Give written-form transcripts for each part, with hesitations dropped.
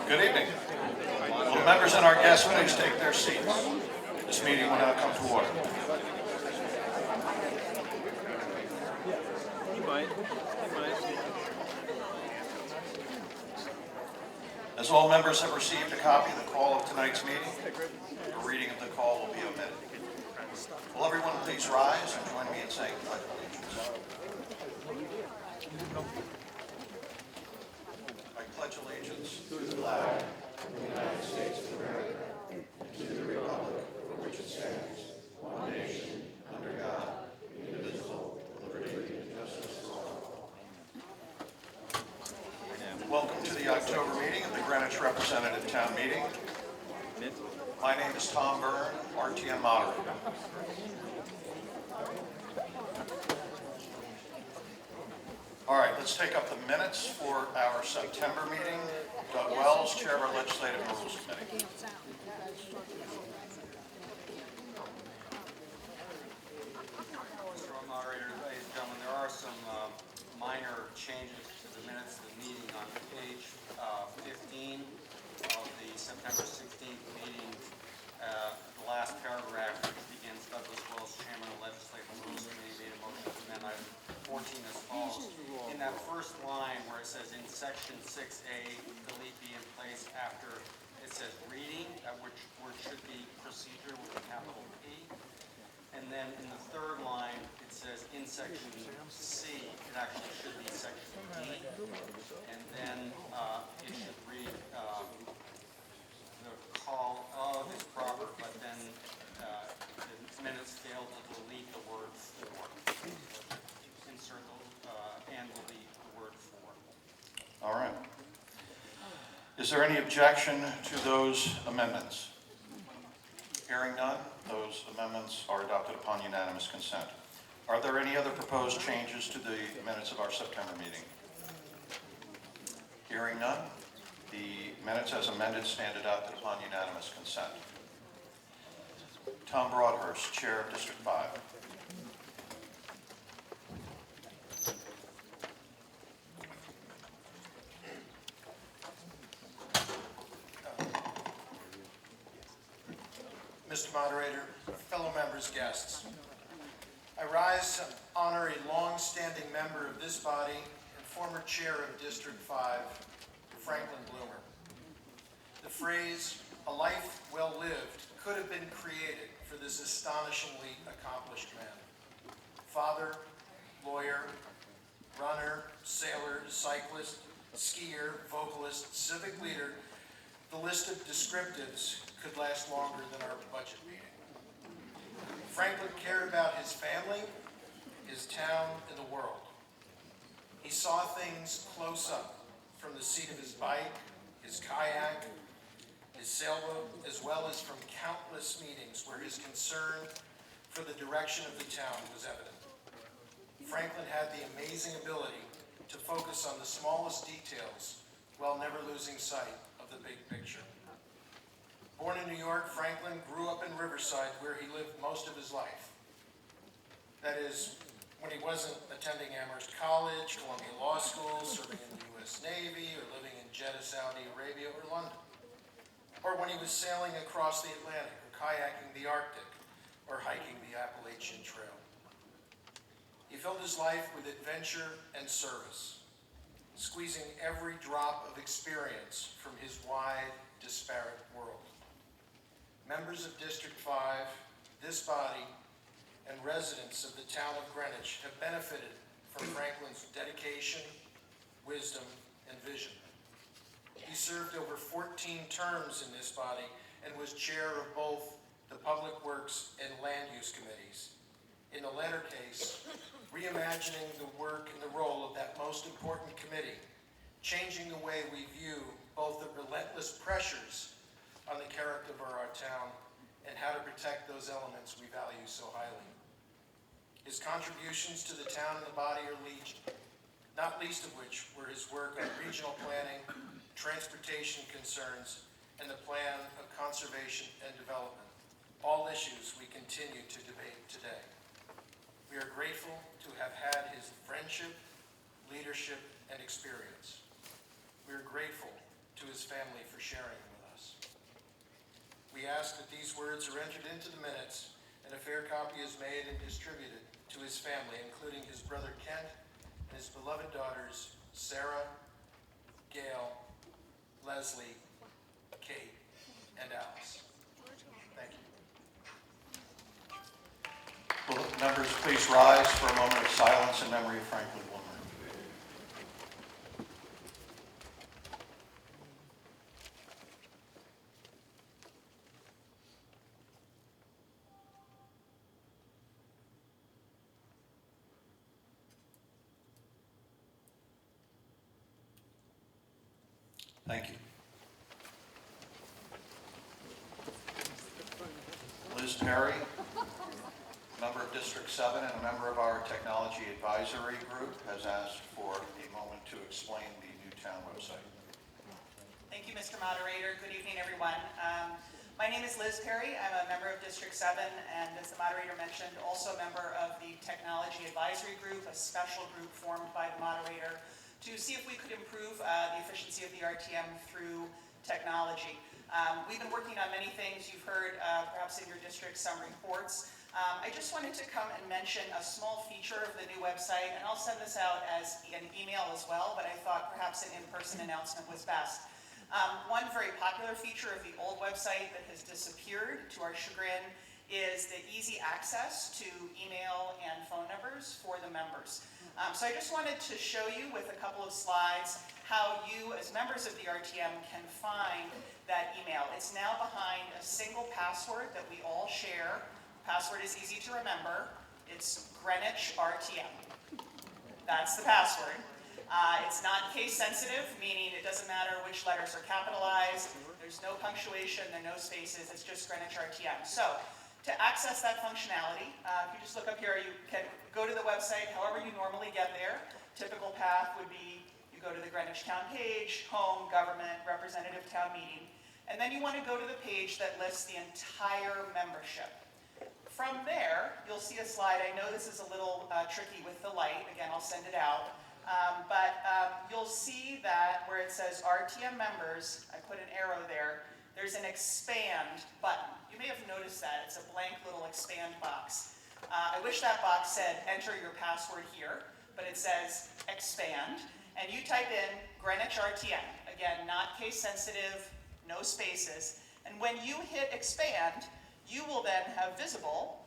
Good evening. Will the members and our guests please take their seats? This meeting will now come to order. As all members have received a copy of the call of tonight's meeting, a reading of the call will be omitted. Will everyone please rise and join me in saying the Pledge of Allegiance? I pledge allegiance to the flag of the United States of America and to the republic for which it stands, one nation, under God, indivisible, with liberty and justice for all. Welcome to the October meeting of the Greenwich Representative Town Meeting. My name is Tom Byrne, RTM Moderator. All right, let's take up the minutes for our September meeting. Doug Wells, Chair of our Legislative and Rules Committee. Mr. Moderator, ladies and gentlemen, there are some minor changes to the minutes of the meeting on page 15 of the September 16th meeting. The last paragraph begins, Douglas Wells, Chairman of the Legislative and Rules Committee, made a motion to amend item 14 as follows. In that first line where it says in section 6A, delete be in place after it says reading, which word should be procedure with a capital P. And then in the third line, it says in section C, it actually should be section D. And then it should read the call of is proper, but then the minutes fail to delete the word for. Insert and delete the word for. All right. Is there any objection to those amendments? Hearing none, those amendments are adopted upon unanimous consent. Are there any other proposed changes to the minutes of our September meeting? Hearing none, the minutes as amended stand adopted upon unanimous consent. Tom Broadhurst, Chair of District 5. Mr. Moderator, fellow members, guests, I rise to honor a long-standing member of this body and former chair of District 5, Franklin Bloomer. The phrase, "a life well lived," could have been created for this astonishingly accomplished man. Father, lawyer, runner, sailor, cyclist, skier, vocalist, civic leader, the list of descriptives could last longer than our budget meeting. Franklin cared about his family, his town, and the world. He saw things close up from the seat of his bike, his kayak, his sailboat, as well as from countless meetings where his concern for the direction of the town was evident. Franklin had the amazing ability to focus on the smallest details while never losing sight of the big picture. Born in New York, Franklin grew up in Riverside, where he lived most of his life. That is, when he wasn't attending Amherst College, Columbia Law School, serving in the U.S. Navy, or living in Jeddah, Saudi Arabia, or London. Or when he was sailing across the Atlantic, or kayaking the Arctic, or hiking the Appalachian Trail. He filled his life with adventure and service, squeezing every drop of experience from his wide, disparate world. Members of District 5, this body, and residents of the town of Greenwich have benefited from Franklin's dedication, wisdom, and vision. He served over 14 terms in this body and was chair of both the Public Works and Land Use Committees. In the latter case, reimagining the work and the role of that most important committee, changing the way we view both the relentless pressures on the character of our town and how to protect those elements we value so highly. His contributions to the town and the body are legion, not least of which were his work on regional planning, transportation concerns, and the plan of conservation and development, all issues we continue to debate today. We are grateful to have had his friendship, leadership, and experience. We are grateful to his family for sharing with us. We ask that these words are entered into the minutes and a fair copy is made and distributed to his family, including his brother Kent and his beloved daughters, Sarah, Gail, Leslie, Kate, and Alice. Thank you. Will the members please rise for a moment of silence in memory of Franklin Bloomer? Thank you. Liz Perry, member of District 7 and a member of our Technology Advisory Group, has asked for a moment to explain the new town website. Thank you, Mr. Moderator. Good evening, everyone. My name is Liz Perry. I'm a member of District 7, and as the moderator mentioned, also a member of the Technology Advisory Group, a special group formed by the moderator to see if we could improve the efficiency of the RTM through technology. We've been working on many things. You've heard perhaps in your district some reports. I just wanted to come and mention a small feature of the new website, and I'll send this out as an email as well, but I thought perhaps an in-person announcement was best. One very popular feature of the old website that has disappeared to our chagrin is the easy access to email and phone numbers for the members. So I just wanted to show you with a couple of slides how you as members of the RTM can find that email. It's now behind a single password that we all share. Password is easy to remember. It's Greenwich RTM. That's the password. It's not case sensitive, meaning it doesn't matter which letters are capitalized. There's no punctuation, there are no spaces. It's just Greenwich RTM. So to access that functionality, if you just look up here, you can go to the website however you normally get there. Typical path would be you go to the Greenwich Town page, home, government, representative town meeting, and then you want to go to the page that lists the entire membership. From there, you'll see a slide. I know this is a little tricky with the light. Again, I'll send it out. But you'll see that where it says RTM members, I put an arrow there, there's an expand button. You may have noticed that. It's a blank little expand box. I wish that box said enter your password here, but it says expand. And you type in Greenwich RTM. Again, not case sensitive, no spaces. And when you hit expand, you will then have visible,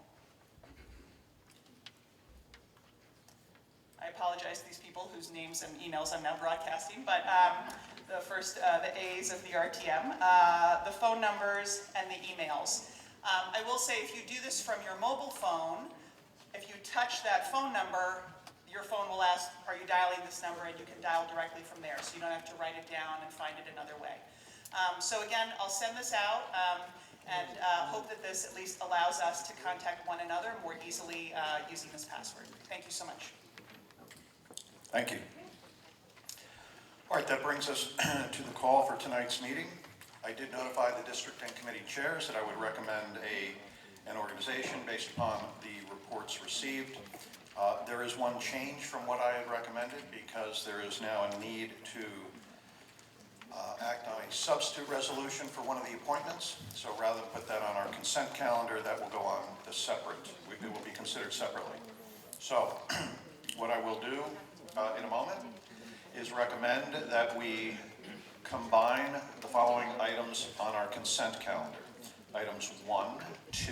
I apologize to these people whose names and emails I'm now broadcasting, but the A's of the RTM, the phone numbers, and the emails. I will say if you do this from your mobile phone, if you touch that phone number, your phone will ask, are you dialing this number? And you can dial directly from there, so you don't have to write it down and find it another way. So again, I'll send this out and hope that this at least allows us to contact one another more easily using this password. Thank you so much. Thank you. All right, that brings us to the call for tonight's meeting. I did notify the district and committee chairs that I would recommend an organization based upon the reports received. There is one change from what I had recommended because there is now a need to act on a substitute resolution for one of the appointments. So rather than put that on our consent calendar, that will go on the separate, it will be considered separately. So what I will do in a moment is recommend that we combine the following items on our consent calendar. Items 1, 2,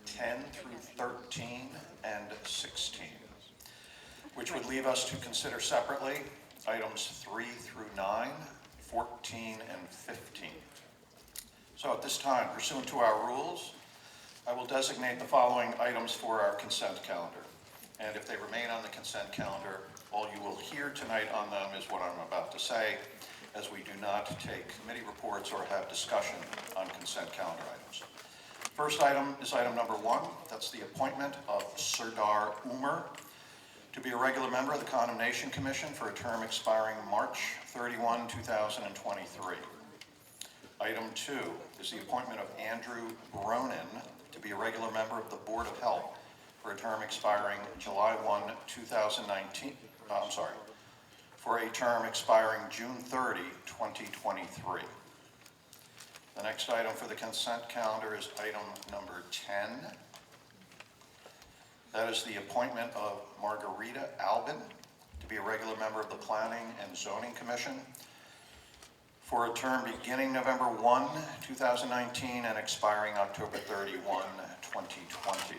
10 through 13, and 16, which would leave us to consider separately items 3 through 9, 14, and 15. So at this time, pursuant to our rules, I will designate the following items for our consent calendar. And if they remain on the consent calendar, all you will hear tonight on them is what I'm about to say, as we do not take committee reports or have discussion on consent calendar items. First item is item number 1. That's the appointment of Serdar Umer to be a regular member of the Condemnation Commission for a term expiring March 31, 2023. Item 2 is the appointment of Andrew Bronin to be a regular member of the Board of Health for a term expiring July 1, 2019, for a term expiring June 30, 2023. The next item for the consent calendar is item number 10. That is the appointment of Margarita Albin to be a regular member of the Planning and Zoning Commission for a term beginning November 1, 2019 and expiring October 31, 2020.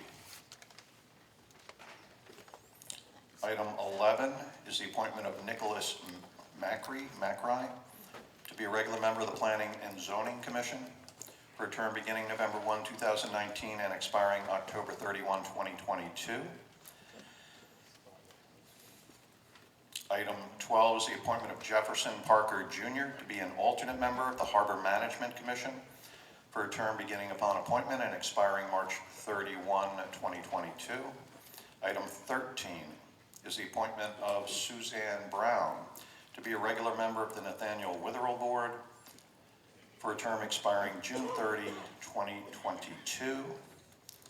Item 11 is the appointment of Nicholas Macri to be a regular member of the Planning and Zoning Commission for a term beginning November 1, 2019 and expiring October 31, 2022. Item 12 is the appointment of Jefferson Parker Jr. to be an alternate member of the Harbor Management Commission for a term beginning upon appointment and expiring March 31, 2022. Item 13 is the appointment of Suzanne Brown to be a regular member of the Nathaniel Witherell Board for a term expiring June 30, 2022. And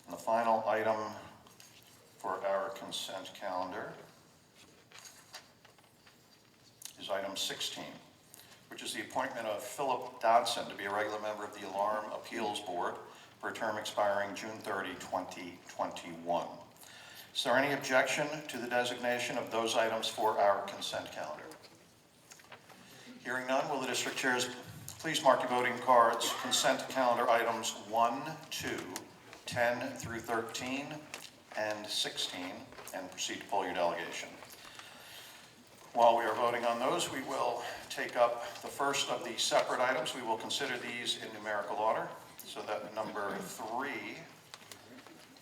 the final item for our consent calendar is item 16, which is the appointment of Philip Dodson to be a regular member of the Alarm Appeals Board for a term expiring June 30, 2021. Is there any objection to the designation of those items for our consent calendar? Hearing none, will the district chairs please mark your voting cards, consent calendar items 1, 2, 10 through 13, and 16, and proceed to poll your delegation. While we are voting on those, we will take up the first of the separate items. We will consider these in numerical order, so that number 3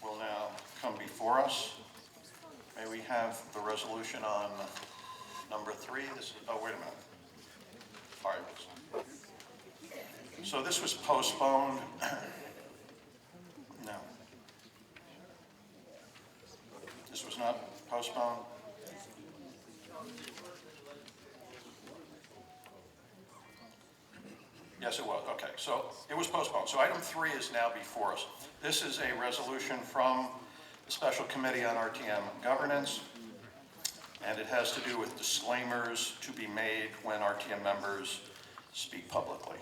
will now come before us. May we have the resolution on number 3? Oh, wait a minute. All right. So this was postponed. No. This was not postponed. Yes, it was. Okay, so it was postponed. So item 3 is now before us. This is a resolution from the Special Committee on RTM Governance, and it has to do with disclaimers to be made when RTM members speak publicly.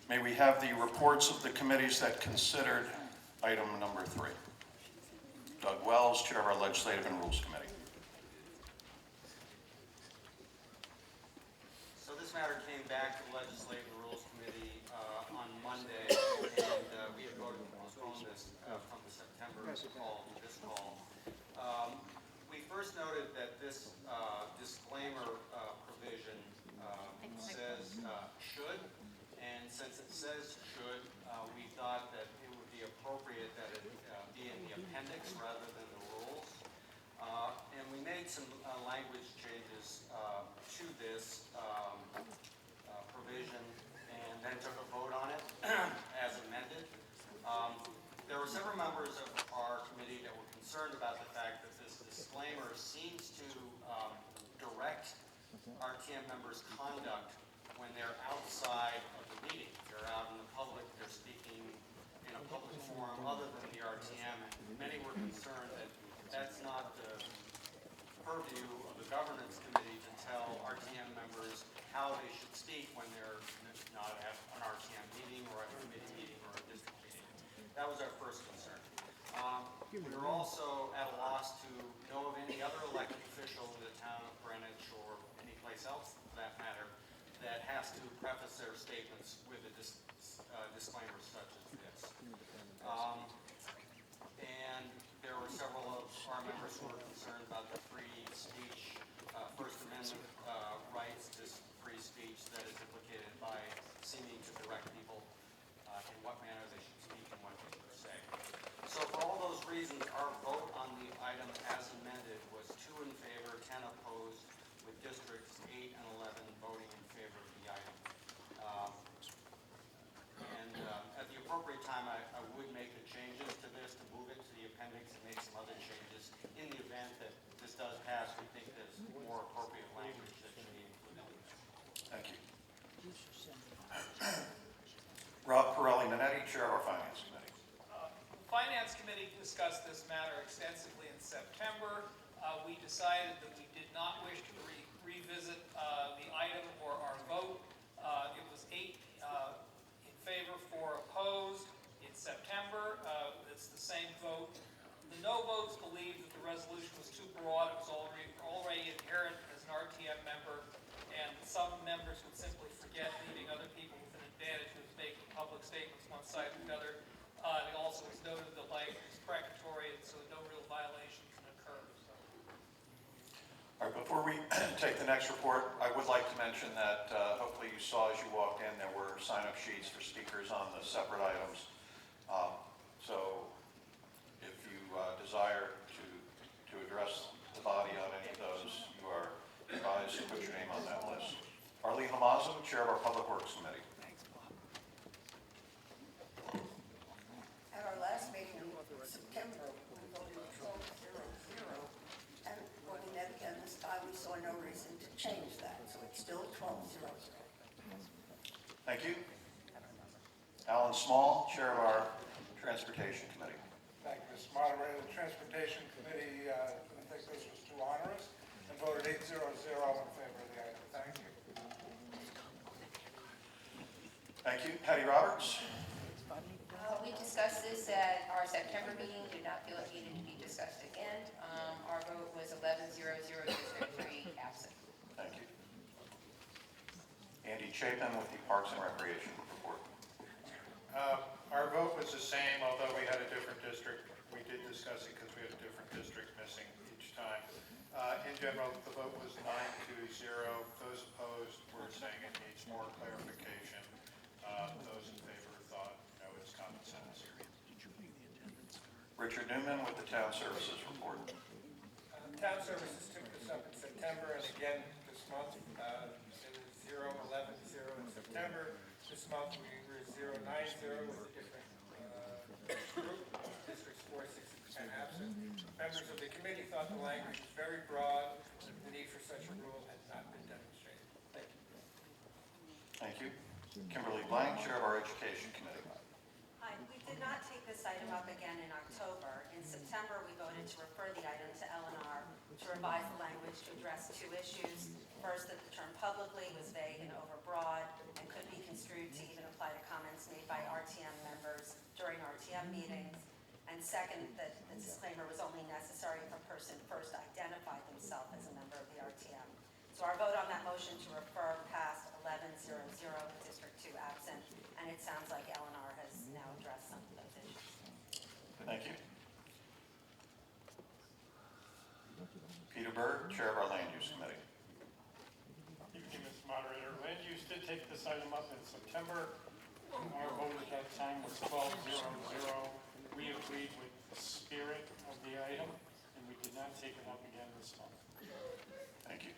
May we have the reports of the committees that considered item number 3. Doug Wells, Chair of our Legislative and Rules Committee. So this matter came back to the Legislative and Rules Committee on Monday, and we had voted to postpone this from the September call to this call. We first noted that this disclaimer provision says should, and since it says should, we thought that it would be appropriate that it be in the appendix rather than the rules. And we made some language changes to this provision and then took a vote on it as amended. There were several members of our committee that were concerned about the fact that this disclaimer seems to direct RTM members' conduct when they're outside of the meeting. They're out in the public, they're speaking in a public forum other than the RTM, and many were concerned that that's not the purview of the governance committee to tell RTM members how they should speak when they're not at an RTM meeting or at a committee meeting or a district meeting. That was our first concern. We were also at a loss to know of any other elected official in the town of Greenwich or any place else for that matter that has to preface their statements with a disclaimer such as this. And there were several of our members who were concerned about the free speech, First Amendment rights to free speech that is implicated by seeming to direct people in what manner they should speak and what they should say. So for all those reasons, our vote on the item as amended was 2 in favor, 10 opposed, with districts 8 and 11 voting in favor of the item. At the appropriate time, I would make the changes to this to move it to the appendix and make some other changes. In the event that this does pass, we think there's more appropriate language that should be included. Thank you. Rob Pirelli-Minetti, Chair of our Finance Committee. Finance Committee discussed this matter extensively in September. We decided that we did not wish to revisit the item or our vote. It was 8 in All right, before we take the next report, I would like to mention that hopefully you saw as you walked in, there were sign-up sheets for speakers on the separate items. So if you desire to address the body on any of those, you are advised to put your name on that list. Arlene Hamazo, Chair of our Public Works Committee. At our last meeting in September, we voted 12-0-0, and when we met again this time, we saw no reason to change that, so it's still 12-0-0. Thank you. Alan Small, Chair of our Transportation Committee. Thank you, Mr. Moderator. The Transportation Committee, I think this was too onerous, and voted 8-0-0 in favor of the item. Thank you. Thank you. Patty Roberts. We discussed this at our September meeting, did not feel it needed to be discussed again. Our vote was 11-0-0, District 3 absent. Thank you. Andy Chapin with the Parks and Recreation report. Our vote was the same, although we had a different district. We did discuss it because we had a different district missing each time. In general, the vote was 9-0. Those opposed were saying it needs more clarification. Those in favor thought, no, it's common sense. Richard Newman with the Town Services report. Town Services took this up in September and again this month. It was 0-11-0 in September. This month we were 0-9-0 with a different group, districts 4, 6, and 10 absent. Members of the committee thought the language was very broad. The need for such a rule had not been demonstrated. Thank you. Thank you. Kimberly Blank, Chair of our Education Committee. Hi, we did not take this item up again in October. In September, we voted to refer the item to L&R to revise the language to address two issues. First, that the term publicly was vague and overbroad and could be construed to even apply to comments made by RTM members during RTM meetings. And second, that the disclaimer was only necessary if a person first identified themselves as a member of the RTM. So our vote on that motion to refer passed 11-0-0 with District 2 absent, and it sounds like L&R has now addressed some of those issues. Thank you. Peter Berg, Chair of our Land Use Committee. Thank you, Mr. Moderator. Land use did take this item up in September. Our vote at that time was 12-0-0. We agreed with the spirit of the item, and we did not take it up again this month. Thank you.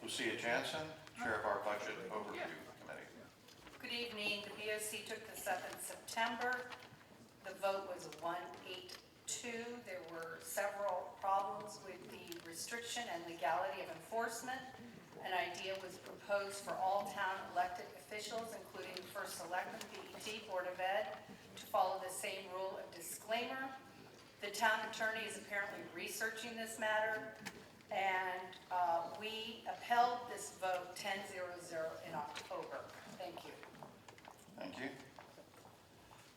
Lucia Jansen, Chair of our Budget Overview Committee. Good evening. The BOC took this up in September. The vote was 1-8-2. There were several problems with the restriction and legality of enforcement. An idea was proposed for all town elected officials, including the First Selectman, BET, Board of Ed, to follow the same rule of disclaimer. The town attorney is apparently researching this matter, and we upheld this vote 10-0-0 in October. Thank you. Thank you.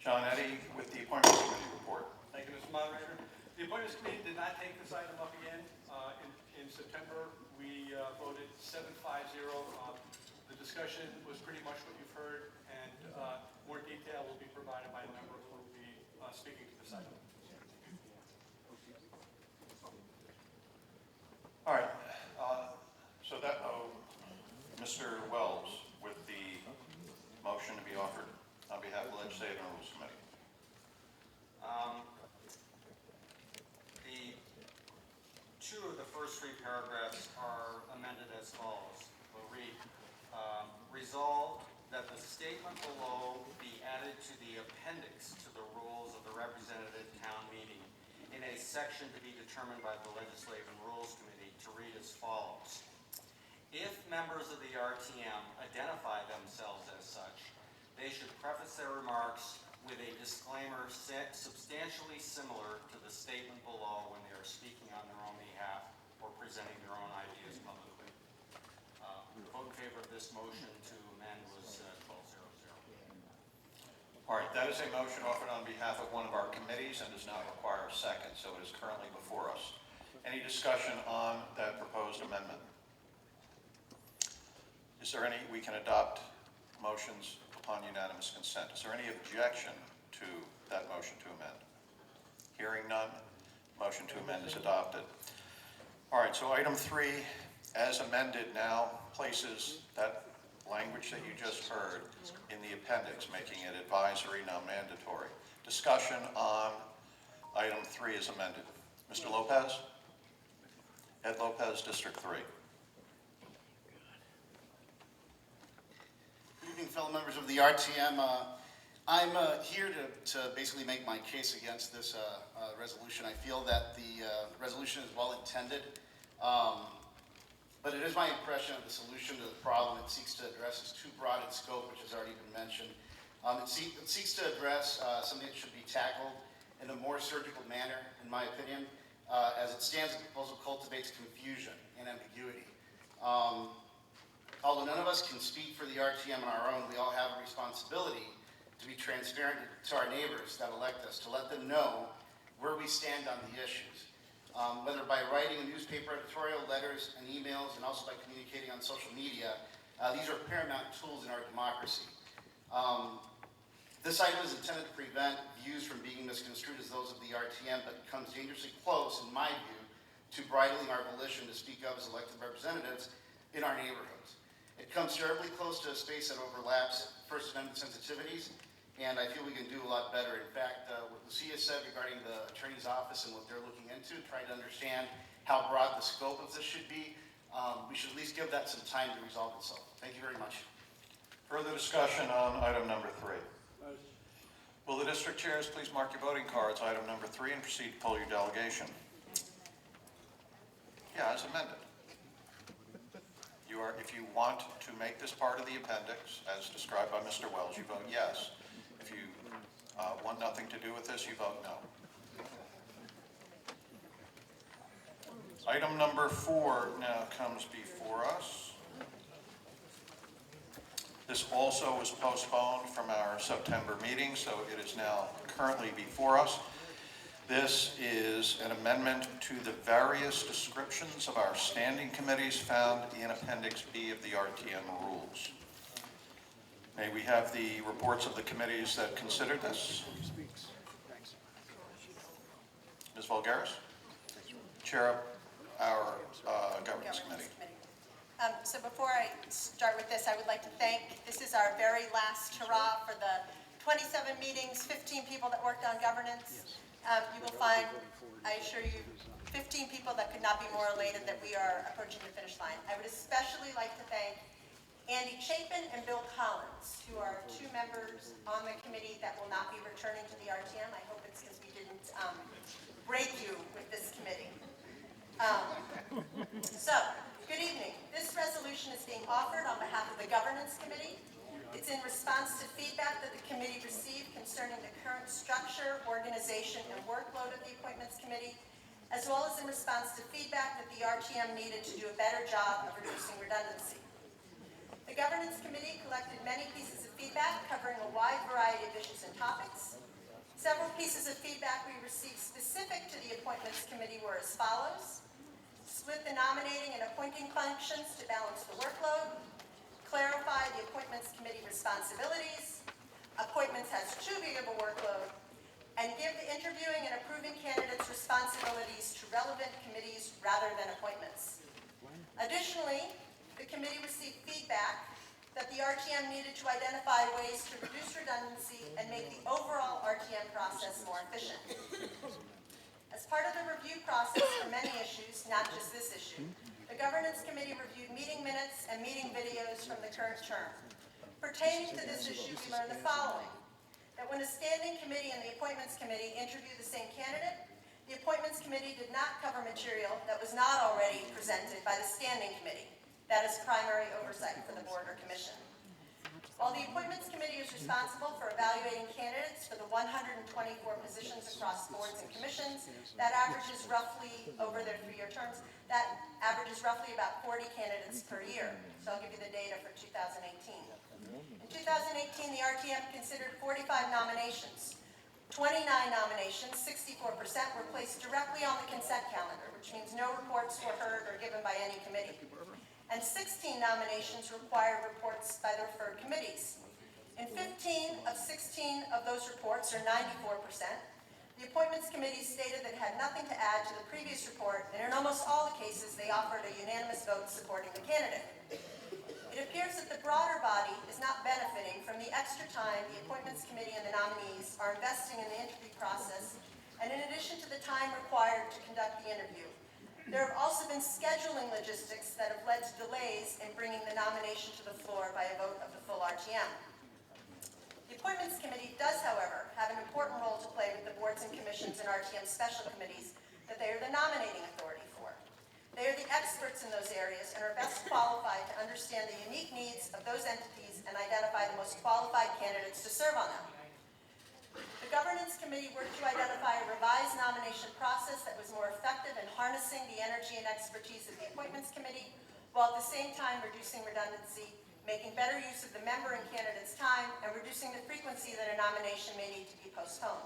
John Eddy with the Appointments Committee report. Thank you, Mr. Moderator. The Appointments Committee did not take this item up again. In September, we voted 7-5-0. The discussion was pretty much what you've heard, and more detail will be provided by the member who will be speaking to this item. All right. So that, Mr. Wells with the motion to be offered on behalf of the Legislative and Rules Committee. The two of the first three paragraphs are amended as follows. We'll read, resolved that the statement below be added to the appendix to the rules of the representative town meeting in a section to be determined by the Legislative and Rules Committee to read as follows. If members of the RTM identify themselves as such, they should preface their remarks with a disclaimer substantially similar to the statement below when they are speaking on their own behalf or presenting their own ideas publicly. The vote in favor of this motion to amend was 12-0-0. All right, that is a motion offered on behalf of one of our committees and does not require a second, so it is currently before us. Any discussion on that proposed amendment? Is there any, we can adopt motions upon unanimous consent. Is there any objection to that motion to amend? Hearing none, motion to amend is adopted. All right, so item 3, as amended now places that language that you just heard in the appendix, making it advisory, not mandatory. Discussion on item 3 is amended. Mr. Lopez? Ed Lopez, District 3. Good evening, fellow members of the RTM. I'm here to basically make my case against this resolution. I feel that the resolution is well intended, but it is my impression that the solution to the problem it seeks to address is too broad in scope, which has already been mentioned. It seeks to address something that should be tackled in a more surgical manner, in my opinion. As it stands, the proposal cultivates confusion and ambiguity. Although none of us can speak for the RTM on our own, we all have a responsibility to be transparent to our neighbors that elect us, to let them know where we stand on the issues. Whether by writing a newspaper editorial, letters, and emails, and also by communicating on social media, these are paramount tools in our democracy. This item is intended to prevent views from being misconstrued as those of the RTM, but comes dangerously close, in my view, to bridling our volition to speak up as elected representatives in our neighborhoods. It comes terribly close to a space that overlaps First Amendment sensitivities, and I feel we can do a lot better. In fact, what Lucia said regarding the attorney's office and what they're looking into, trying to understand how broad the scope of this should be, we should at least give that some time to resolve itself. Thank you very much. Further discussion on item number 3. Will the district chairs please mark your voting cards, item number 3, and proceed to poll your delegation. Yeah, as amended. If you want to make this part of the appendix, as described by Mr. Wells, you vote yes. If you want nothing to do with this, you vote no. Item number 4 now comes before us. This also was postponed from our September meeting, so it is now currently before us. This is an amendment to the various descriptions of our standing committees found in Appendix B of the RTM rules. May we have the reports of the committees that considered this? Ms. Vulgaris, Chair of our Governance Committee. So before I start with this, I would like to thank, this is our very last hurrah for the 27 meetings, 15 people that worked on governance. You will find, I assure you, 15 people that could not be more elated that we are approaching the finish line. I would especially like to thank Andy Chapin and Bill Collins, who are 2 members on the committee that will not be returning to the RTM. I hope it's because we didn't break you with this committee. So, good evening. This resolution is being offered on behalf of the Governance Committee. It's in response to feedback that the committee received concerning the current structure, organization, and workload of the Appointments Committee, as well as in response to feedback that the RTM needed to do a better job of reducing redundancy. The Governance Committee collected many pieces of feedback covering a wide variety of issues and topics. Several pieces of feedback we received specific to the Appointments Committee were as follows: split the nominating and appointing functions to balance the workload, clarify the Appointments Committee responsibilities, appointments has too big of a workload, and give the interviewing and approving candidates responsibilities to relevant committees rather than appointments. Additionally, the committee received feedback that the RTM needed to identify ways to reduce redundancy and make the overall RTM process more efficient. As part of the review process for many issues, not just this issue, the Governance Committee reviewed meeting minutes and meeting videos from the current term. Pertaining to this issue, we learned the following: that when a standing committee and the Appointments Committee interview the same candidate, the Appointments Committee did not cover material that was not already presented by the Standing Committee. That is primary oversight for the board or commission. While the Appointments Committee is responsible for evaluating candidates for the 124 positions across boards and commissions, that averages roughly, over their 3-year terms, that averages roughly about 40 candidates per year. So I'll give you the data for 2018. In 2018, the RTM considered 45 nominations. 29 nominations, 64%, were placed directly on the consent calendar, which means no reports were heard or given by any committee. And 16 nominations required reports by the referred committees. In 15 of 16 of those reports, or 94%, the The Appointments Committee stated that it had nothing to add to the previous report, and in almost all the cases, they offered a unanimous vote supporting the candidate. It appears that the broader body is not benefiting from the extra time the Appointments Committee and the nominees are investing in the interview process, and in addition to the time required to conduct the interview. There have also been scheduling logistics that have led to delays in bringing the nomination to the floor by a vote of the full RTM. The Appointments Committee does, however, have an important role to play with the boards and commissions and RTM special committees that they are the nominating authority for. They are the experts in those areas and are best qualified to understand the unique needs of those entities and identify the most qualified candidates to serve on them. The Governance Committee worked to identify a revised nomination process that was more effective in harnessing the energy and expertise of the Appointments Committee, while at the same time reducing redundancy, making better use of the member and candidate's time, and reducing the frequency that a nomination may need to be postponed.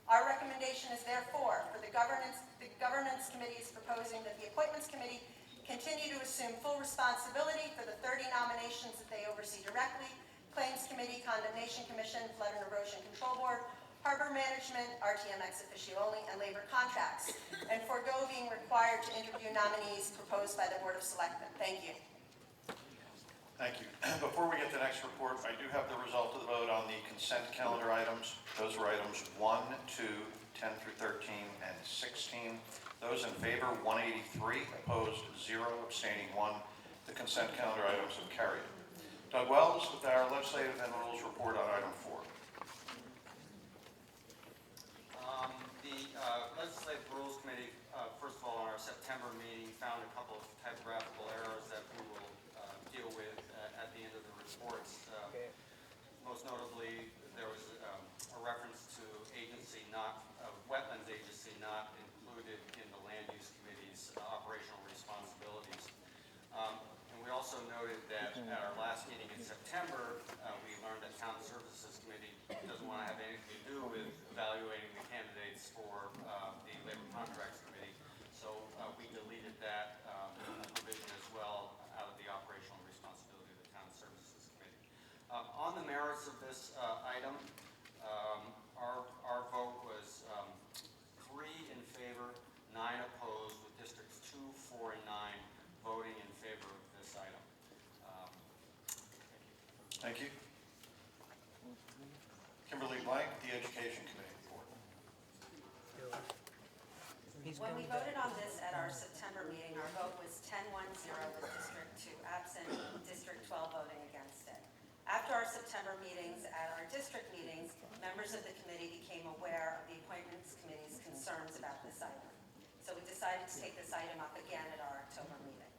Our recommendation is therefore for the Governance Committee is proposing that the Appointments Committee continue to assume full responsibility for the 30 nominations that they oversee directly, Claims Committee, Condemnation Commission, Flood and Erosion Control Board, Harbor Management, RTM ex officio only, and labor contracts, and forego being required to interview nominees proposed by the Board of Selectmen. Thank you. Thank you. Before we get to the next report, I do have the result of the vote on the consent calendar items. Those were items 1, 2, 10 through 13, and 16. Those in favor, 183, opposed 0, abstaining 1. The consent calendar items have carried. Doug Wells with our legislative and rules report on item 4. The Legislative Rules Committee, first of all, on our September meeting, found a couple of typographical errors that we will deal with at the end of the reports. Most notably, there was a reference to wetlands agency not included in the Land Use Committee's operational responsibilities. And we also noted that at our last meeting in September, we learned that Town Services Committee doesn't want to have anything to do with evaluating the candidates for the Labor Contracts Committee. So we deleted that provision as well out of the operational responsibility of the Town Services Committee. On the merits of this item, our vote was 3 in favor, 9 opposed, with districts 2, 4, and 9 voting in favor of this item. Thank you. Kimberly Blank, the Education Committee report. When we voted on this at our September meeting, our vote was 10-1-0 with District 2 absent, District 12 voting against it. After our September meetings, at our district meetings, members of the committee became aware of the Appointments Committee's concerns about this item. So we decided to take this item up again at our October meeting.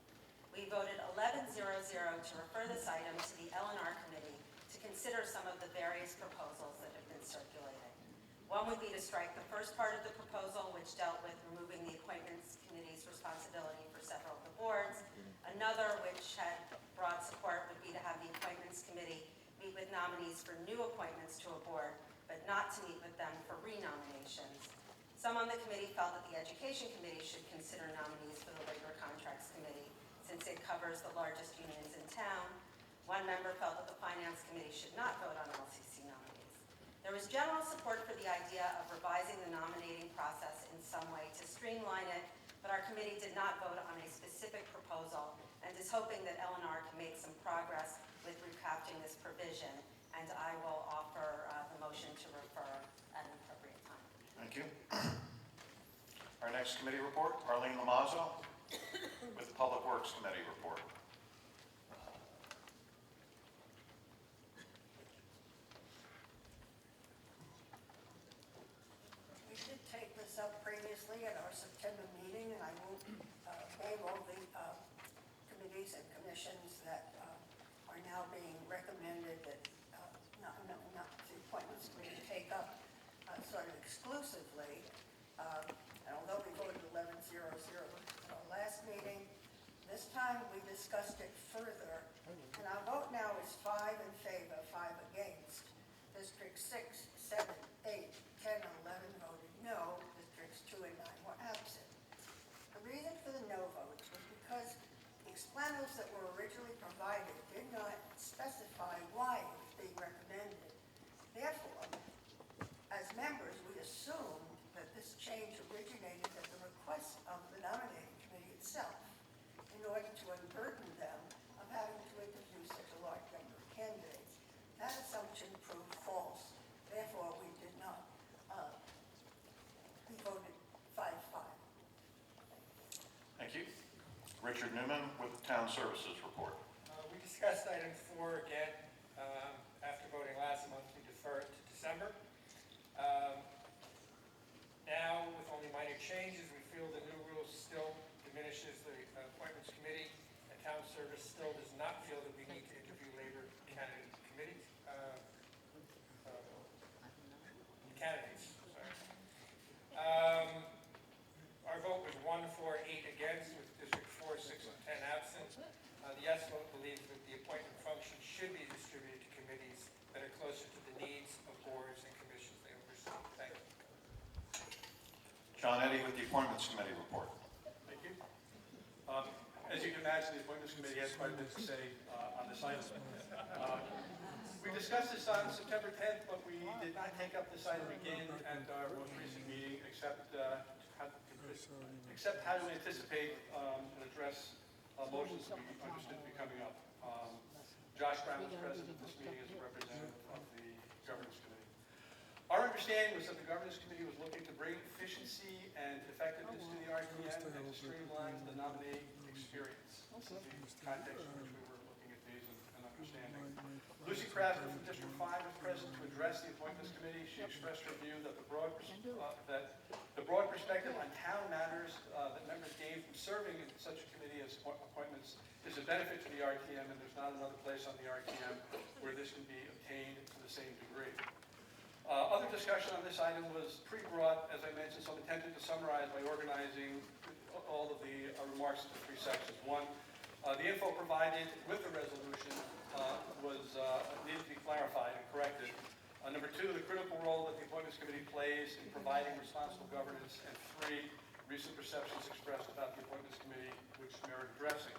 We voted 11-0-0 to refer this item to the L&R Committee to consider some of the various proposals that have been circulated. One would be to strike the first part of the proposal, which dealt with removing the Appointments Committee's responsibility for several of the boards. Another, which had broad support, would be to have the Appointments Committee meet with nominees for new appointments to a board, but not to meet with them for renominations. Some on the committee felt that the Education Committee should consider nominees for the Labor Contracts Committee, since it covers the largest unions in town. One member felt that the Finance Committee should not vote on LCC nominees. There was general support for the idea of revising the nominating process in some way to streamline it, but our committee did not vote on a specific proposal and is hoping that L&R can make some progress with recrafting this provision, and I will offer the motion to refer at an appropriate time. Thank you. Our next committee report, Arlene Lamazzo with Public Works Committee report. We did take this up previously at our September meeting, and I won't name all the committees and commissions that are now being recommended that not the Appointments Committee take up sort of exclusively. And although we voted 11-0-0 at our last meeting, this time we discussed it further. And our vote now is 5 in favor, 5 against. District 6, 7, 8, 10, and 11 voted no. Districts 2 and 9 were absent. The reason for the no votes was because the explanatories that were originally provided did not specify why it was being recommended. Therefore, as members, we assumed that order to unburden them of having to interview such a large number of candidates. That assumption proved false. Therefore, we did not. We voted 5-5. Thank you. Richard Newman with the Town Services Report. We discussed item 4 again. After voting last month, we deferred to December. Now, with only minor changes, we feel the new rule still diminishes the appointments committee. And Town Service still does not feel that we need to interview labor candidate committees. Candidates, sorry. Our vote was 1-4-8 against, with District 4, 6, and 10 absent. The yes vote believes that the appointment function should be distributed to committees that are closer to the needs of boards and commissions they oversee. Thank you. John Eddy with the Appointments Committee Report. Thank you. As you can imagine, the Appointments Committee has quite a bit to say on this item. We discussed this on September 10th, but we did not take up this item again at our most recent meeting, except how to anticipate and address motions that we understood to be coming up. Josh Brown was present at this meeting as a representative of the Governance Committee. Our understanding was that the Governance Committee was looking to bring efficiency and effectiveness to the RTM and to streamline the nominee experience. This is the context in which we were looking at these and understanding. Lucy Krasner from District 5 was present to address the Appointments Committee. She expressed her view that the broad perspective on town matters that members gain from serving in such a committee as appointments is a benefit to the RTM, and there's not another place on the RTM where this can be obtained to the same degree. Other discussion on this item was pretty broad, as I mentioned, so I'm attempting to summarize by organizing all of the remarks into 3 sections. One, the info provided with the resolution needed to be clarified and corrected. Number 2, the critical role that the Appointments Committee plays in providing responsible governance. And 3, recent perceptions expressed about the Appointments Committee which merit addressing.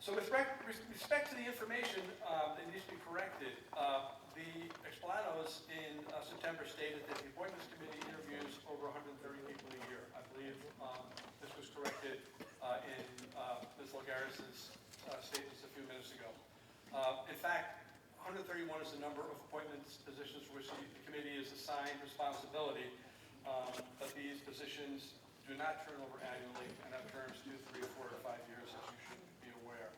So with respect to the information that needs to be corrected, the explanos in September stated that the Appointments Committee interviews over 130 people a year. I believe this was corrected in Ms. Lagares' statements a few minutes ago. In fact, 131 is the number of appointments positions for which the committee is assigned responsibility, but these positions do not turn over annually and have terms 2, 3, 4, or 5 years, as you should be aware.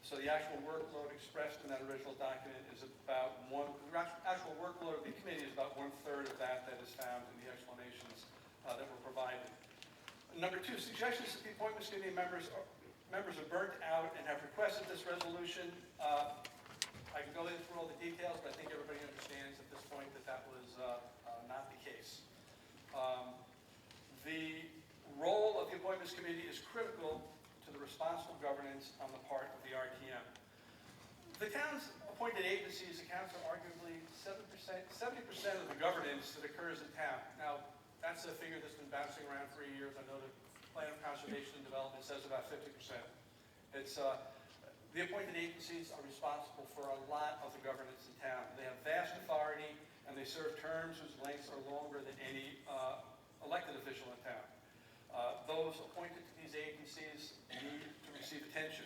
So the actual workload expressed in that original document is about actual workload of the committee is about 1/3 of that is found in the explanations that were provided. Number 2, suggestions that the Appointments Committee members are burnt out and have requested this resolution. I can go into all the details, but I think everybody understands at this point that that was not the case. The role of the Appointments Committee is critical to the responsible governance on the part of the RTM. The town's appointed agencies account for arguably 70% of the governance that occurs in town. Now, that's a figure that's been bouncing around for years. I know the Plan of Conservation and Development says about 50%. It's the appointed agencies are responsible for a lot of the governance in town. They have vast authority, and they serve terms whose lengths are longer than any elected official in town. Those appointed to these agencies need to receive attention.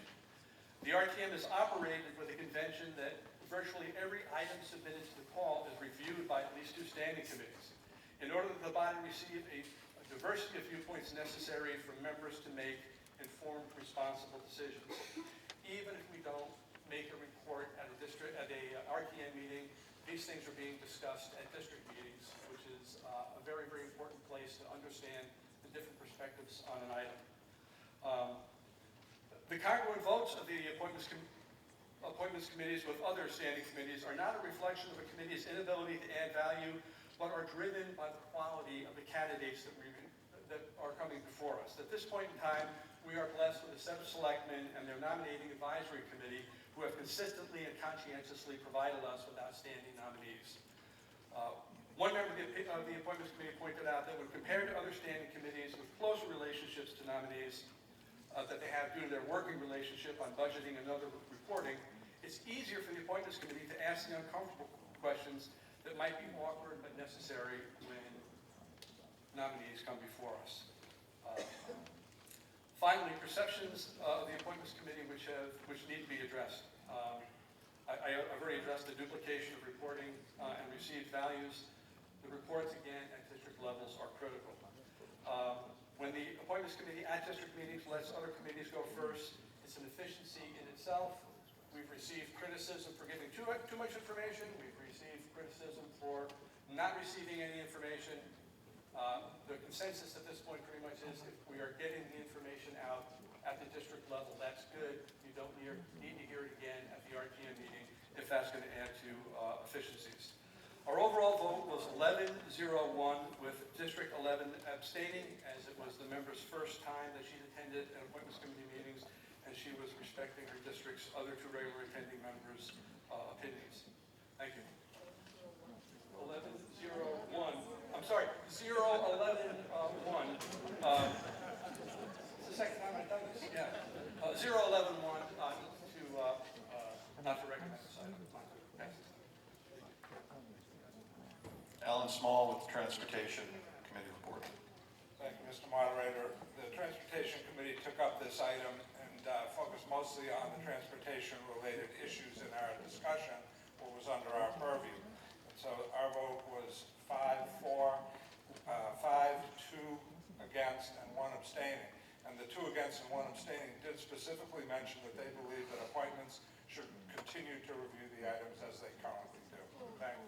The RTM is operated with a convention that virtually every item submitted to the call is reviewed by at least 2 standing committees in order that the body receive a diversity of viewpoints necessary for members to make informed, responsible decisions. Even if we don't make a report at a RTM meeting, these things are being discussed at district meetings, which is a very, very important place to understand the different perspectives on an item. The congruent votes of the appointments committees with other standing committees are not a reflection of a committee's inability to add value, but are driven by the quality of the candidates that are coming before us. At this point in time, we are blessed with a set of selectmen and their nominating advisory committee who have consistently and conscientiously provided us with outstanding nominees. One member of the Appointments Committee pointed out that when compared to other standing committees with closer relationships to nominees that they have due to their working relationship on budgeting and other reporting, it's easier for the Appointments Committee to ask the uncomfortable questions that might be awkward but necessary when nominees come before us. Finally, perceptions of the Appointments Committee which need to be addressed. I've already addressed the duplication of reporting and received values. The reports, again, at district levels are critical. When the Appointments Committee at district meetings lets other committees go first, it's an efficiency in itself. We've received criticism for giving too much information. We've received criticism for not receiving any information. The consensus at this point pretty much is if we are getting the information out at the district level, that's good. You don't need to hear it again at the RTM meeting if that's going to add to efficiencies. Our overall vote was 11-0-1 with District 11 abstaining, as it was the member's first time that she'd attended an Appointments Committee meetings, and she was respecting her district's other two regular attending members' opinions. Thank you. 11-0-1. I'm sorry, 0-11-1. It's the second time I've done this. Yeah. 0-11-1 not to recommend this item. Thanks. Alan Small with the Transportation Committee report. Thank you, Mr. Moderator. The Transportation Committee took up this item and focused mostly on the transportation-related issues in our discussion, what was under our purview. And so our vote was 5-4, 5-2 against, and 1 abstaining. And the 2 against and 1 abstaining did specifically mention that they believe that appointments should continue to review the items as they currently do. Thank you.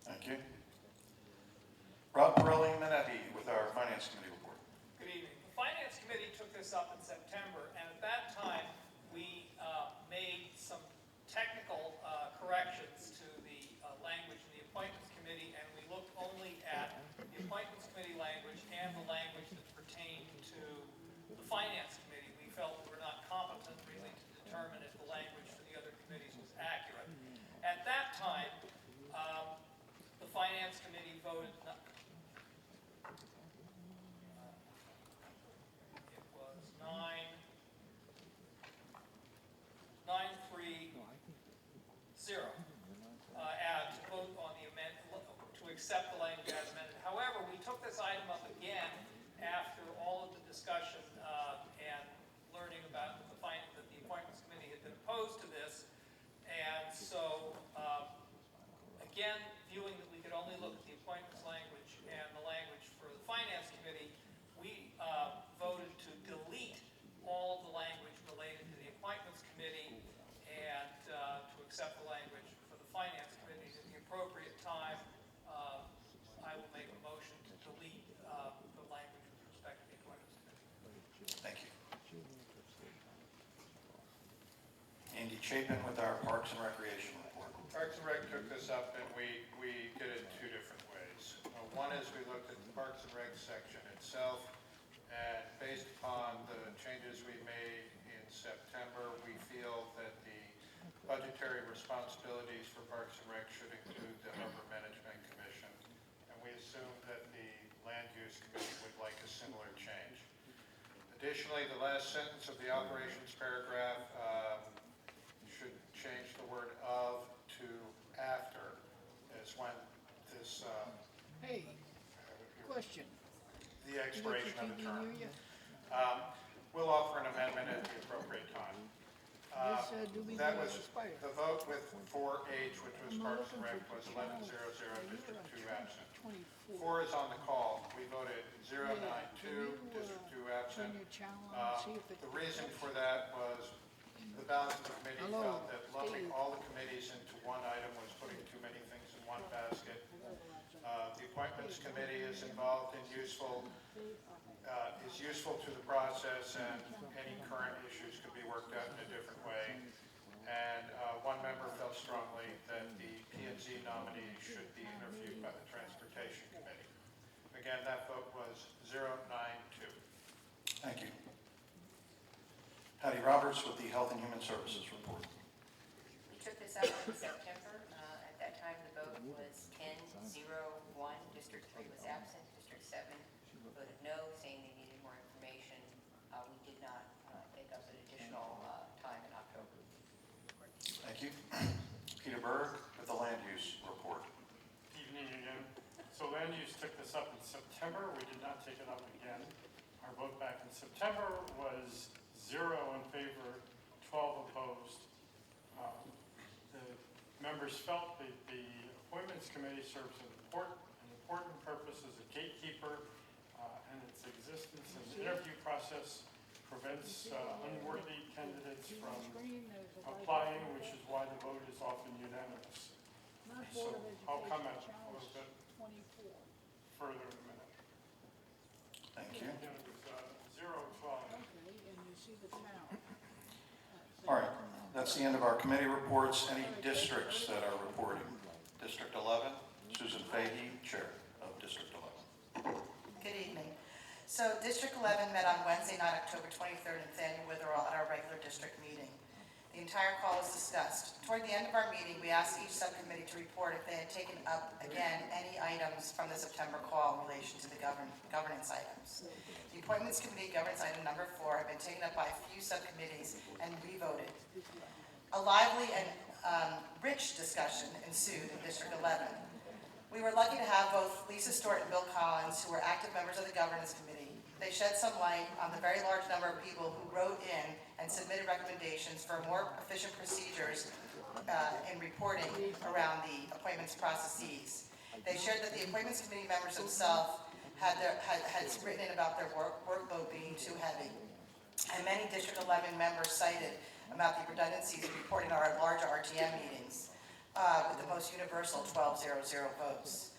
Thank you. Rob Pirelli Minetti with our Finance Committee report. Good evening. The Finance Committee took this up in September, and at that time, we made some technical corrections to the language in the Appointments Committee, and we looked only at the Appointments Committee language and the language that pertained to the Finance Committee. We felt we were not competent really to determine if the language for the other committees was accurate. At that time, the Finance Committee voted it was 9-3-0 to vote on the amendment, to accept the language as amended. However, we took this item up again after all of the discussion and learning about that the Appointments Committee had been opposed to this. And so, again, viewing that we could only look at the appointments language and the language for the Finance Committee, we voted to delete all of the language related to the Appointments Committee and to accept the language for the Finance Committee. At the appropriate time, I will make a motion to delete the language with respect to the Appointments Committee. Thank you. Andy Chapin with our Parks and Recreation report. Parks and Rec took this up, and we did it 2 different ways. One is we looked at the Parks and Rec section itself, and based upon the changes we made in September, we feel that the budgetary responsibilities for Parks and Rec should include the Harbor Management Commission, and we assume that the Land Use Committee would like a similar change. Additionally, the last sentence of the operations paragraph should change the word of to after, as when this, Hey, question. the expiration of the TV term. near you? We'll offer an amendment at the appropriate time. This, do we That know was, expire? the vote with 4H, which was I'm Parks and looking Rec, for was control. 11-0-0, District 2 absent. 4 24. is on the call. We voted 0-9-2, you, District 2 Turn absent. your channel on, see if it. The reason for that was the balance of the committee Hello, felt that lumping Steve. all the committees into one item was putting too many things in one basket. The Appointments Committee is involved in is useful to the process, and any current issues could be worked out in a different way. And one member felt strongly that the P&Z nominee should be interviewed by the Transportation Committee. Again, that vote was 0-9-2. Thank you. Patty Roberts with the Health and Human Services report. We took this up in September. At that time, the vote was 10-0-1. District 3 was absent. District 7 voted no, saying they needed more information. We did not take up an additional time in October. Thank you. Peter Berg with the Land Use report. Evening again. So Land Use took this up in September. We did not take it up again. Our Our vote back in September was 0 in favor, 12 opposed. The members felt that the Appointments Committee serves an important purpose as a gatekeeper, and its existence in the interview process prevents unworthy candidates from applying, which is why the vote is often unanimous. So I'll comment a little bit further in a minute. Thank you. Again, it was 0-12. All right, that's the end of our committee reports. Any districts that are reporting? District 11, Susan Fahey, Chair of District 11. Good evening. So District 11 met on Wednesday night, October 23rd, in Nathaniel Witherell at our regular district meeting. The entire call was discussed. Toward the end of our meeting, we asked each subcommittee to report if they had taken up again any items from the September call in relation to the governance items. The Appointments Committee governance item number 4 had been taken up by a few subcommittees and re-voted. A lively and rich discussion ensued in District 11. We were lucky to have both Lisa Stewart and Bill Collins, who were active members of the Governance Committee. They shed some light on the very large number of people who wrote in and submitted recommendations for more efficient procedures in reporting around the appointments processes. They shared that the Appointments Committee members themselves had written in about their workload being too heavy. And many District 11 members cited about the redundancies in reporting our larger RTM meetings with the most universal 12-0-0 votes.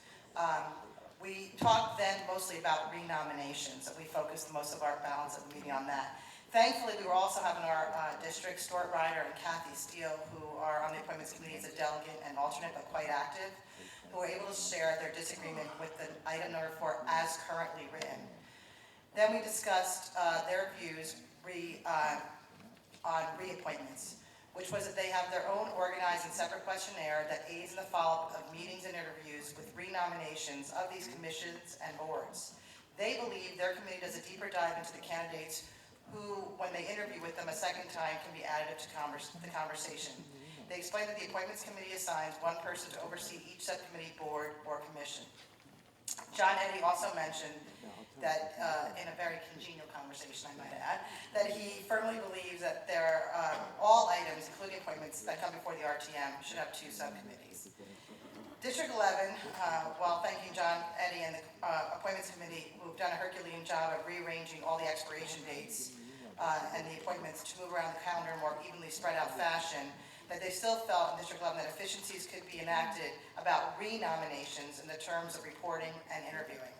We talked then mostly about renominations, and we focused most of our balance of the meeting on that. Thankfully, we were also having our district, Stuart Ryder and Kathy Steele, who are on the Appointments Committee as a delegate and alternate, but quite active, who were able to share their disagreement with the item number 4 as currently written. Then we discussed their views on reappointments, which was that they have their own organized and separate questionnaire that aids in the follow-up of meetings and interviews with renominations of these commissions and boards. They believe their committee does a deeper dive into the candidates who, when they interview with them a second time, can be additive to the conversation. They explain that the Appointments Committee assigns one person to oversee each subcommittee, board, or commission. John Eddy also mentioned that, in a very congenial conversation, I might add, that he firmly believes that all items, including appointments that come before the RTM, should have 2 subcommittees. District 11, while thanking John Eddy and the Appointments Committee, who have done a Herculean job of rearranging all the expiration dates and the appointments to move around the calendar in a more evenly spread out fashion, that they still felt in District 11 that efficiencies could be enacted about renominations in the terms of reporting and interviewing.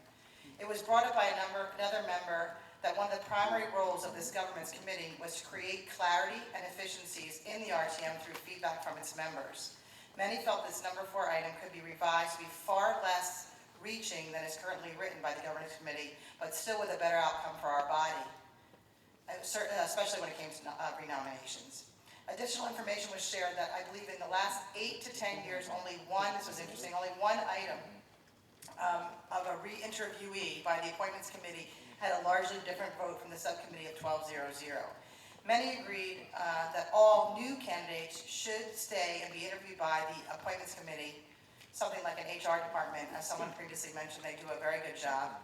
It was brought up by another member that one of the primary roles of this governance committee was to create clarity and efficiencies in the RTM through feedback from its members. Many felt this number 4 item could be revised to be far less reaching than is currently written by the governance committee, but still with a better outcome for our body, especially when it came to renominations. Additional information was shared that I believe in the last 8 to 10 years, only one item of a re-interviewee by the Appointments Committee had a largely different vote from the subcommittee of 12-0-0. Many agreed that all new candidates should stay and be interviewed by the Appointments Committee, something like an HR department. As someone previously mentioned, they do a very good job.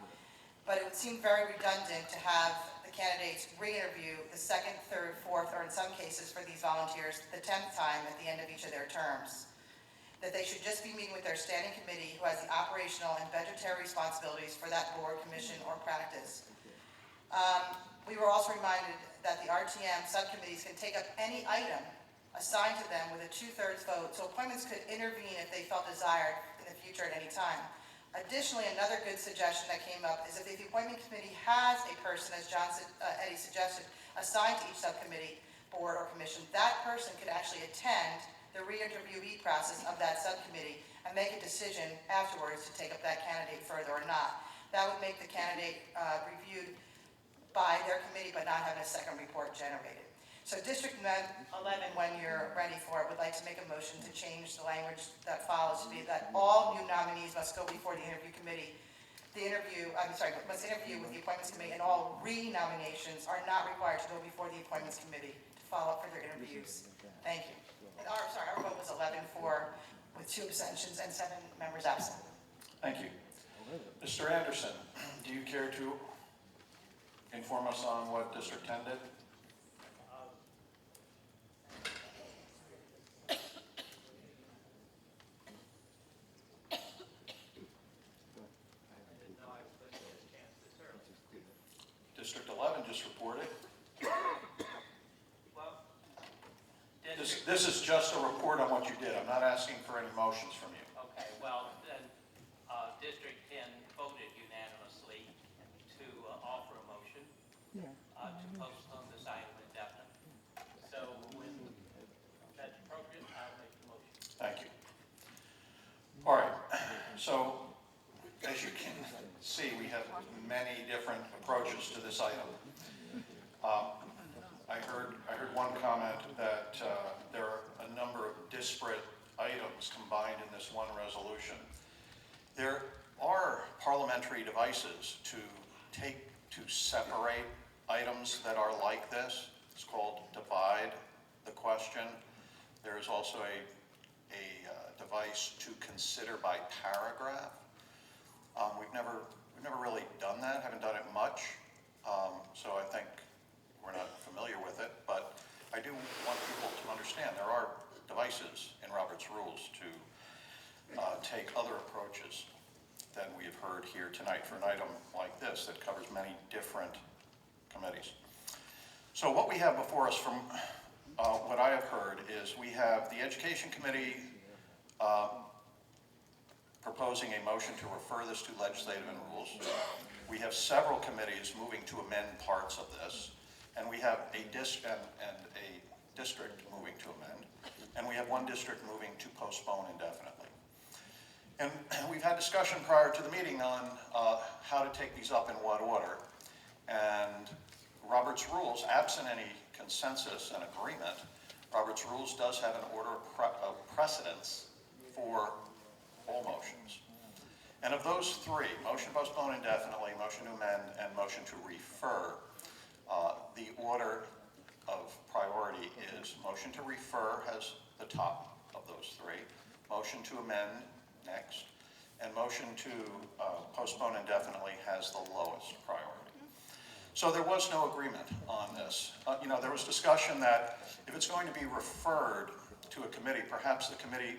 But it would seem very redundant to have the candidates re-interview the 2nd, 3rd, 4th, or in some cases for these volunteers, the 10th time at the end of each of their terms. That they should just be meeting with their standing committee who has the operational and budgetary responsibilities for that board, commission, or practice. We were also reminded that the RTM subcommittees can take up any item assigned to them with a 2/3 vote, so appointments could intervene if they felt desired in the future at any time. Additionally, another good suggestion that came up is if the appointment committee has a person, as John Eddy suggested, assigned to each subcommittee, board, or commission, that person could actually attend the re-interviewee process of that subcommittee and make a decision afterwards to take up that candidate further or not. That would make the candidate reviewed by their committee but not having a second report generated. So District 11, when you're ready for it, would like to make a motion to change the language that follows to be that all new nominees must go before the interview committee. Must interview with the Appointments Committee, and all re-nominations are not required to go before the Appointments Committee to follow up for their interviews. Thank you. Our vote was 11-4 with 2 abstentions and 7 members absent. Thank you. Mr. Anderson, do you care to inform us on what District 10 did? District 11 just reported. Well, This is just a report on what you did. I'm not asking for any motions from you. okay, well, then, District 10 voted unanimously to offer a motion to postpone this item indefinitely. So when that's appropriate, I'll make the motion. Thank you. All right, so as you can see, we have many different approaches to this item. I heard one comment that there are a number of disparate items combined in this one resolution. There are parliamentary devices to separate items that are like this. It's called divide the question. There is also a device to consider by paragraph. We've never really done that, haven't done it much, so I think we're not familiar with it, but I do want people to understand there are devices in Robert's Rules to take other approaches than we have heard here tonight for an item like this that covers many different committees. So what we have before us from what I have heard is we have the Education Committee proposing a motion to refer this to legislative and rules. We have several committees moving to amend parts of this, and we have a district moving to amend, and we have one district moving to postpone indefinitely. And we've had discussion prior to the meeting on how to take these up in what order, and Robert's Rules, absent any consensus and agreement, Robert's Rules does have an order of precedence for all motions. And of those three, motion to postpone indefinitely, motion to amend, and motion to refer, the order of priority is motion to refer has the top of those three, motion to amend next, and motion to postpone indefinitely has the lowest priority. So there was no agreement on this. There was discussion that if it's going to be referred to a committee, perhaps the committee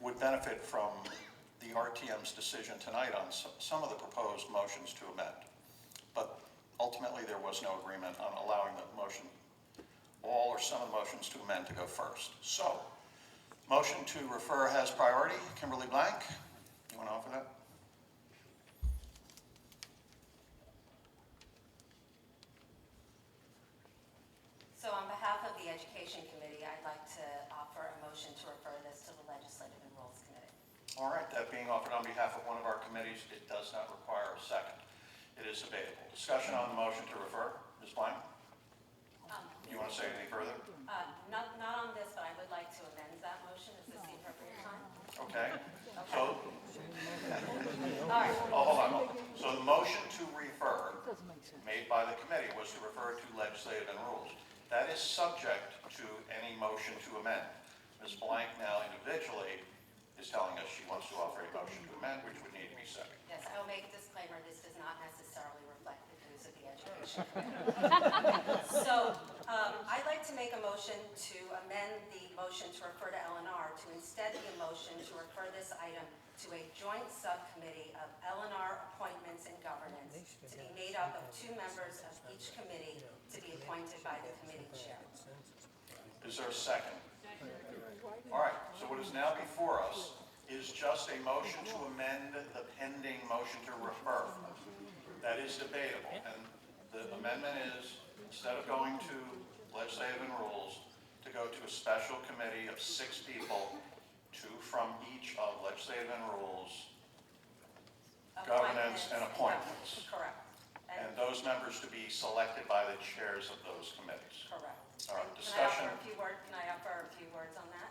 would benefit from the RTM's decision tonight on some of the proposed motions to amend. But ultimately, there was no agreement on allowing the motion, all or some of the motions to amend to go first. So, motion to refer has priority. Kimberly Blank, you want to offer that? So on behalf of the Education Committee, I'd like to offer a motion to refer this to the Legislative and Rules Committee. All right, that being offered on behalf of one of our committees, it does not require a second. It is debatable. Discussion on the motion to refer. Ms. Blank? You want to say anything further? Not on this, but I would like to amend that motion. Is this the appropriate time? Okay. So, All right. hold on. So the motion to refer made by the committee was to refer to legislative and rules. That is subject to any motion to amend. Ms. Blank now individually is telling us she wants to offer a motion to amend, which would need to be seconded. Yes, I will make a disclaimer. This does not necessarily reflect the views of the Education Committee. So I'd like to make a motion to amend the motion to refer to L&R to instead be a motion to refer this item to a joint subcommittee of L&R appointments and governance to be made up of 2 members of each committee to be appointed by the committee chair. Is there a second? All right, so what is now before us is just a motion to amend the pending motion to refer. That is debatable, and the amendment is, instead of going to legislative and rules, to go to a special committee of 6 people, 2 from each of legislative and rules, governance, and appointments. Correct. And those members to be selected by the chairs of those committees. Correct. All right, Can discussion. I offer a few words on that?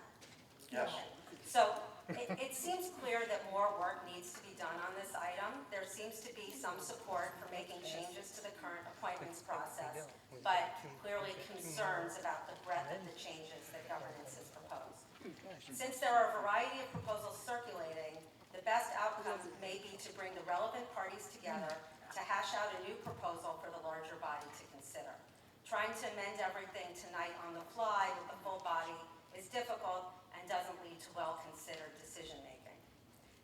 Yes. So it seems clear that more work needs to be done on this item. There seems to be some support for making changes to the current appointments process, but clearly concerns about the breadth of the changes that governance has proposed. Since there are a variety of proposals circulating, the best outcome may be to bring the relevant parties together to to hash out a new proposal for the larger body to consider. Trying to amend everything tonight on the fly with the full body is difficult and doesn't lead to well-considered decision-making.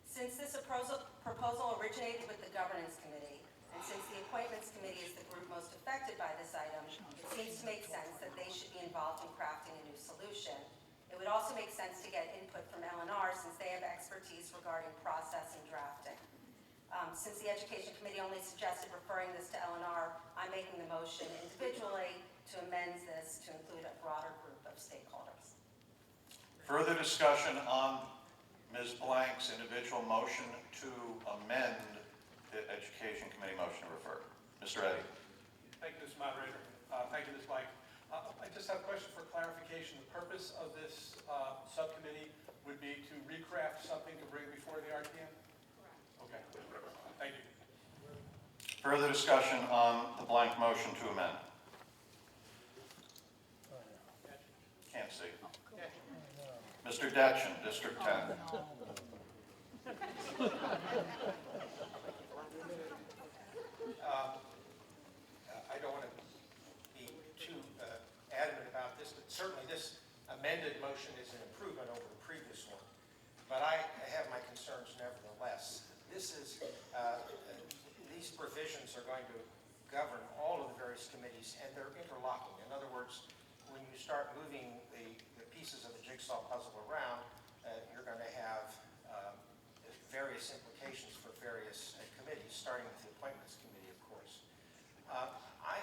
Since this proposal originated with the Governance Committee, and since the Appointments Committee is the group most affected by this item, it seems to make sense that they should be involved in crafting a new solution. It would also make sense to get input from L&R since they have expertise regarding process and drafting. Since the Education Committee only suggested referring this to L&R, I'm making the motion individually to amend this to include a broader group of stakeholders. Further discussion on Ms. Blank's individual motion to amend the Education Committee motion to refer. Mr. Eddy. Thank you, Mr. Moderator. Thank you, Ms. Blank. I just have a question for clarification. The purpose of this subcommittee would be to recraft something to bring before the RTM? Okay. Thank you. Further discussion on the blank motion to amend. Can't see. Mr. Detchen, District 10. I don't want to be too adamant about this, but certainly this amended motion is an improvement over the previous one. But I have my concerns nevertheless. This is, these provisions are going to govern all of the various committees, and they're interlocking. In other words, when you start moving the pieces of the jigsaw puzzle around, you're going to have various implications for various committees, starting with the Appointments Committee, of course. I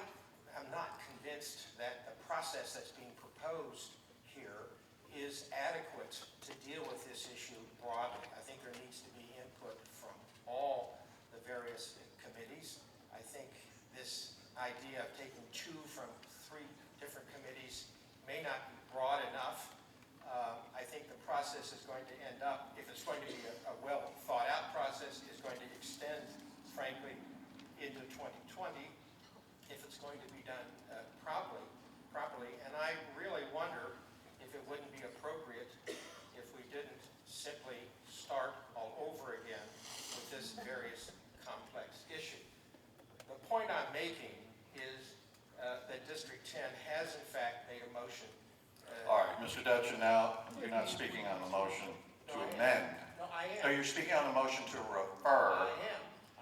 am not convinced that the process that's being proposed here is adequate to deal with this issue broadly. I think there needs to be input from all the various committees. I think this idea of taking 2 from 3 different committees may not be broad enough. I think the process is going to end up, if it's going to be a well thought out process, is going to extend, frankly, into 2020 if it's going to be done properly. And I really wonder if it wouldn't be appropriate if we didn't simply start all over again with this various complex issue. The point I'm making is that District 10 has in fact made a motion. All right, Mr. Detchen, now you're not speaking on the motion to amend. No, I am. No, you're speaking on the motion to refer.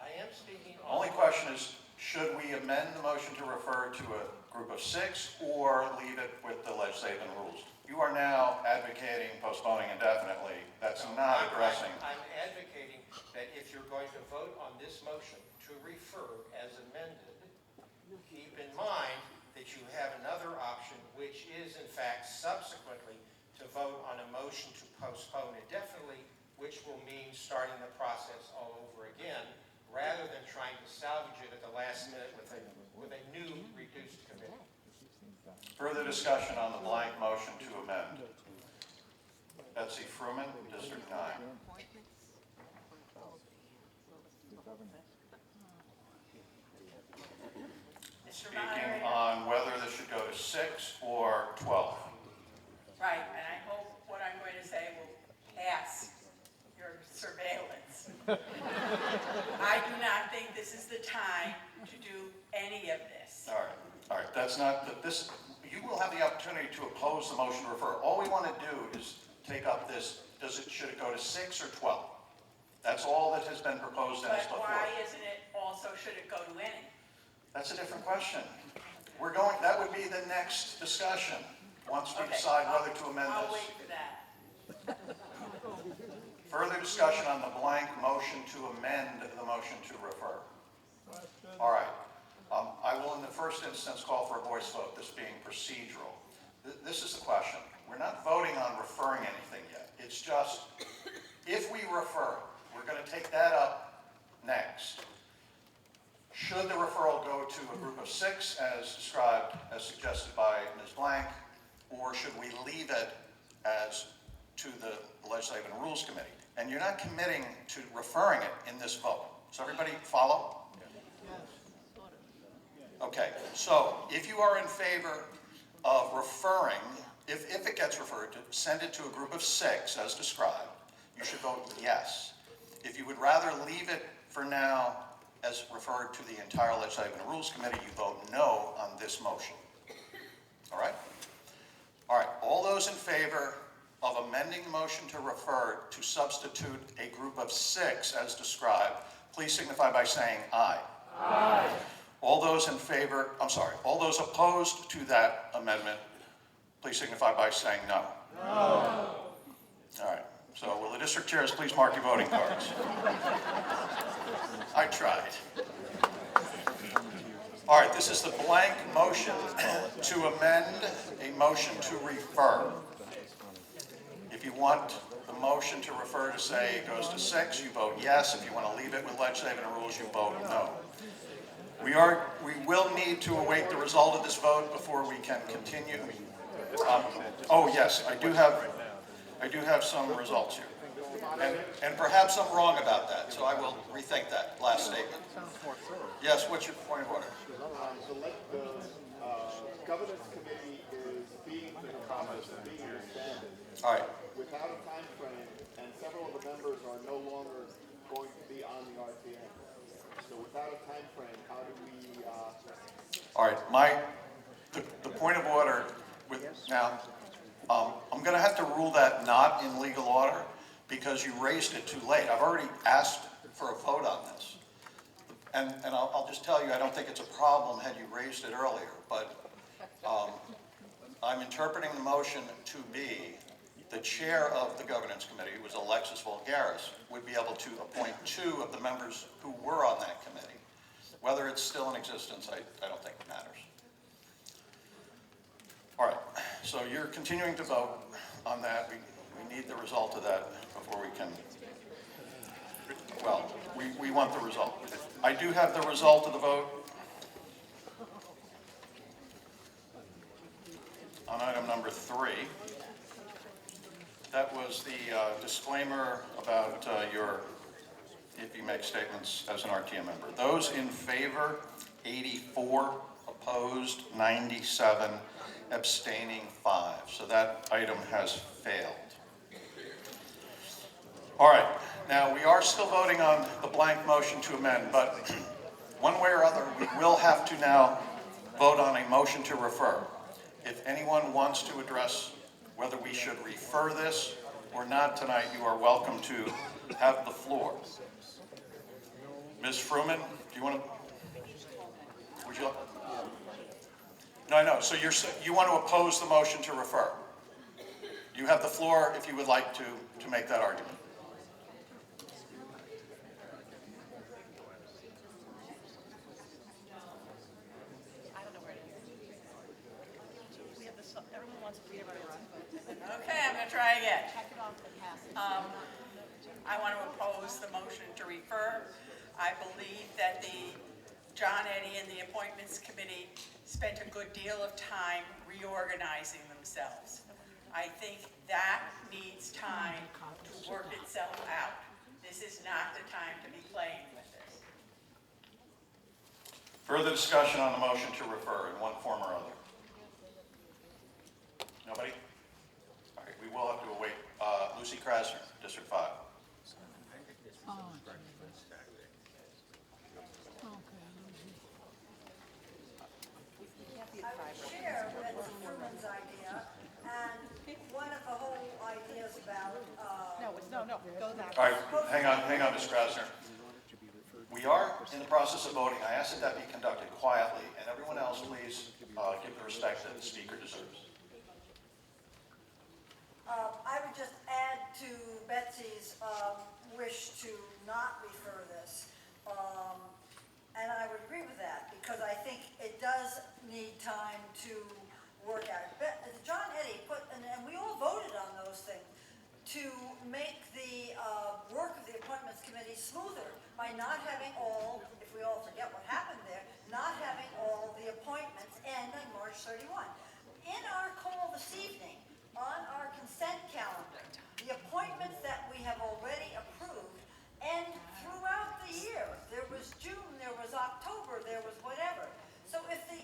I am speaking on. Only question is, should we amend the motion to refer to a group of 6 or leave it with the legislative rules? You are now advocating postponing indefinitely. That's not addressing. I'm advocating that if you're going to vote on this motion to refer as amended, keep in mind that you have another option, which is in fact subsequently to vote on a motion to postpone indefinitely, which will mean starting the process all over again, rather than trying to salvage it at the last minute with a new reduced committee. Further discussion on the blank motion to amend. Betsy Fruman, District 9. Speaking on whether this should go to 6 or 12. Right, and I hope what I'm going to say will pass your surveillance. I do not think this is the time to do any of this. All right, that's not, this, you will have the opportunity to oppose the motion to refer. All we want to do is take up this, should it go to 6 or 12? That's all that has been proposed and is But before. why isn't it also, should it go to any? That's a different question. That would be the next discussion, once we Okay, decide whether to amend I'll this. wait for that. Further discussion on the blank motion to amend the motion to refer. All right. I will in the first instance call for a voice vote, this being procedural. This is the question. We're not voting on referring anything yet. It's just, if we refer, we're going to take that up next. Should the referral go to a group of 6 as described, as suggested by Ms. Blank, or should we leave it as to the Legislative and Rules Committee? And you're not committing to referring it in this vote. Does everybody follow? Okay, so if you are in favor of referring, if it gets referred to, send it to a group of 6 as described, you should vote yes. If you would rather leave it for now as referred to the entire Legislative and Rules Committee, you vote no on this motion. All right? All right, all those in favor of amending the motion to refer to substitute a group of 6 as described, please signify by saying aye. Aye. All those in favor, all those opposed to that amendment, please signify by saying no. No. All right, so will the district chairs please mark your voting cards? I tried. All right, this is the blank motion to amend a motion to refer. If you want the motion to refer to say it goes to 6, you vote yes. If you want to leave it with legislative and rules, you vote no. We will need to await the result of this vote before we can continue. Oh yes, I do have some results here. And perhaps I'm wrong about that, so I will rethink that last statement. Yes, what's your point of order? The governance committee is being in the process of being expanded. All right. Without a time frame, and several of the members are no longer going to be on the RTM. So without a time frame, how do we? All right, the point of order now. I'm going to have to rule that not in legal order because you raised it too late. I've already asked for a vote on this. And I'll just tell you, I don't think it's a problem had you raised it earlier, but I'm interpreting the motion to be the chair of the governance committee, who was Alexis Vulgaris, would be able to appoint 2 of the members who were on that committee. Whether it's still in existence, I don't think it matters. All right, so you're continuing to vote on that. We need the result of that before we can, well, we want the result. I do have the result of the vote on item number 3. That was the disclaimer about if you make statements as an RTM member. Those in favor, 84, opposed, 97, abstaining 5. So that item has failed. All right, now we are still voting on the blank motion to amend, but one way or other, we will have to now vote on a motion to refer. If anyone wants to address whether we should refer this or not tonight, you are welcome to have the floor. Ms. Fruman, do you want to, would you? No, I know, so you want to oppose the motion to refer. You have the floor if you would like to make that argument. Okay, I'm going to try again. I want to oppose the motion to refer. I believe that the John Eddy and the Appointments Committee spent a good deal of time reorganizing themselves. I think that needs time to work itself out. This is not the time to be playing with this. Further discussion on the motion to refer in one form or other? Nobody? All right, we will have to await. Lucy Krasner, District 5. I would share Betsy Fruman's idea, and one of the whole ideas about, No, go back. All right, hang on, Ms. Krasner. We are in the process of voting. I ask that that be conducted quietly, and everyone else, please give the respect that the speaker deserves. I would just add to Betsy's wish to not refer this. And I would agree with that, because I think it does need time to work out. John Eddy put, and we all voted on those things, to make the work of the Appointments Committee smoother by not having all, if we all forget what happened there, not having all the appointments end on March 31. In our call this evening, on our consent calendar, the appointments that we have already approved end throughout the year. There was June, there was October, there was whatever. So if the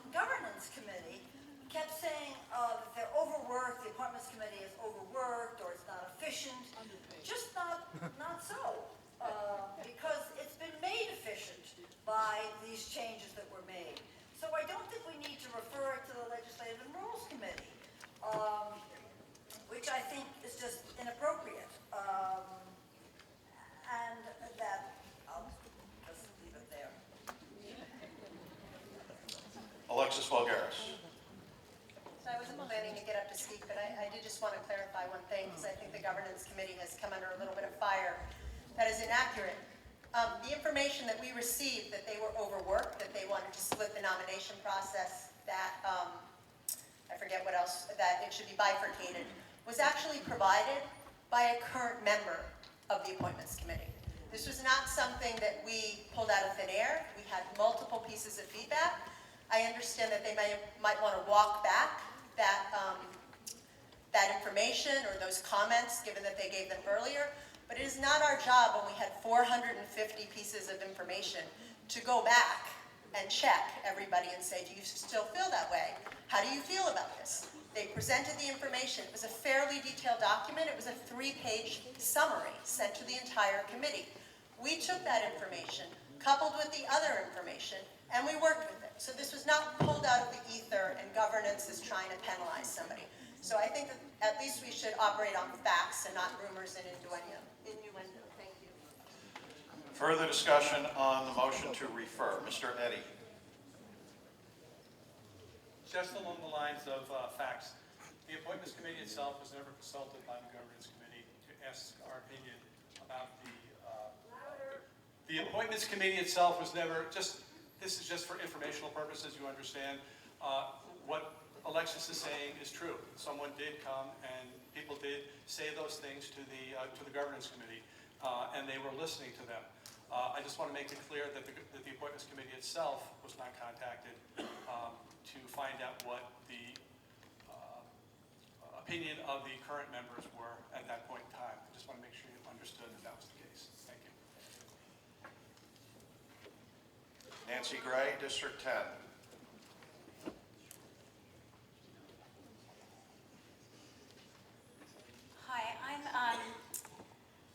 governance committee kept saying that they're overworked, the appointments committee is overworked, or it's not efficient, just not so. Because it's been made efficient. is just inappropriate. And that, I'll just leave it there. Alexis Vulgaris. So I wasn't planning to get up to speak, but I did just want to clarify one thing, because I think the governance committee has come under a little bit of fire. That is inaccurate. The information that we received, that they were overworked, that they wanted to split the nomination process, that, I forget what else, that it should be bifurcated, was actually provided by a current member of the appointments committee. This was not something that we pulled out of thin air. We had multiple pieces of feedback. I understand that they might want to walk back that information or those comments, given that they gave them earlier. But it is not our job, when we had 450 pieces of information, to go back and check everybody and say, do you still feel that way? How do you feel about this? They presented the information. It was a fairly detailed document. It was a 3-page summary sent to the entire committee. We took that information, coupled with the other information, and we worked with it. So this was not pulled out of the ether and governance is trying to penalize somebody. So I think that at least we should operate on facts and not rumors and innuendo. Thank you. Further discussion on the motion to refer. Mr. Eddy. Just along the lines of facts, the appointments committee itself was never consulted by the governance committee to ask our opinion about the appointments committee itself was never, this is just for informational purposes, you understand. What Alexis is saying is true. Someone did come and people did say those things to the governance committee, and they were listening to them. I just want to make it clear that the appointments committee itself was not contacted to find out what the opinion of the current members were at that point in time. I just want to make sure you understood that that was the case. Thank you. Nancy Gray, District 10. Hi,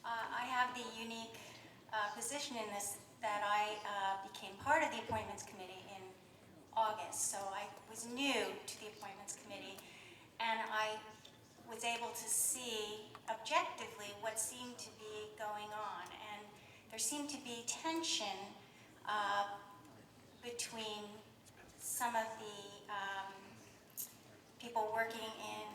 I have the unique position in this that I became part of the appointments committee in August. So I was new to the appointments committee, and I was able to see objectively what seemed to be going on. And there seemed to be tension between some of the people working in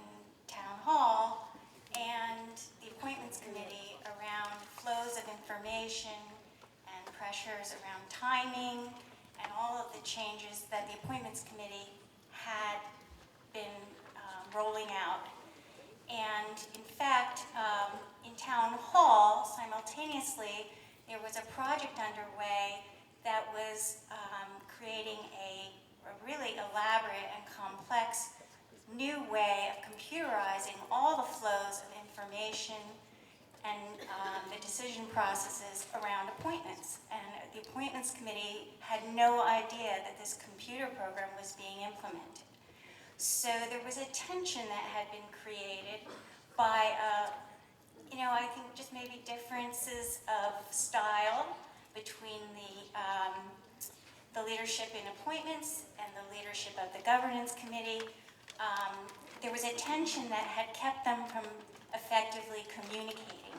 town hall and the appointments committee around flows of information and pressures around timing and all of the changes that the appointments committee had been rolling out. And in fact, in town hall, simultaneously, there was a project underway that was creating a really elaborate and complex new way of computerizing all the flows of information and the decision processes around appointments. And the appointments committee had no idea that this computer program was being implemented. So there was a tension that had been created by, I think just maybe differences of style between the leadership in appointments and the leadership of the governance committee. There was a tension that had kept them from effectively communicating.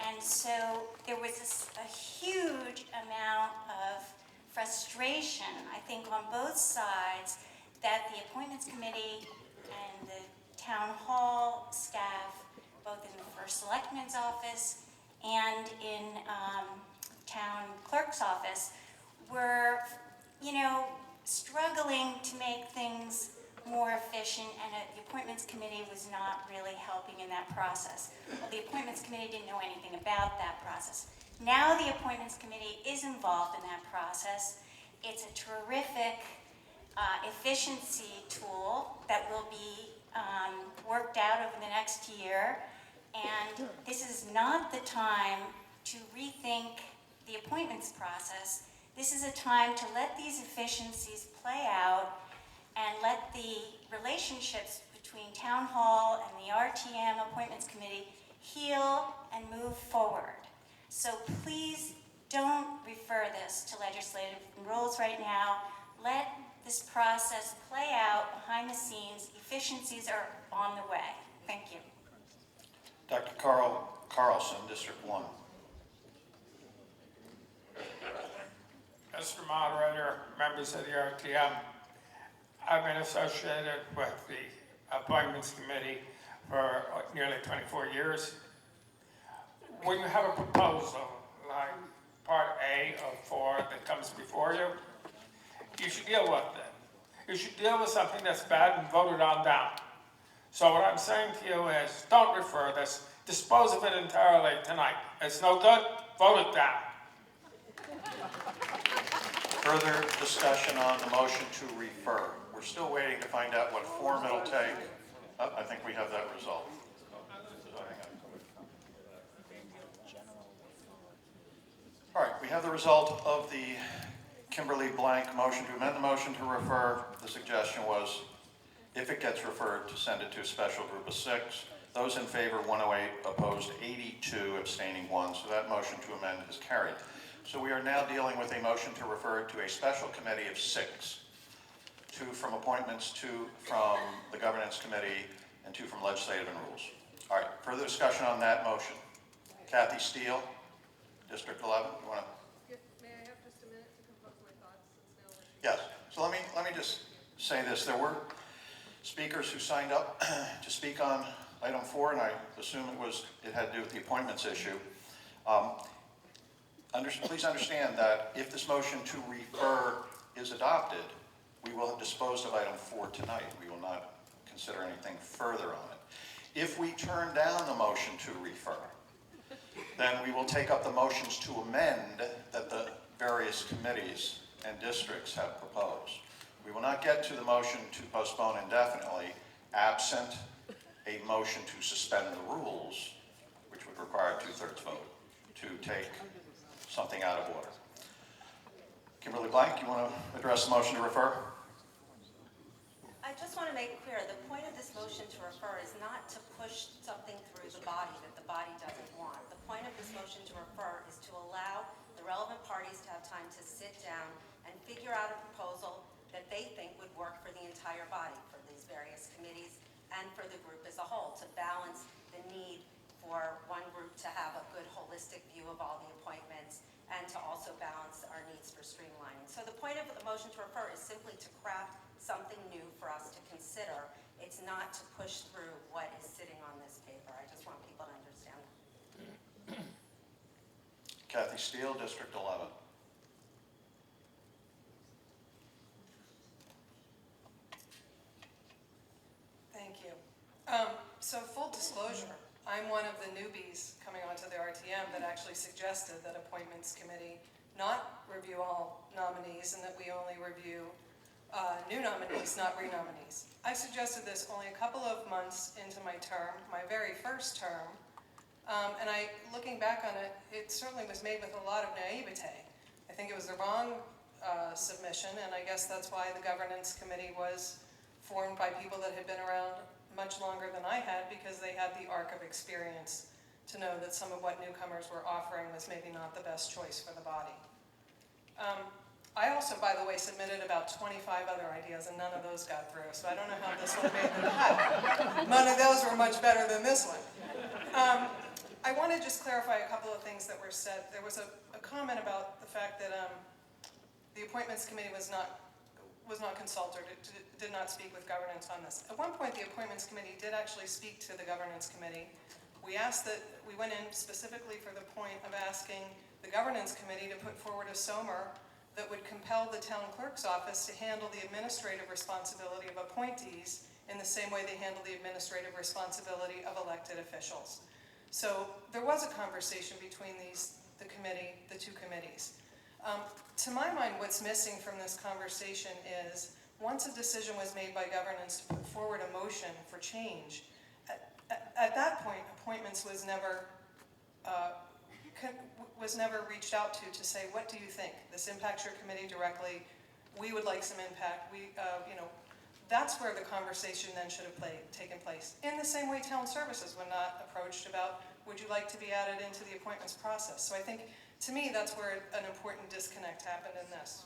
And so there was a huge amount of frustration, I think, on both sides, that the appointments committee and the town hall staff, both in the first selectman's office and in town clerk's office, were, struggling to make things more efficient, and the appointments committee was not really helping in that process. Well, the appointments committee didn't know anything about that process. Now the appointments committee is involved in that process. It's a terrific efficiency tool that will be worked out over the next year, and this is not the time to rethink the appointments process. This is a time to let these efficiencies play out and let the relationships between Town Hall and the RTM Appointments Committee heal and move forward. So please don't refer this to legislative rules right now. Let this process play out behind the scenes. Efficiencies are on the way. Thank you. Carlson, District 1. Mr. Moderator, members of the RTM, I've been associated with the Appointments Committee for nearly 24 years. When you have a proposal like Part A of 4 that comes before you, you should deal with it. You should deal with something that's bad and vote it on down. So what I'm saying to you is, don't refer this, dispose of it entirely tonight. It's no good, vote it down. Further discussion on the motion to refer. We're still waiting to find out what form it'll take. Oh, I think we have that result. All right, we have the result of the Kimberly Blank motion to amend the motion to refer. The suggestion was, if it gets referred, to send it to a special group of 6. Those in favor, 108, opposed 82, abstaining 1. So that motion to amend is carried. So we are now dealing with a motion to refer to a special committee of 6. 2 from appointments, 2 from the governance committee, and 2 from legislative and rules. All right, further discussion on that motion. Kathy Steele, District 11, you want to? May I have just a minute to compose my thoughts since now? Yes. So let me just say this. There were speakers who signed up to speak on item 4, and I assume it had to do with the appointments issue. Please understand that if this motion to refer is adopted, we will have disposed of item 4 tonight. We will not consider anything further on it. If we turn down the motion to refer, then we will take up the motions to amend that the various committees and districts have proposed. We will not get to the motion to postpone indefinitely absent a motion to suspend the rules, which would require a 2/3 vote to take something out of order. Kimberly Blank, you want to address the motion to refer? I just want to make clear, the point of this motion to refer is not to push something through the body that the body doesn't want. The point of this motion to refer is to allow the relevant parties to have time to sit down and figure out a proposal that they think would work for the entire body, for these various committees, and for the group as a whole, to balance the need for one group to have a good holistic view of all the appointments and to also balance our needs for streamlining. So the point of the motion to refer is simply to craft something new for us to consider. It's not to push through what is sitting on this paper. I just want people to understand that. Kathy Steele, District 11. Thank you. So full disclosure, I'm one of the newbies coming onto the RTM that actually suggested that Appointments Committee not review all nominees and that we only review new nominees, not renominees. I suggested this only a couple of months into my term, my very first term, and looking back on it, it certainly was made with a lot of naivete. I think it was the wrong submission, and I guess that's why the governance committee was formed by people that had been around much longer than I had, because they had the arc of experience to know that some of what newcomers were offering was maybe not the best choice for the body. I also, by the way, submitted about 25 other ideas, and none of those got through, so I don't know how this one made the cut. None of those were much better than this one. I want to just clarify a couple of things that were said. There was a comment about the fact that the Appointments Committee was not consulted, did not speak with governance on this. At one point, the Appointments Committee did actually speak to the Governance Committee. We went in specifically for the point of asking the Governance Committee to put forward a SOMR that would compel the town clerk's office to handle the administrative responsibility of appointees in the same way they handle the administrative responsibility of elected officials. So there was a conversation between the two committees. To my mind, what's missing from this conversation is, once a decision was made by governance to put forward a motion for change, at that point, appointments was never reached out to say, what do you think? This impacts your committee directly. We would like some impact. That's where the conversation then should have taken place. In the same way, town services were not approached about, would you like to be added into the appointments process? So I think, to me, that's where an important disconnect happened in this.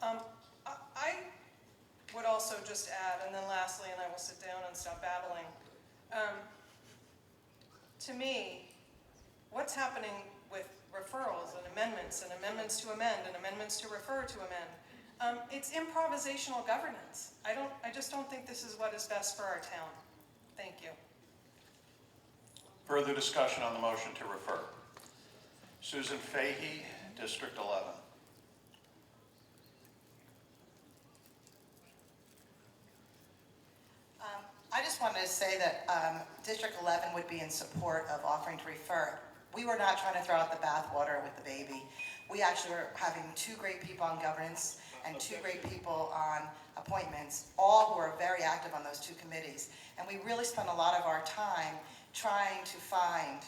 I would also just add, and then lastly, and I will sit down and stop babbling, to to me, what's happening with referrals and amendments to amend and amendments to refer to amend, it's improvisational governance. I just don't think this is what is best for our town. Thank you. Further discussion on the motion to refer. Susan Fahey, District 11. I just wanted to say that District 11 would be in support of offering to refer. We were not trying to throw out the bathwater with the baby. We actually were having two great people on governance and two great people on appointments, all who are very active on those two committees. And we really spent a lot of our time trying to find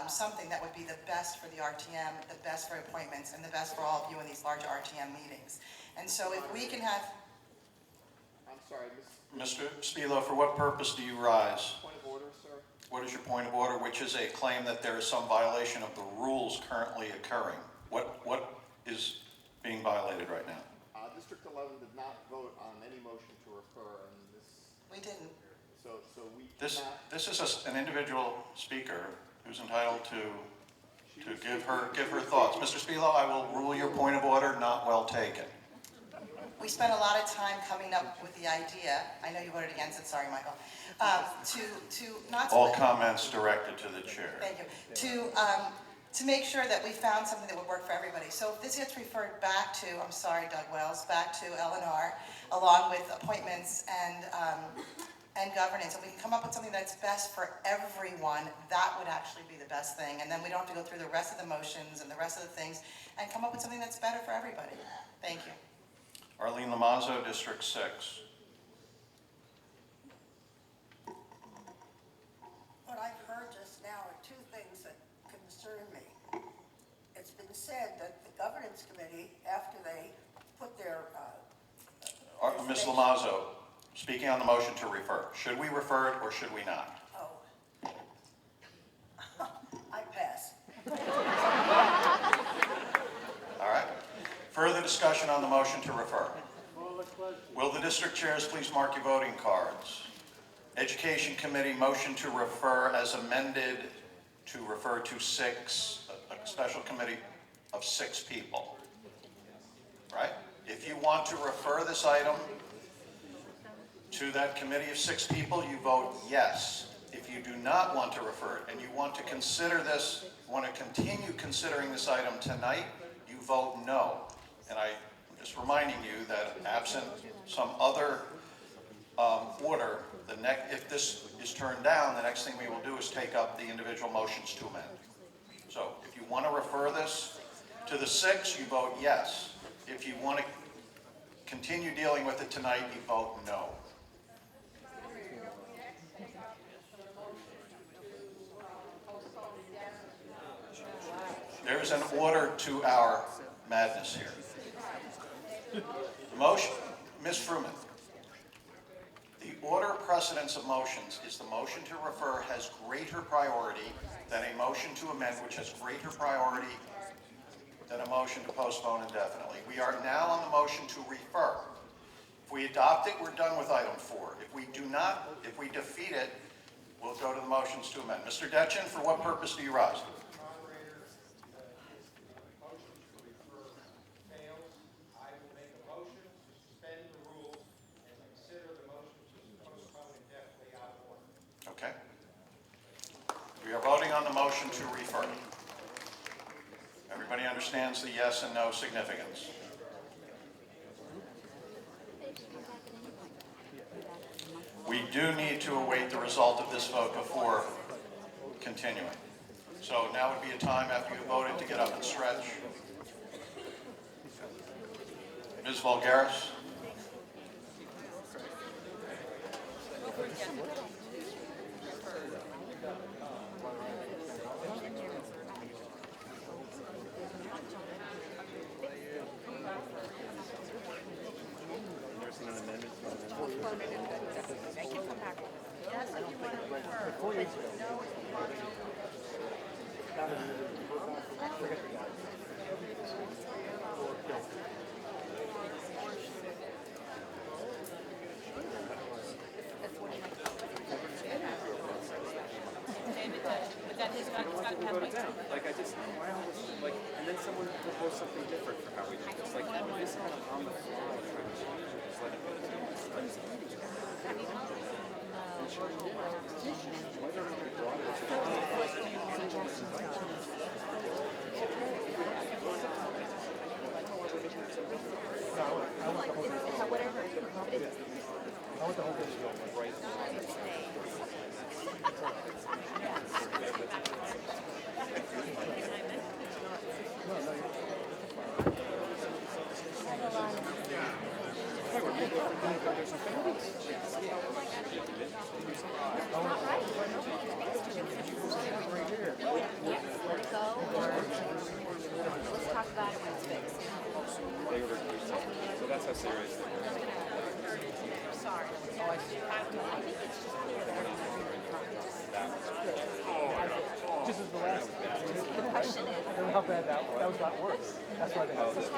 something that would be the best for the RTM, the best for appointments, and the best for all of you in these large RTM meetings. And so if we can have... I'm sorry, Mr. Spilo, for what purpose do you rise? Point of order, sir. What is your point of order, which is a claim that there is some violation of the rules currently occurring? What is being violated right now? District 11 did not vote on any motion to refer, and this... We didn't. So we This cannot... is an individual speaker who's entitled to give her thoughts. Mr. Spilo, I will rule your point of order not well taken. We spent a lot of time coming up with the idea, I know you voted against it, sorry, Michael, All comments directed to the chair. Thank you. To make sure that we found something that would work for everybody. So if this gets referred back to, I'm sorry, Doug Wells, back to L&R, along with appointments and governance, and we can come up with something that's best for everyone, that would actually be the best thing. And then we don't have to go through the rest of the motions and the rest of the things and come up with something that's better for everybody. Thank you. Arlene Lamazzo, District 6. What I've heard just now are two things that concern me. It's been said that the governance committee, after they put their... Ms. Lamazzo, speaking on the motion to refer, should we refer it or should we not? Oh. I pass. All right. Further discussion on the motion to refer. Will the district chairs please mark your voting cards? Education Committee motion to refer as amended to refer to a special committee of 6 people. Right? If you want to refer this item to that committee of 6 people, you vote yes. If you do not want to refer it and you want to consider this, want to continue considering this item tonight, you vote no. And I'm just reminding you that absent some other order, if this is turned down, the next thing we will do is take up the individual motions to amend. So if you want to refer this to the 6, you vote yes. If you want to continue dealing with it tonight, you vote no. There is an order to our madness here. The motion, Ms. Fruman, the order of precedence of motions is the motion to refer has greater priority than a motion to amend, which has greater priority than a motion to postpone indefinitely. We are now on the motion to refer. If we adopt it, we're done with item 4. If we do not, if we defeat it, we'll go to the motions to amend. Mr. Detchen, for what purpose do you rise? Okay. We are voting on the motion to refer. Everybody understands the yes and no significance. We do need to await the result of this vote before continuing. So now would be a time after you voted to get up and stretch. Ms. Vulgaris? But that has got to happen. Like, I just, why all this, like, and then someone proposed something different for how we do this. Like, this kind of on the fly trying to change it. It's like, whether or not we brought I want the whole thing to go right Let's talk about it when it's fixed. So that's how serious they were. Sorry. This is the last. The question is, I don't know how bad that was not worse. That's why they have this.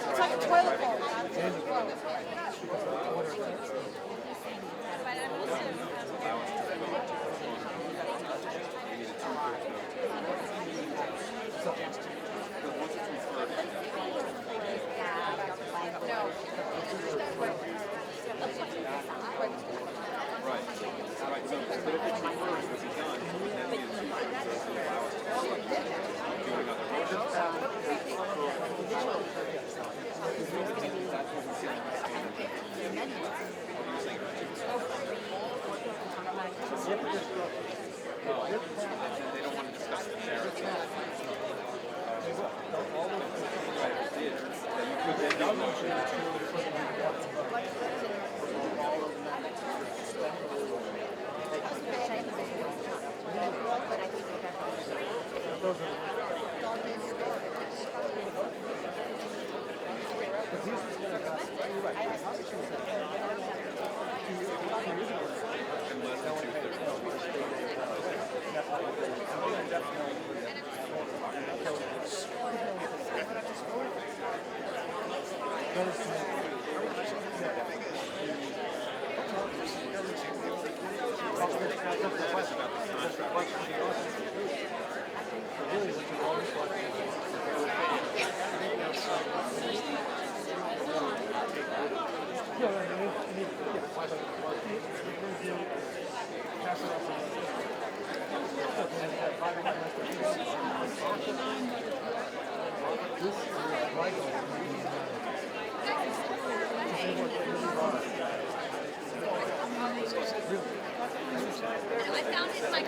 it's like a toilet bowl. They don't want to discuss the merits. I found it in my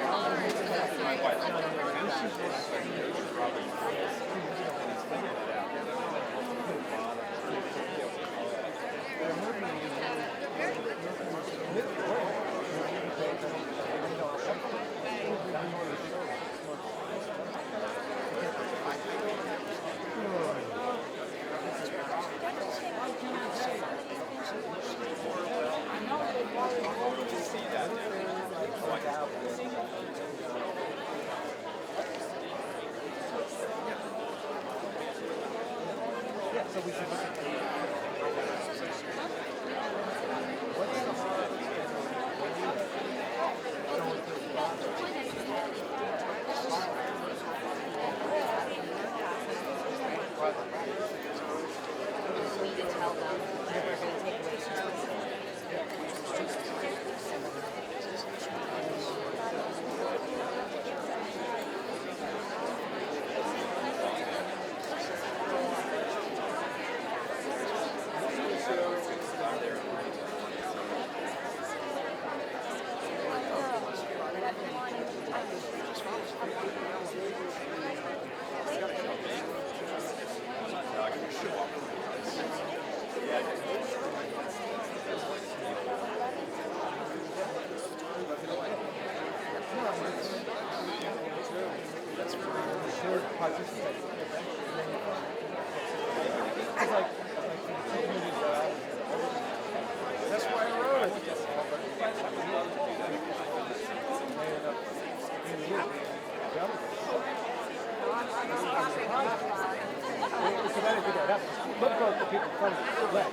that up. Look for the people from the way.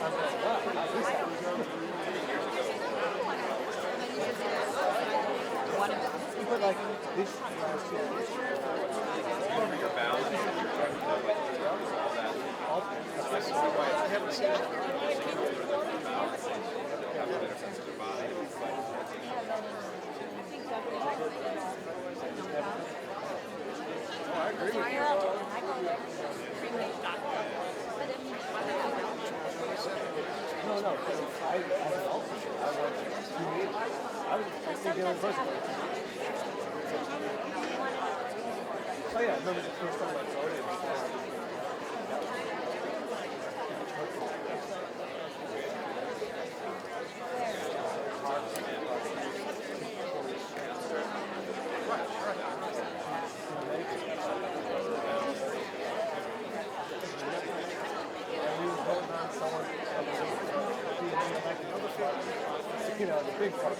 I'm going, wow, how's this happen? But like this last year, Your balance, your all that. I haven't seen it. Have a better sense of their body. I agree with you. No, I felt it. I was thinking in person. Oh yeah, I remember the first time I voted. You know, the big part.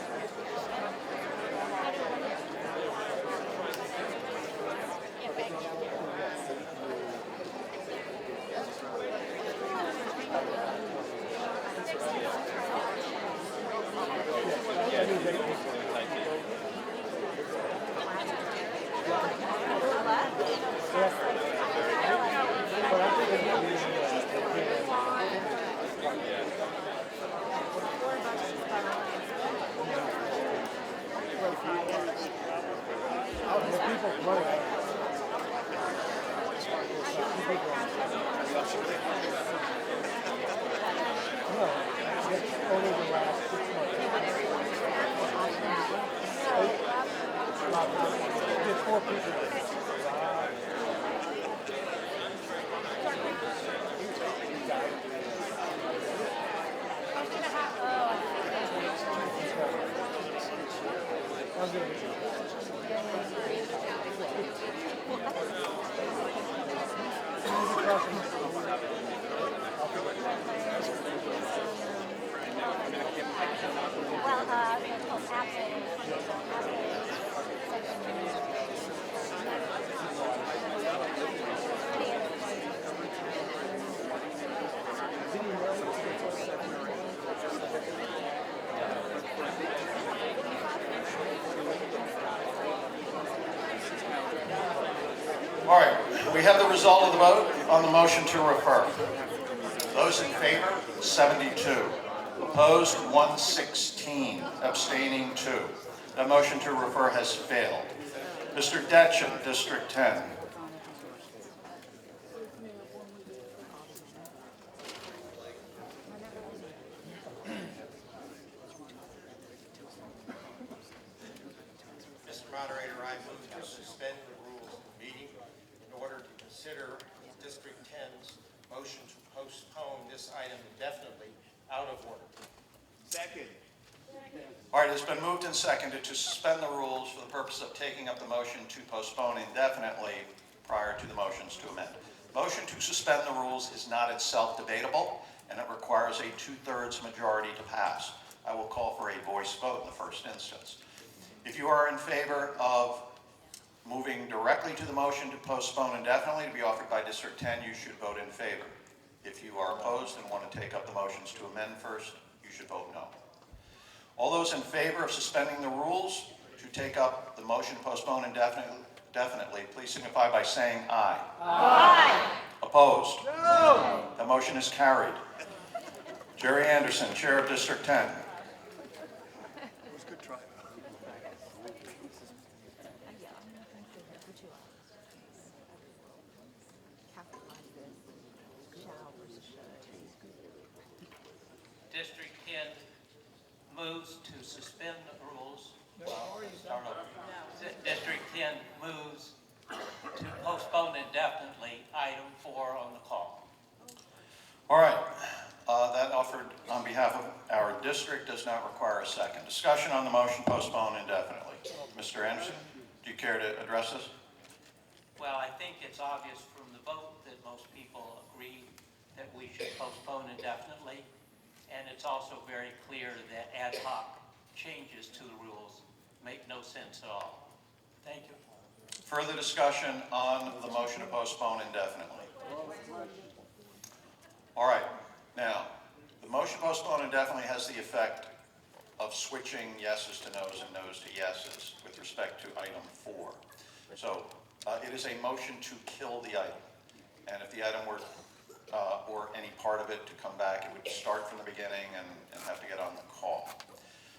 All right, we have the result of the vote on the motion to refer. Those in favor, 72. Opposed, 116. Abstaining, 2. The motion to refer has failed. Mr. Detchen, District 10. Mr. Moderator, I move to suspend the rules of the meeting in order to consider District 10's motion to postpone this item indefinitely out of order. Second. All right, it's been moved and seconded to suspend the rules for the purpose of taking up the motion to postpone indefinitely prior to the motions to amend. Motion to suspend the rules is not itself debatable, and it requires a 2/3 majority to pass. I will call for a voice vote in the first instance. If you are in favor of moving directly to the motion to postpone indefinitely to be offered by District 10, you should vote in favor. If you are opposed and want to take up the motions to amend first, you should vote no. All those in favor of suspending the rules to take up the motion to postpone indefinitely, please signify by saying aye. Aye. Opposed? No. The motion is carried. Jerry Anderson, Chair of District 10. District 10 moves to suspend the rules. Start over. District 10 moves to postpone indefinitely item 4 on the call. All right, that offered on behalf of our district does not require a second. Discussion on the motion postpone indefinitely. Mr. Anderson, do you care to address this? Well, I think it's obvious from the vote that most people agree that we should postpone indefinitely. And it's also very clear that ad hoc changes to the rules make no sense at all. Thank you. Further discussion on the motion to postpone indefinitely. has the effect of switching yeses to nos and nos to yeses with respect to item 4. So it is a motion to kill the item. And if the item were, or any part of it to come back, it would start from the beginning and have to get on the call.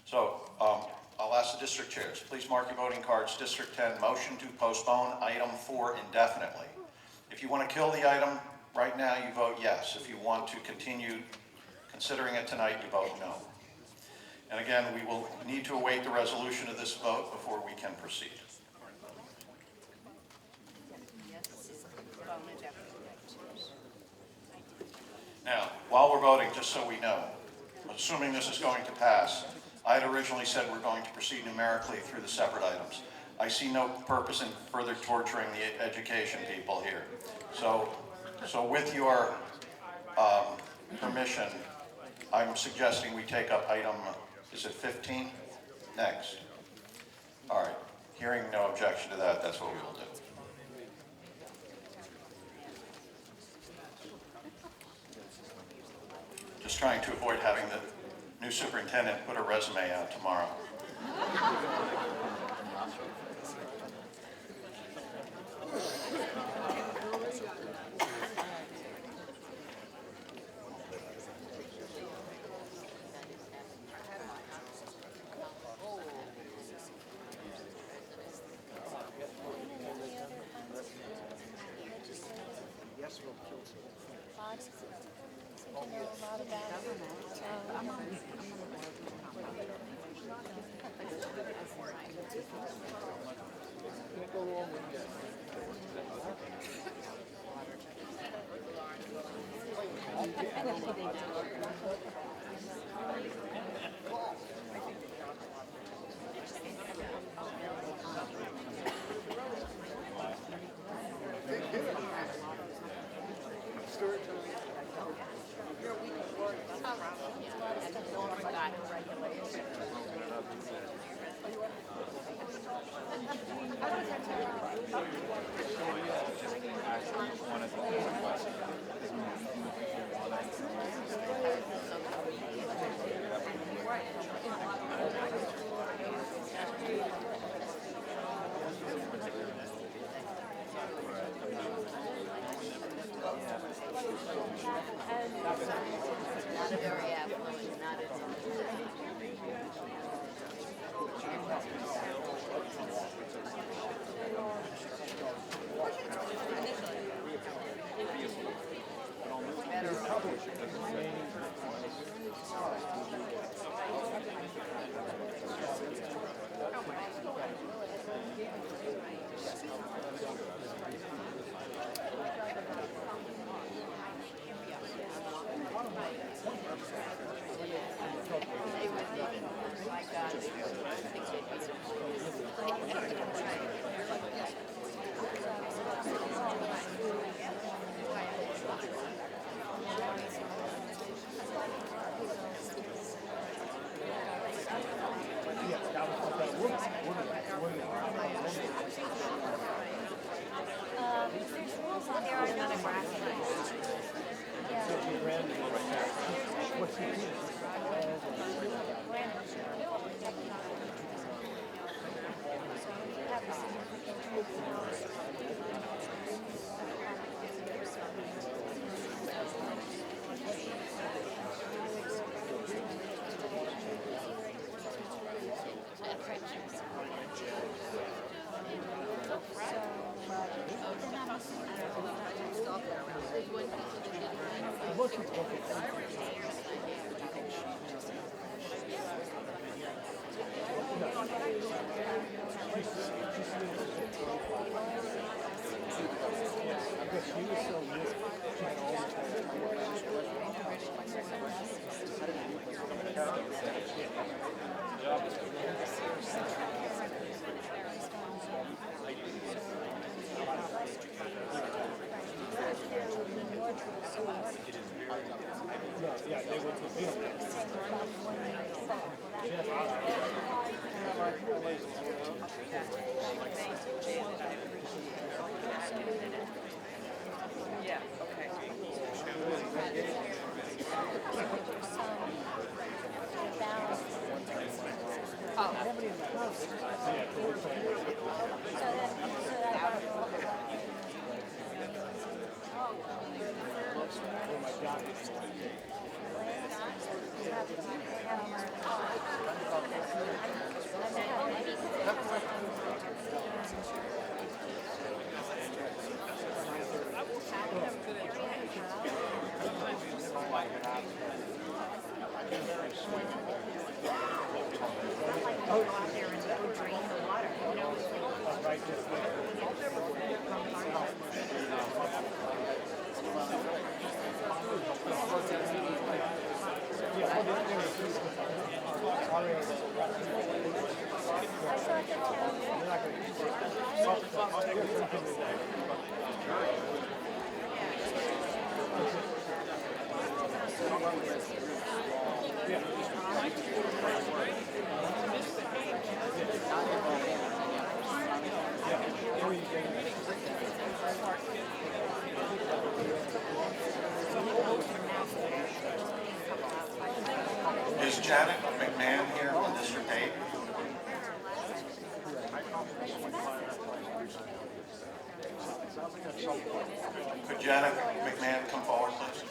So I'll ask the district chairs, please mark your voting cards. District 10, motion to postpone item 4 indefinitely. If you want to kill the item right now, you vote yes. If you want to continue considering it tonight, you vote no. And again, we will need to await the resolution of this vote before we can proceed. Now, while we're voting, just so we know, assuming this is going to pass, I had originally said we're going to proceed numerically through the separate items. I see no purpose in further torturing the education people here. So with your permission, I'm suggesting we take up item, is it 15? Next. All right. Hearing no objection to that, that's what we will do. Just trying to avoid having the new superintendent put a resume out tomorrow. Is Janet McMahon here from District 8? Could Janet McMahon come forward, please?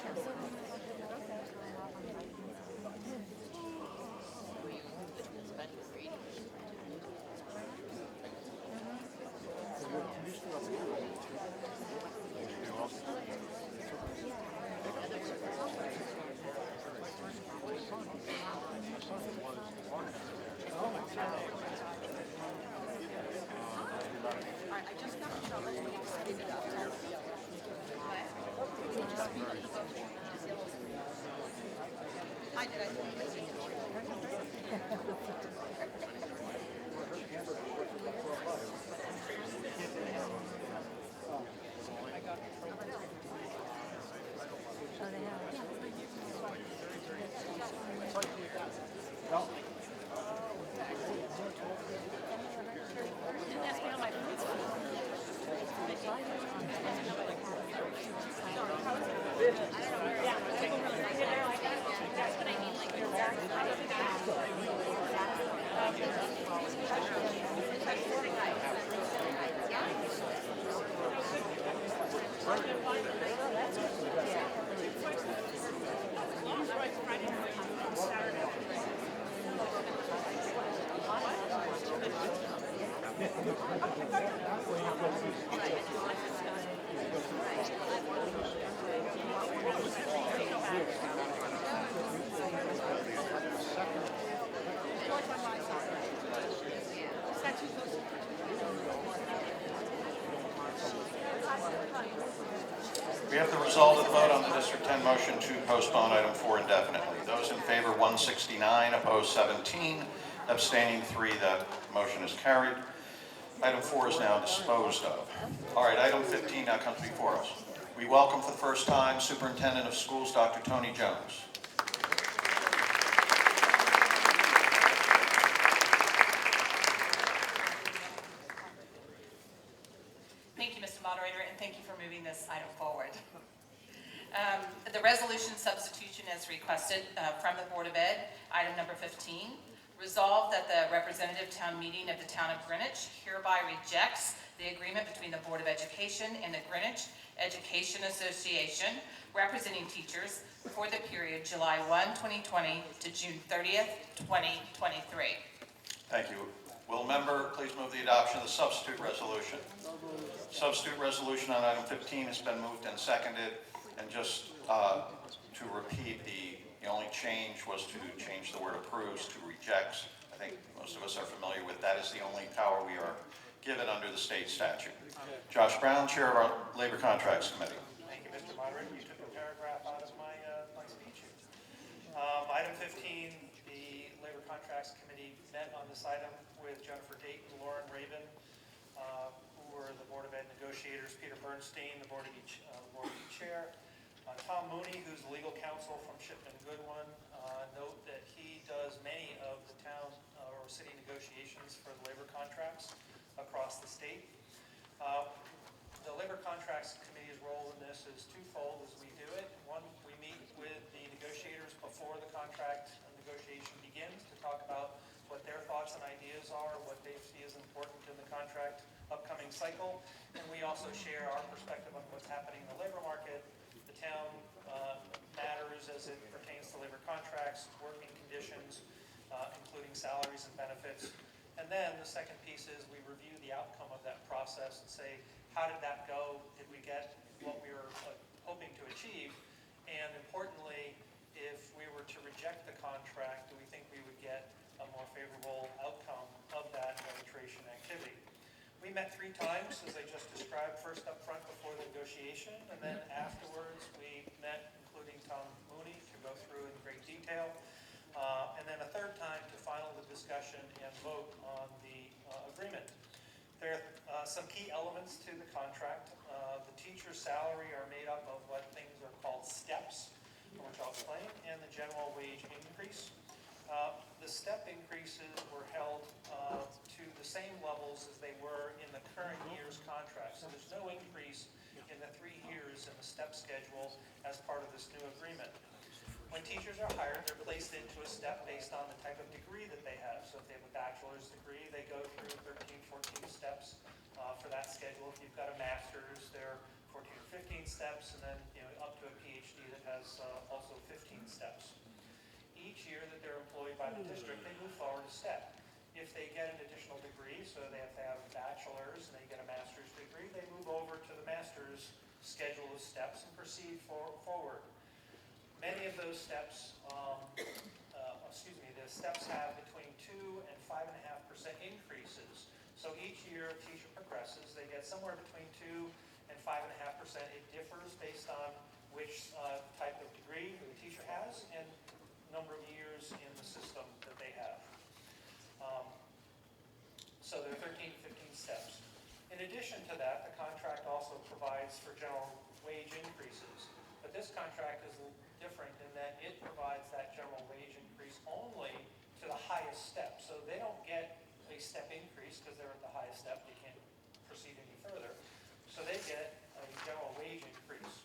We have the result of the vote on the District 10 motion to postpone item 4 indefinitely. Those in favor 169, opposed 17, abstaining 3. That motion is carried. Item 4 is now disposed of. All right, item 15 now comes before us. We welcome for the first time Superintendent of Schools, Dr. Tony Jones. Thank you, Mr. Moderator, and thank you for moving this item forward. The resolution substitution as requested from the Board of Ed, item number 15. Resolved that the representative town meeting of the town of Greenwich hereby rejects the agreement between the Board of Education and the Greenwich Education Association representing teachers for the period July 1, 2020 to June 30th, 2023. Thank you. Will a member please move the adoption of the substitute resolution? Substitute resolution on item 15 has been moved and seconded. And just to repeat, the only change was to change the word approves to rejects. I think most of us are familiar with that is the only power we are given under the state statute. Josh Brown, Chair of our Labor Contracts Committee. Thank you, Mr. Moderator. You took a paragraph out of my speech here. Item 15, the Labor Contracts Committee met on this item with Jennifer Dayton, Lauren Raven, who were the Board of Ed negotiators, Peter Bernstein, the Board of Ed Chair, Tom Mooney, who's the legal counsel from Shipman Goodwin. Note that he does many of the town or city negotiations for the labor contracts across the state. The Labor Contracts Committee's role in this is twofold as we do it. One, we meet with the negotiators before the contract negotiation begins to talk about what their thoughts and ideas ideas are, what they see as important in the contract upcoming cycle. And we also share our perspective on what's happening in the labor market, the town matters as it pertains to labor contracts, working conditions, including salaries and benefits. And then the second piece is we review the outcome of that process and say, how did that go? Did we get what we were hoping to achieve? And importantly, if we were to reject the contract, do we think we would get a more favorable outcome of that arbitration activity? We met 3 times, as I just described, first up front before the negotiation, and then afterwards we met, including Tom Mooney, to go through in great detail. And then a third time to final the discussion and vote on the agreement. There are some key elements to the contract. The teacher's salary are made up of what things are called steps, which I'll explain, and the general wage increase. The step increases were held to the same levels as they were in the current year's contract. So there's no increase in the 3 years in the step schedule as part of this new agreement. When teachers are hired, they're placed into a step based on the type of degree that they have. So if they have a bachelor's degree, they go through 13, 14 steps for that schedule. If you've got a master's, there are 14 or 15 steps, and then up to a PhD that has also 15 steps. Each year that they're employed by the district, they move forward a step. If they get an additional degree, so they have to have a bachelor's and they get a master's degree, they move over to the master's schedule of steps and proceed forward. Many of those steps, the steps have between 2 and 5.5% increases. So each year a teacher progresses, they get somewhere between 2 and 5.5%. It differs based on which type of degree the teacher has and number of years in the system that they have. So there are 13 to 15 steps. In addition to that, the contract also provides for general wage increases. But this contract is different in that it provides that general wage increase only to the highest step. So they don't get a step increase because they're at the highest step. They can't proceed any further. So they get a general wage increase.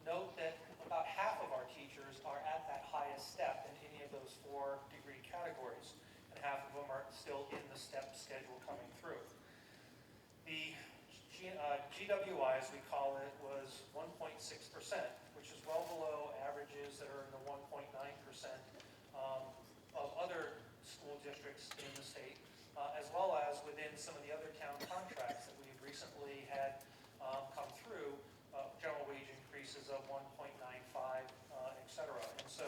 Note that about half of our teachers are at that highest step in any of those 4 degree categories, and half of them are still in the step schedule coming through. The GWI, as we call it, was 1.6%, which is well below averages that are in the 1.9% of other school districts in the state, as well as within some of the other town contracts that we've recently had come through, general wage increases of 1.95, et cetera. And so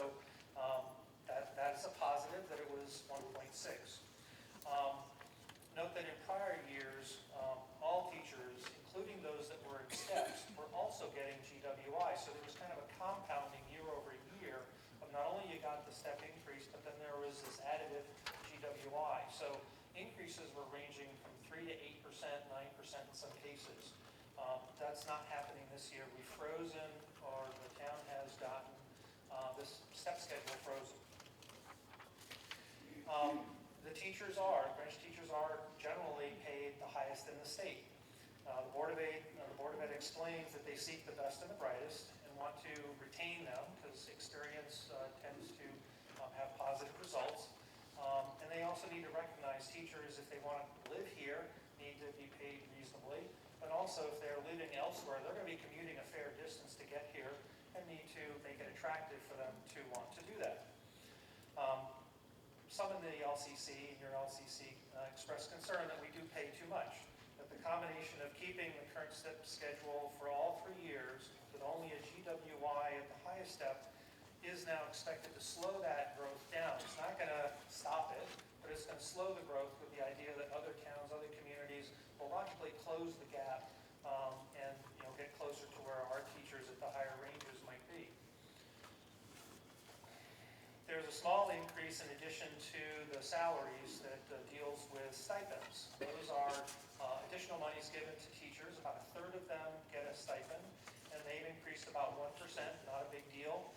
that is a positive that it was 1.6. Note that in prior years, all teachers, including those that were in steps, were also getting GWI. So there was kind of a compounding year over year of not only you got the step increase, but then there was this additive GWI. So increases were ranging from 3 to 8%, 9% in some cases. That's not happening this year. We've frozen, or the town has gotten this step schedule frozen. The branch teachers are generally paid the highest in the state. The Board of Ed explains that they seek the best and the brightest and want to retain them because experience tends to have positive results. And they also need to recognize teachers, if they want to live here, need to be paid reasonably. But also, if they're living elsewhere, they're going to be commuting a fair distance to get here and need to make it attractive for them to want to do that. Some in the LCC, in your LCC, expressed concern that we do pay too much. That the combination of keeping the current step schedule for all 3 years with only a GWI at the highest step is now expected to slow that growth down. It's not going to stop it, but it's going to slow the growth with the idea that other towns, other communities will logically close the gap and get closer to where our teachers at the higher ranges might be. There's a small increase in addition to the salaries that deals with stipends. Those are additional monies given to teachers. About a third of them get a stipend, and they've increased about 1%, not a big deal.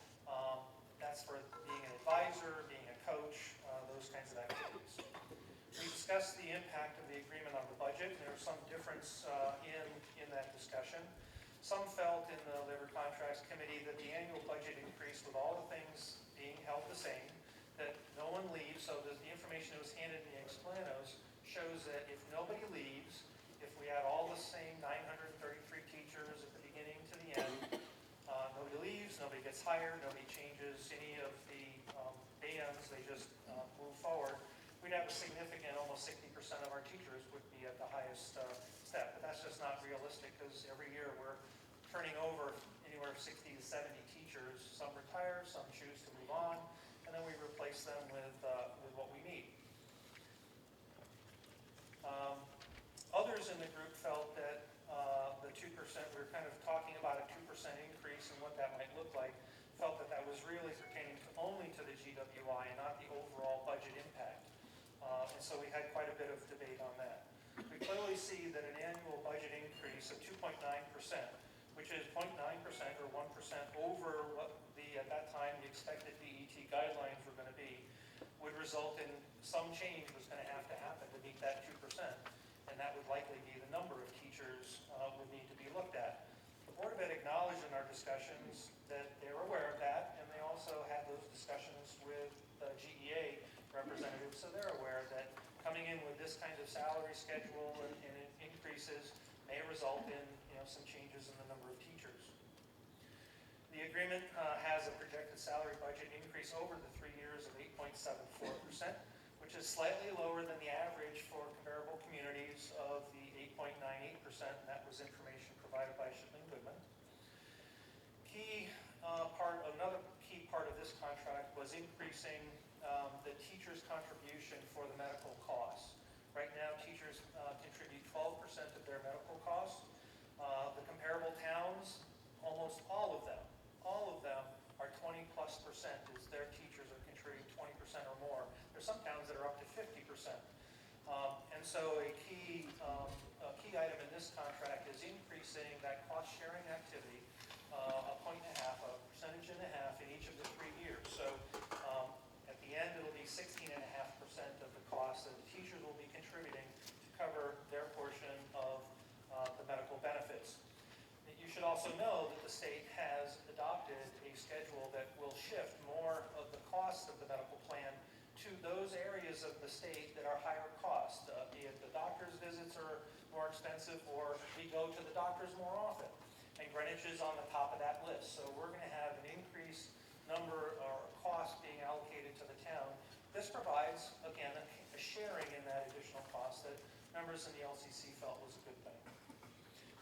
That's for being an advisor, being a coach, those kinds of activities. We discussed the impact of the agreement on the budget. There was some difference in that discussion. Some felt in the Labor Contracts Committee that the annual budget increase, with all the things being held the same, that no one leaves, so that the information that was handed in the explanos shows that if nobody leaves, if we had all the same 933 teachers at the beginning to the end, nobody leaves, nobody gets hired, nobody changes any of the bands, they just move forward, we'd have a significant, almost 60% of our teachers would be at the highest step. But that's just not realistic because every year we're turning over anywhere 60 to 70 teachers. Some retire, some choose to move on, and then we replace them with what we need. Others in the group felt that the 2%, we were kind of talking about a 2% increase and what that might look like, felt that that was really pertaining only to the GWI and not the overall budget impact. And so we had quite a bit of debate on that. We clearly see that an annual budget increase of 2.9%, which is 0.9% or 1% over what at that time the expected BET guidelines were going to be, would result in some change was going to happen to meet that 2%. And that would likely be the number of teachers would need to be looked at. The Board of Ed acknowledged in our discussions that they were aware of that, and they also had those discussions with the GEA representatives, so they're aware that coming in with this kind of salary schedule and increases may result in some changes in the number of teachers. The agreement has a projected salary budget increase over the 3 years of 8.74%, which is slightly lower than the average for comparable communities of the 8.98%, and that was information provided by Shipley Goodman. Another key part of this contract was increasing the teachers' contribution for the medical costs. Right now, teachers contribute 12% of their medical costs. The comparable towns, almost all of them are 20+% as their teachers are contributing 20% or more. There's some towns that are up to 50%. And so a key item in this contract is increasing that cost-sharing activity a point and a half, a percentage and a half in each of the 3 years. So at the end, it'll be 16.5% of the cost that the teachers will be contributing to cover their portion of the medical benefits. You should also know that the state has adopted a schedule that will shift more of the cost of the medical plan to those areas of the state that are higher cost, be it the doctor's visits are more expensive or we go to the doctors more often. And Greenwich is on the top of that list. So we're going to have an increased number or cost being allocated to the town. This provides, again, a sharing in that additional cost that members in the LCC felt was a good thing.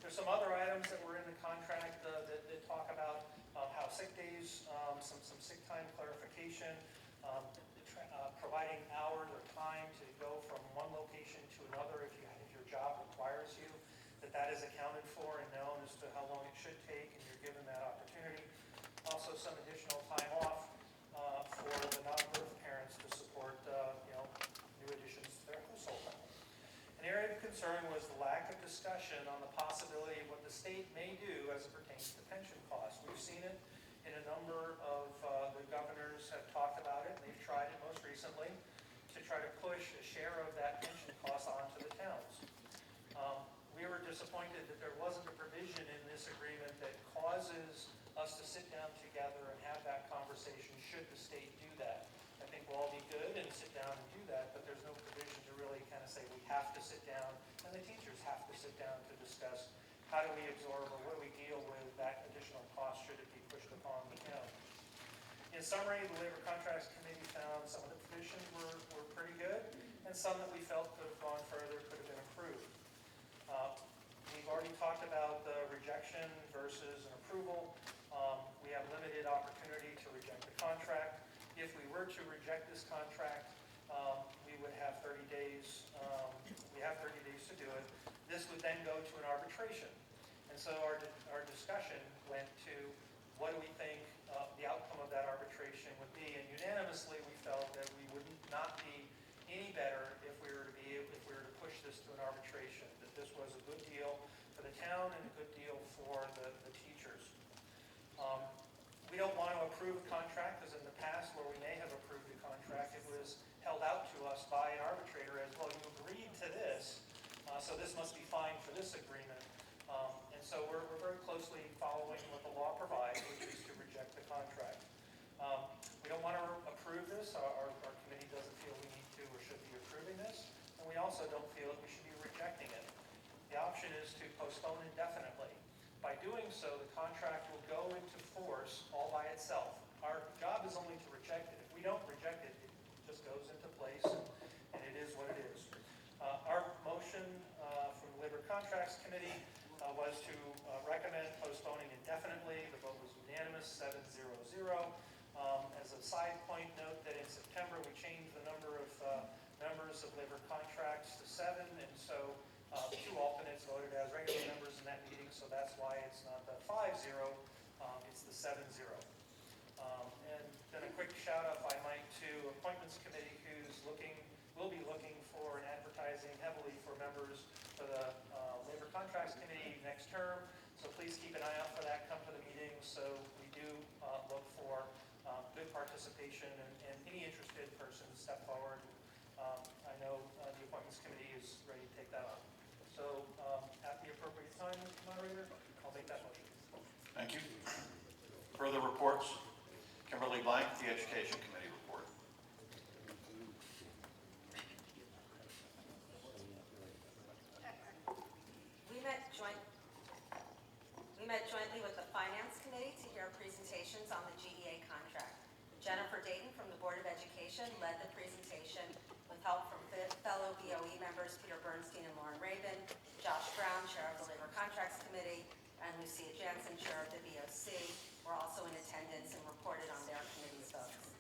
There's some other items that were in the contract that talk about how sick days, some sick time clarification, providing hours or time to go from one location to another if your job requires you, that is accounted for and known as to how long it should take, and you're given that opportunity. Also, some additional time off for the non-birth parents to support new additions to their household. An area of concern was the lack of discussion on the possibility of what the state may do as it pertains to pension costs. We've seen it in a number of the governors have talked about it, and they've tried it most recently to try to push a share of that pension cost onto the towns. We were disappointed that there wasn't a provision in this agreement that causes us to sit down together and have that conversation should the state do that. I think we'll all be good and sit down and do that, but there's no provision to really kind of say we have to sit down, and the teachers have to sit down to discuss how do we absorb or what do we deal with that additional cost should it be pushed upon the town. In summary, the Labor Contracts Committee found some of the provisions were pretty good, and some that we felt could have gone further, could have been improved. We've already talked about the rejection versus an approval. We have limited opportunity to reject the contract. If we were to reject this contract, we would have 30 days. We have 30 days to do it. This would then go to an arbitration. And so our discussion went to what do we think the outcome of that arbitration would be. And unanimously, we felt that we would not be any better if we were to push this to an arbitration. That this was a good deal for the town and a good deal for the teachers. We don't want to approve a contract, as in the past where we may have approved a contract, it was held out to us by an arbitrator as, well, you agreed to this, so this must be fine for this agreement. And so we're very closely following what the law provides, which is to reject the contract. We don't want to approve this. Our committee doesn't feel we need to or should be approving this. And we also don't postpone indefinitely. By doing so, the contract will go into force all by itself. Our job is only to reject it. If we don't reject it, it just goes into place, and it is what it is. Our motion from the Labor Contracts Committee was to recommend postponing indefinitely. The vote was unanimous, 7-0-0. As a side point, note that in September we changed the number of members of labor contracts to 7, and so 2 alternates voted as regular members in that meeting, so that's why it's not the 5-0, it's the 7-0. And then a quick shout out, if I might, to Appointments Committee, will be looking for and advertising heavily for members for the Labor Contracts Committee next term. So please keep an eye out for that. Come to the meeting. So we do look for good participation, and any interested person step forward. I know the Appointments Committee is ready to take that on. So at the appropriate time, Mr. Moderator, I'll make that motion. Thank you. Further reports? Kimberly Blank, the Education Committee report. We met jointly with the Finance Committee to hear presentations on the GEA contract. Jennifer Dayton from the Board of Education led the presentation with help from fellow BOE members Peter Bernstein and Lauren Rabin, Josh Brown, Chair of the Labor Contracts Committee, and Lucia Jansen, Chair of the BOC, were also in attendance and reported on their committee's votes.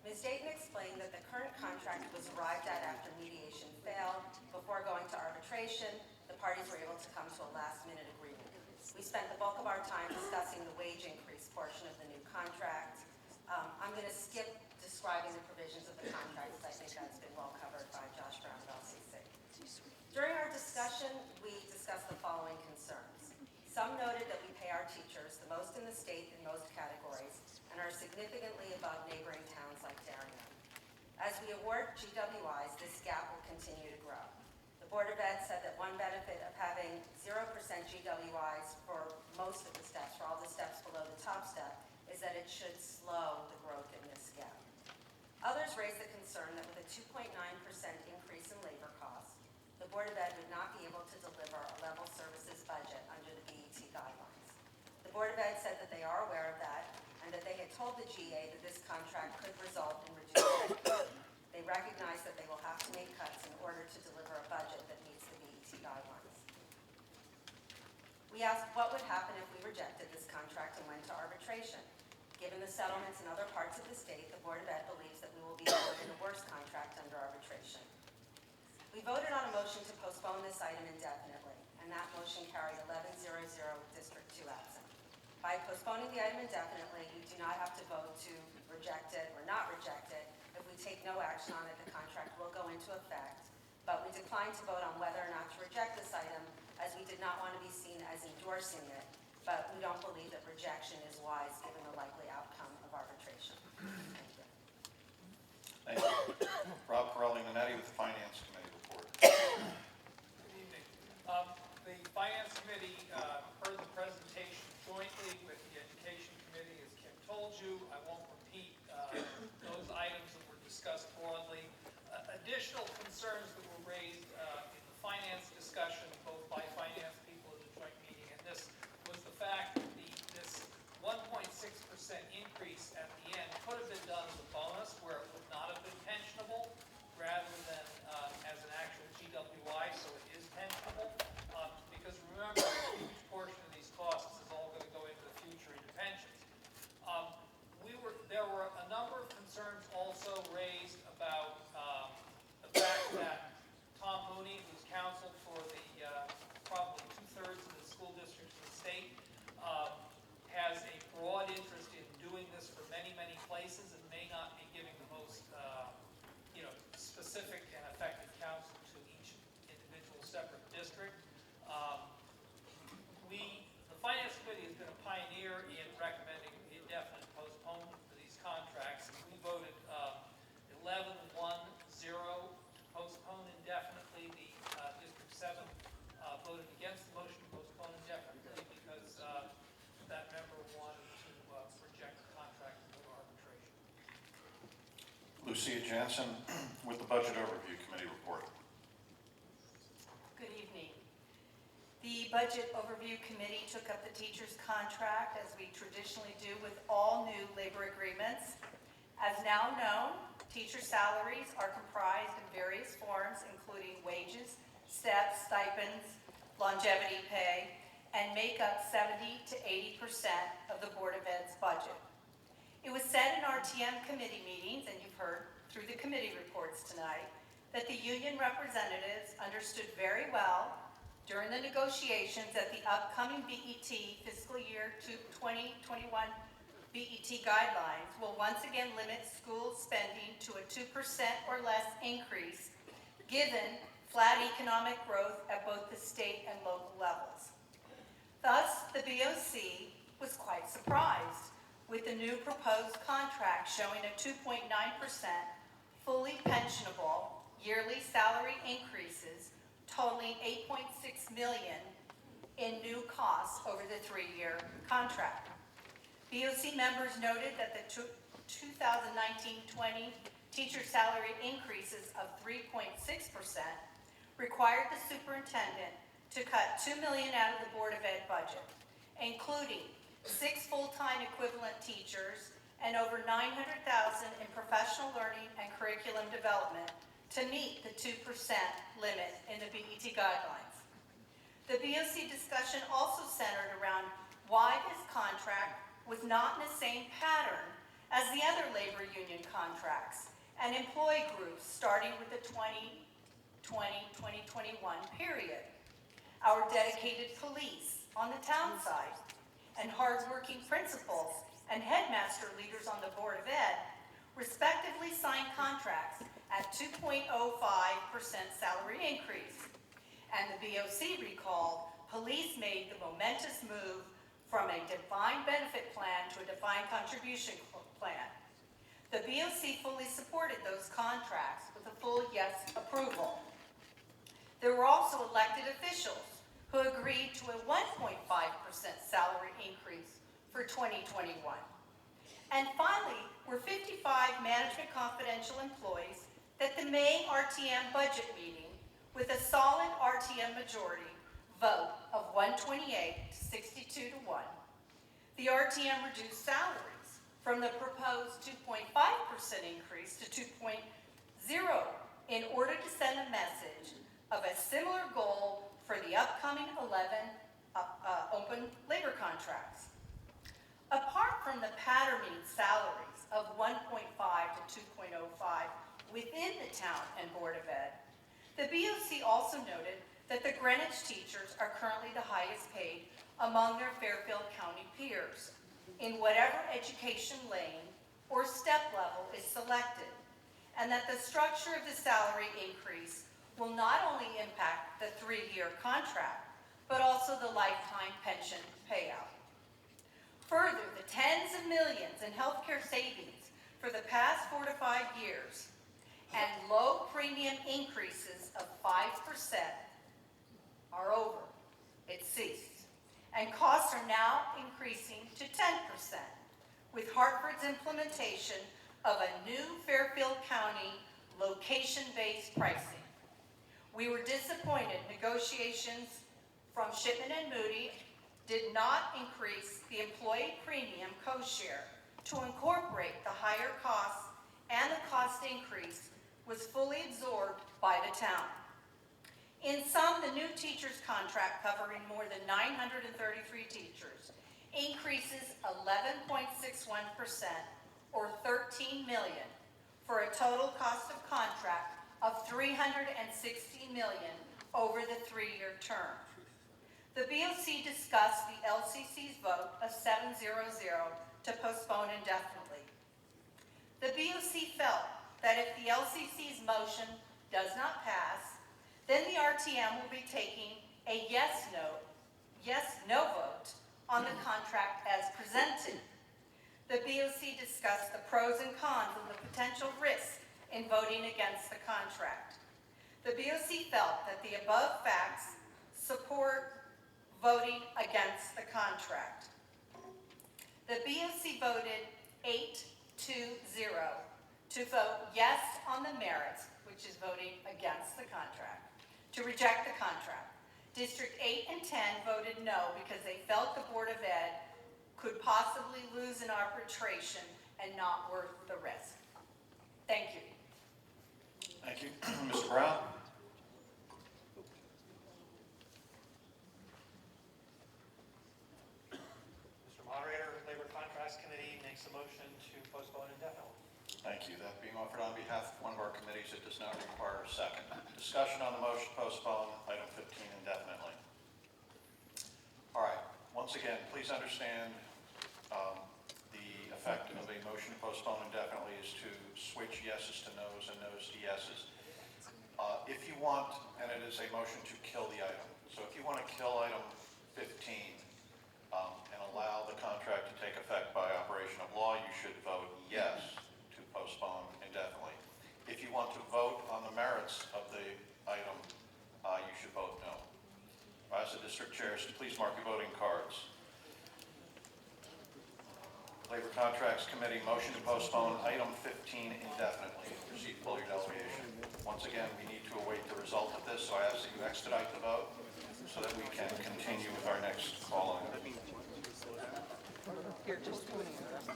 Ms. Dayton explained that the current contract was arrived at after mediation failed. Before going to arbitration, the parties were able to come to a last-minute agreement. We spent the bulk of our time discussing the wage increase portion of the new contract. I'm going to skip describing the provisions of the contract, because I think that's been well covered by Josh Brown of LCC. During our discussion, we discussed the following concerns. Some noted that we pay our teachers the most in the state in most categories and are significantly above neighboring towns like Darien. As we award GWIs, this gap will continue to grow. The Board of Ed said that one benefit of having 0% GWIs for most of the steps, for all the steps below the top step, is that it should slow the growth in this gap. Others raised the concern that with a 2.9% increase in labor costs, the Board of Ed would not be able to deliver a level services budget under the BET guidelines. The Board of Ed said that they are aware of that and that they had told the GA that this contract could result in reduced headcount. They recognize that they will have to make cuts in order to deliver a budget that meets the BET guidelines. We asked what would happen if we rejected this contract and went to arbitration. Given the settlements in other parts of the state, the Board of Ed believes that we will be awarded a worse contract under arbitration. We voted on a motion to postpone this item indefinitely, and that motion carried 11-0-0 with District 2 absent. By postponing the item indefinitely, you do not have to vote to reject it or not reject it. If we take no action on it, the contract will go into effect, but we declined to vote on whether or not to reject this item, as we did not want to be seen as endorsing it, but we don't believe that rejection is wise given the likely outcome of arbitration. Thank you. Thank you. Rob Corelli-Minetti with the Finance Committee report. Good evening. The Finance Committee heard the presentation jointly with the Education Committee, as Kim told you. I won't repeat those items that were discussed broadly. Additional concerns that were raised in the finance discussion, both by finance people at the joint meeting and this, was the fact that this 1.6% increase at the end could have been done as a bonus, where it would not have been pensionable, rather than as an actual GWI, so it is pensionable. Because remember, a huge portion of these costs is all going to go into the future into pensions. There were a number of concerns also raised about the fact that Tom Mooney, who's counseled for the probably 2/3 of the school districts in the state, has a broad interest in doing this for many, many places and may not be giving the most specific and effective counsel to each individual separate district. The Finance Committee has been a pioneer in recommending indefinite postponement for these contracts. We voted 11-1-0 to postpone indefinitely. The District 7 voted against the motion to postpone indefinitely because that member wanted to reject the contract and go to arbitration. Lucia Jansen with the Budget Overview Committee report. Good evening. The Budget Overview Committee took up the teacher's contract, as we traditionally do with all new labor agreements. As now known, teacher salaries are comprised in various forms, including wages, steps, stipends, longevity pay, and make up 70 to 80% of the Board of Ed's budget. It was said in RTM committee meetings, and you've heard through the committee reports tonight, that the union representatives understood very well during the negotiations that the upcoming BET fiscal year 2021 BET guidelines will once again limit school spending to a 2% or less increase, given flat economic growth at both the state and local levels. Thus, the BOC was quite surprised with the new proposed contract showing a 2.9% fully pensionable yearly salary increases totaling $8.6 million in new costs over the 3-year contract. BOC members noted that the 2019-20 teacher salary increases of 3.6% required the superintendent to cut $2 million out of the Board of Ed budget, including 6 full-time equivalent teachers and over $900,000 in professional learning and curriculum development to meet the 2% limit in the BET guidelines. The BOC discussion also centered around why this contract was not in the same pattern as the other labor union contracts and employee groups starting with the 2020-2021 period. Our dedicated police on the town side and hardworking principals and headmaster leaders on the Board of Ed respectively signed contracts at 2.05% salary increase. And the BOC recalled police made the momentous move from a defined benefit plan to a defined contribution plan. The BOC fully supported those contracts with a full yes approval. There were also elected officials who agreed to a 1.5% salary increase for 2021. And finally, were 55 management confidential employees that the May RTM budget meeting, with a solid RTM majority vote of 128 to 62 to 1, the RTM reduced salaries from the proposed 2.5% increase to 2.0 in order to send a message of a similar goal for the upcoming 11 open labor contracts. Apart from the patterning salaries of 1.5 to 2.05 within the town and Board of Ed, the BOC also noted that the Greenwich teachers are currently the highest paid among their Fairfield County peers in whatever education lane or step level is selected, and that the structure of the salary increase will not only impact the 3-year contract, but also the lifetime pension payout. Further, the tens of millions in healthcare savings for the past 4 to 5 years and low premium increases of 5% are over. It ceased. And costs are now increasing to 10%, with Hartford's implementation of a new Fairfield County location-based pricing. We were disappointed negotiations from Shipman and Moody did not increase the employee premium co-share to incorporate the higher costs, and the cost increase was fully absorbed by the town. In sum, the new teacher's contract, covering more than 933 teachers, increases 11.61% or $13 million for a total cost of contract of $360 million over the 3-year term. The BOC discussed the LCC's vote of 7-0-0 to postpone indefinitely. The BOC felt that if the LCC's motion does not pass, then the RTM will be taking a yes/no vote on the contract as presented. The BOC discussed the pros and cons and the potential risks in voting against the contract. The BOC felt that the above facts support voting against the contract. The BOC voted 8-0 to vote yes on the merits, which is voting against the contract, to reject the contract. District 8 and 10 voted no because they felt the Board of Ed could possibly lose in arbitration and not worth the risk. Thank you. Thank you. Mr. Brown? Mr. Moderator, Labor Contracts Committee makes a motion to postpone indefinitely. Thank you. That being offered on behalf of one of our committees, it does not require a second. Discussion on the motion to postpone item 15 indefinitely. All right. Once again, please understand the effect of a motion to postpone indefinitely is to switch yeses to nos and nos to yeses. If you want, and it is a motion to kill the item, so if you want to kill item 15 and allow the contract to take effect by operation of law, you should vote yes to postpone indefinitely. If you want to vote on the merits of the item, you should vote no. As the district chairs, please mark your voting cards. Labor Contracts Committee, motion to postpone item 15 indefinitely. Proceed to pull your delegation. Once again, we need to await the result of this, so I ask that you expedite the vote so that we can continue with our next call on. Here, just putting it up.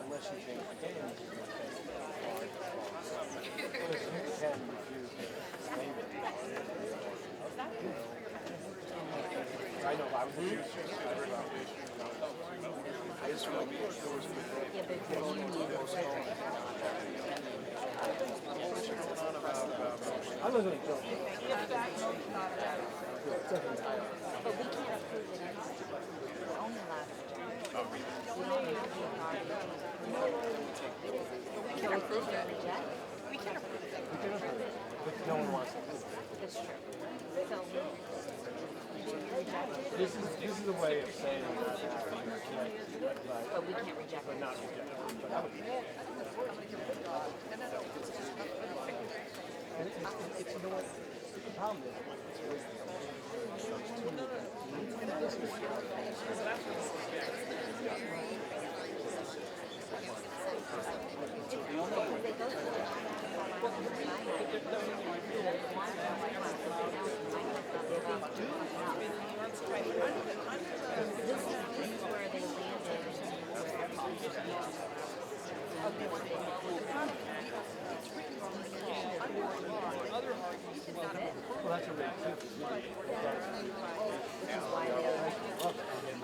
Unless you change the game. I know, I was I wasn't a joke. But we can't approve it anymore. We're only allowed to reject it. We don't have the authority. We can approve it. Reject? We can approve it. We can approve it, but no one wants to approve it. That's true. So, reject it. This is a way of saying that you can't, But we can't reject it. not reject it. But I would. And it's, you know what, the problem is,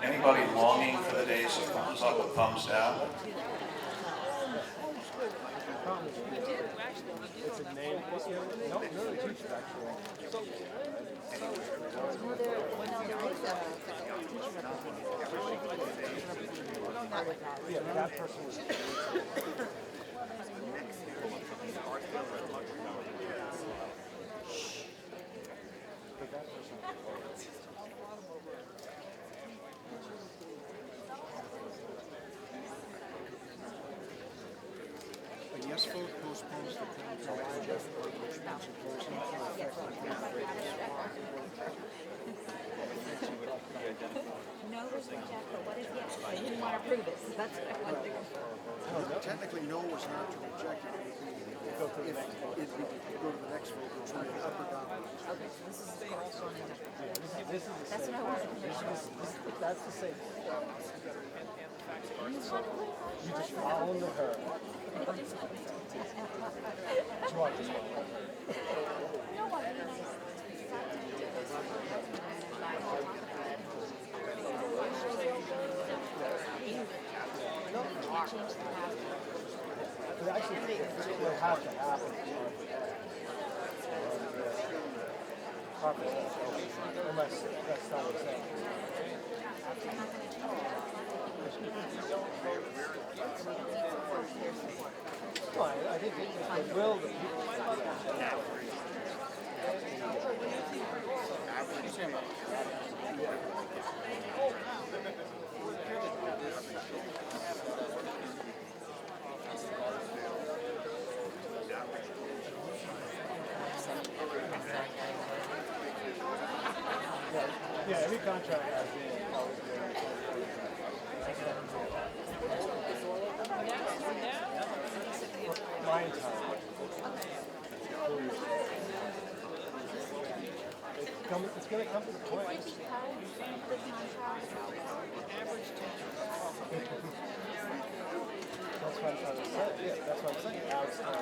Anybody longing for the days of thumbs up and thumbs down? It's a name. No, the teachers actually. Yeah, that person was. A yes vote postpones the contract. No was reject, but what if yes? I didn't want to approve it, so that's what I wanted to go. Technically, no was not to reject it. If it would go to the next vote, which would be up or down. Okay, so this is the first one. This is the That's same. what I wanted to make. That's the same. You just follow the herd. That's right. But actually, it will have to happen. Unless that's not what I'm saying. Well, I think the will, the people. Yeah, every contract has my entire life. It's going to come to the point. That's what I'm trying to say. Yeah, that's what I'm saying. Now it's time to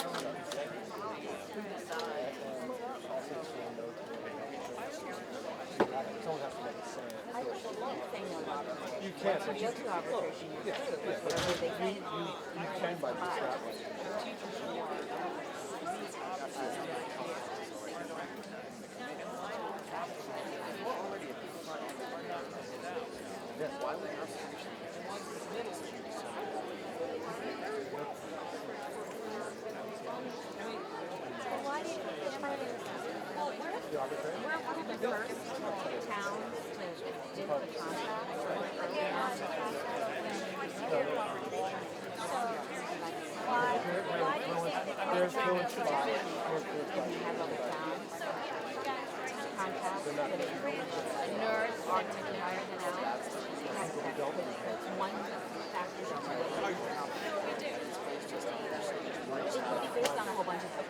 someone has to make a stand. You can't. So you can arbitration. Yeah, you can by this that way. Yes. Why would We're one of the first towns to do the contract. Why do you think we have other towns? Contracts that are nerds are higher than ours. One factor that's it's based on a whole bunch of stuff.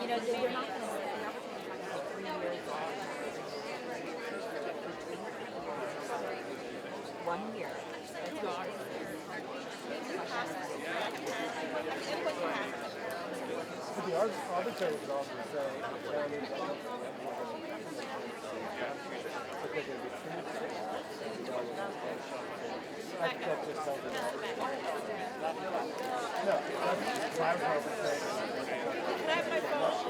You know, you're not going to say 3 years old. 1 year. But the arbitrator could also say, that just tells me. No, that's my arbitration. Can I have my phone?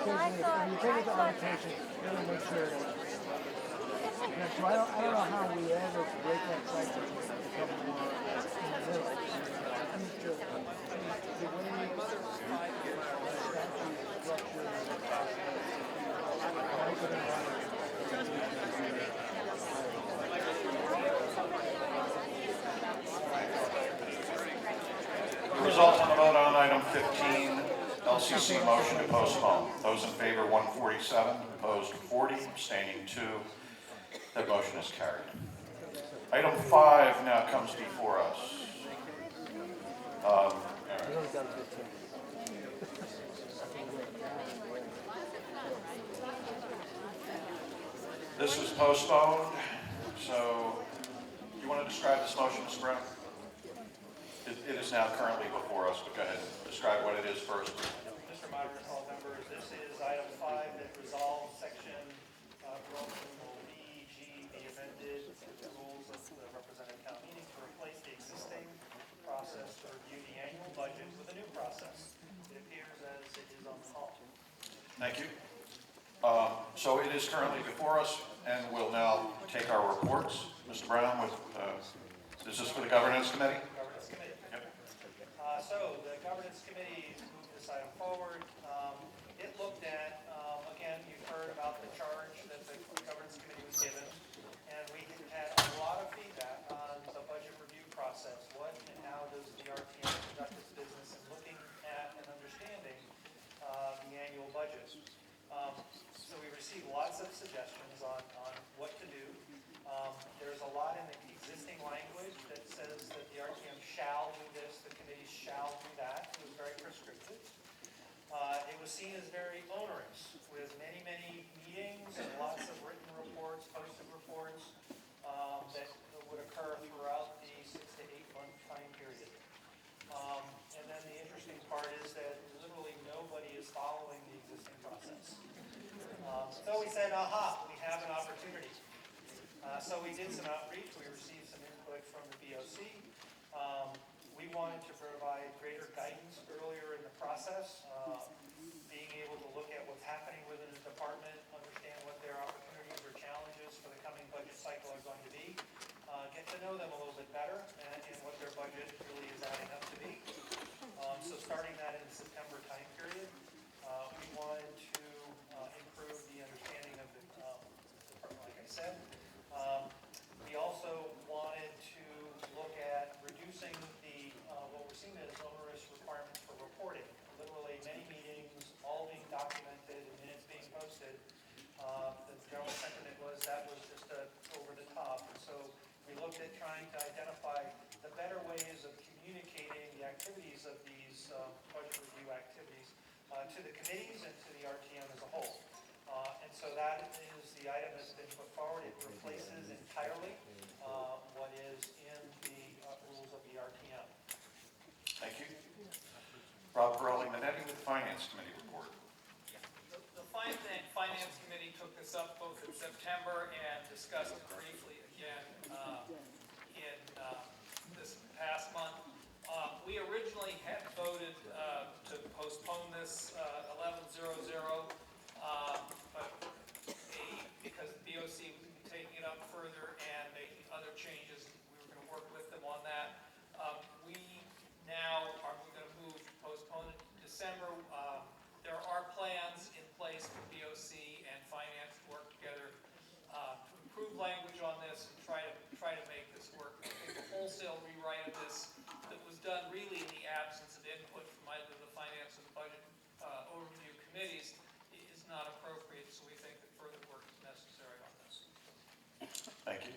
When you take it to arbitration, you really make sure that. Yeah, so I don't know how we ever break that cycle to become more in the middle. I'm just the way statute structure The result on the vote on item 15, LCC motion to postpone. Those in favor, 147, opposed 40, abstaining 2. That motion is carried. Item 5 now comes before us. This is postponed, so you want to describe this motion, Mr. Brown? It is now currently before us, but go ahead, describe what it is first. Mr. Moderator, all members, this is item 5 that resolves section Roman numeral B, G, be amended with the rules of the representative town meeting to replace the existing process to review the annual budget with a new process. It appears as it is on the call. Thank you. So it is currently before us, and we'll now take our reports. Mr. Brown, is this for the Governance Committee? Governance Committee. Yep. So the Governance Committee moved this item forward. It looked at, again, you've heard about the charge that the Governance Committee was given, and we had a lot of feedback on the budget review process. What and how does the RTM conduct its business in looking at and understanding the annual budget? So we received lots of suggestions on what to do. There's a lot in the existing language that says that the RTM shall do this. was seen as very onerous, with many, many meetings and lots of written reports, posted reports, that would occur throughout the 6 to 8 month time period. And then the interesting part is that literally nobody is following the existing process. So we said, aha, we have an opportunity. So we did some outreach, we received some input from the BOC. We wanted to provide greater guidance earlier in the process, being able to look at what's happening within the department, understand what their opportunities or challenges for the coming budget cycle are going to be, get to know them a little bit better and what their budget really is adding up to be. So starting that in the September time period, we wanted to improve the understanding of the department, like I said. We also wanted to look at reducing the, what we're seeing as onerous requirements for reporting. Literally many meetings, all being documented and minutes being posted. The general sentiment was that was just over the top. And so we looked at trying to identify the better ways of communicating the activities of these budget review activities to the committees and to the RTM as a whole. And so that is the item that's been put forward. It replaces entirely what is in the rules of the RTM. Thank you. Rob Borelli-Minetti with the Finance Committee report. The Finance Committee took this up both in September and discussed it briefly again in this past month. We originally had voted to postpone this 1100, but because the BOC would be taking it up further and making other changes, we were going to work with them on that. We now are going to move to postpone it to December. There are plans in place for BOC and Finance to work together to improve language on this and try to make this work. I think the wholesale rewrite of this that was done really in the absence of input from either the Finance or the Budget overview committees is not appropriate, so we think that further work is necessary on this. Thank you.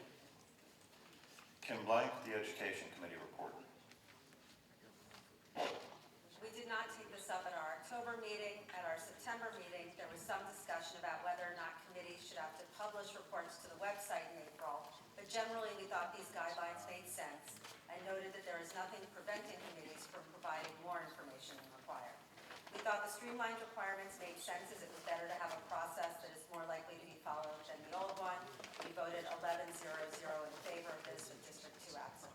Kim Blank, the Education Committee report. We did not take this up at our October meeting. At our September meeting, there was some discussion about whether or not committees should have to publish reports to the website in April. But generally, we thought these guidelines made sense and noted that there is nothing preventing committees from providing more information than required. We thought the streamlined requirements made sense as it was better to have a process that is more likely to be followed than the old one. We voted 11-0-0 in favor of this with District 2 absent.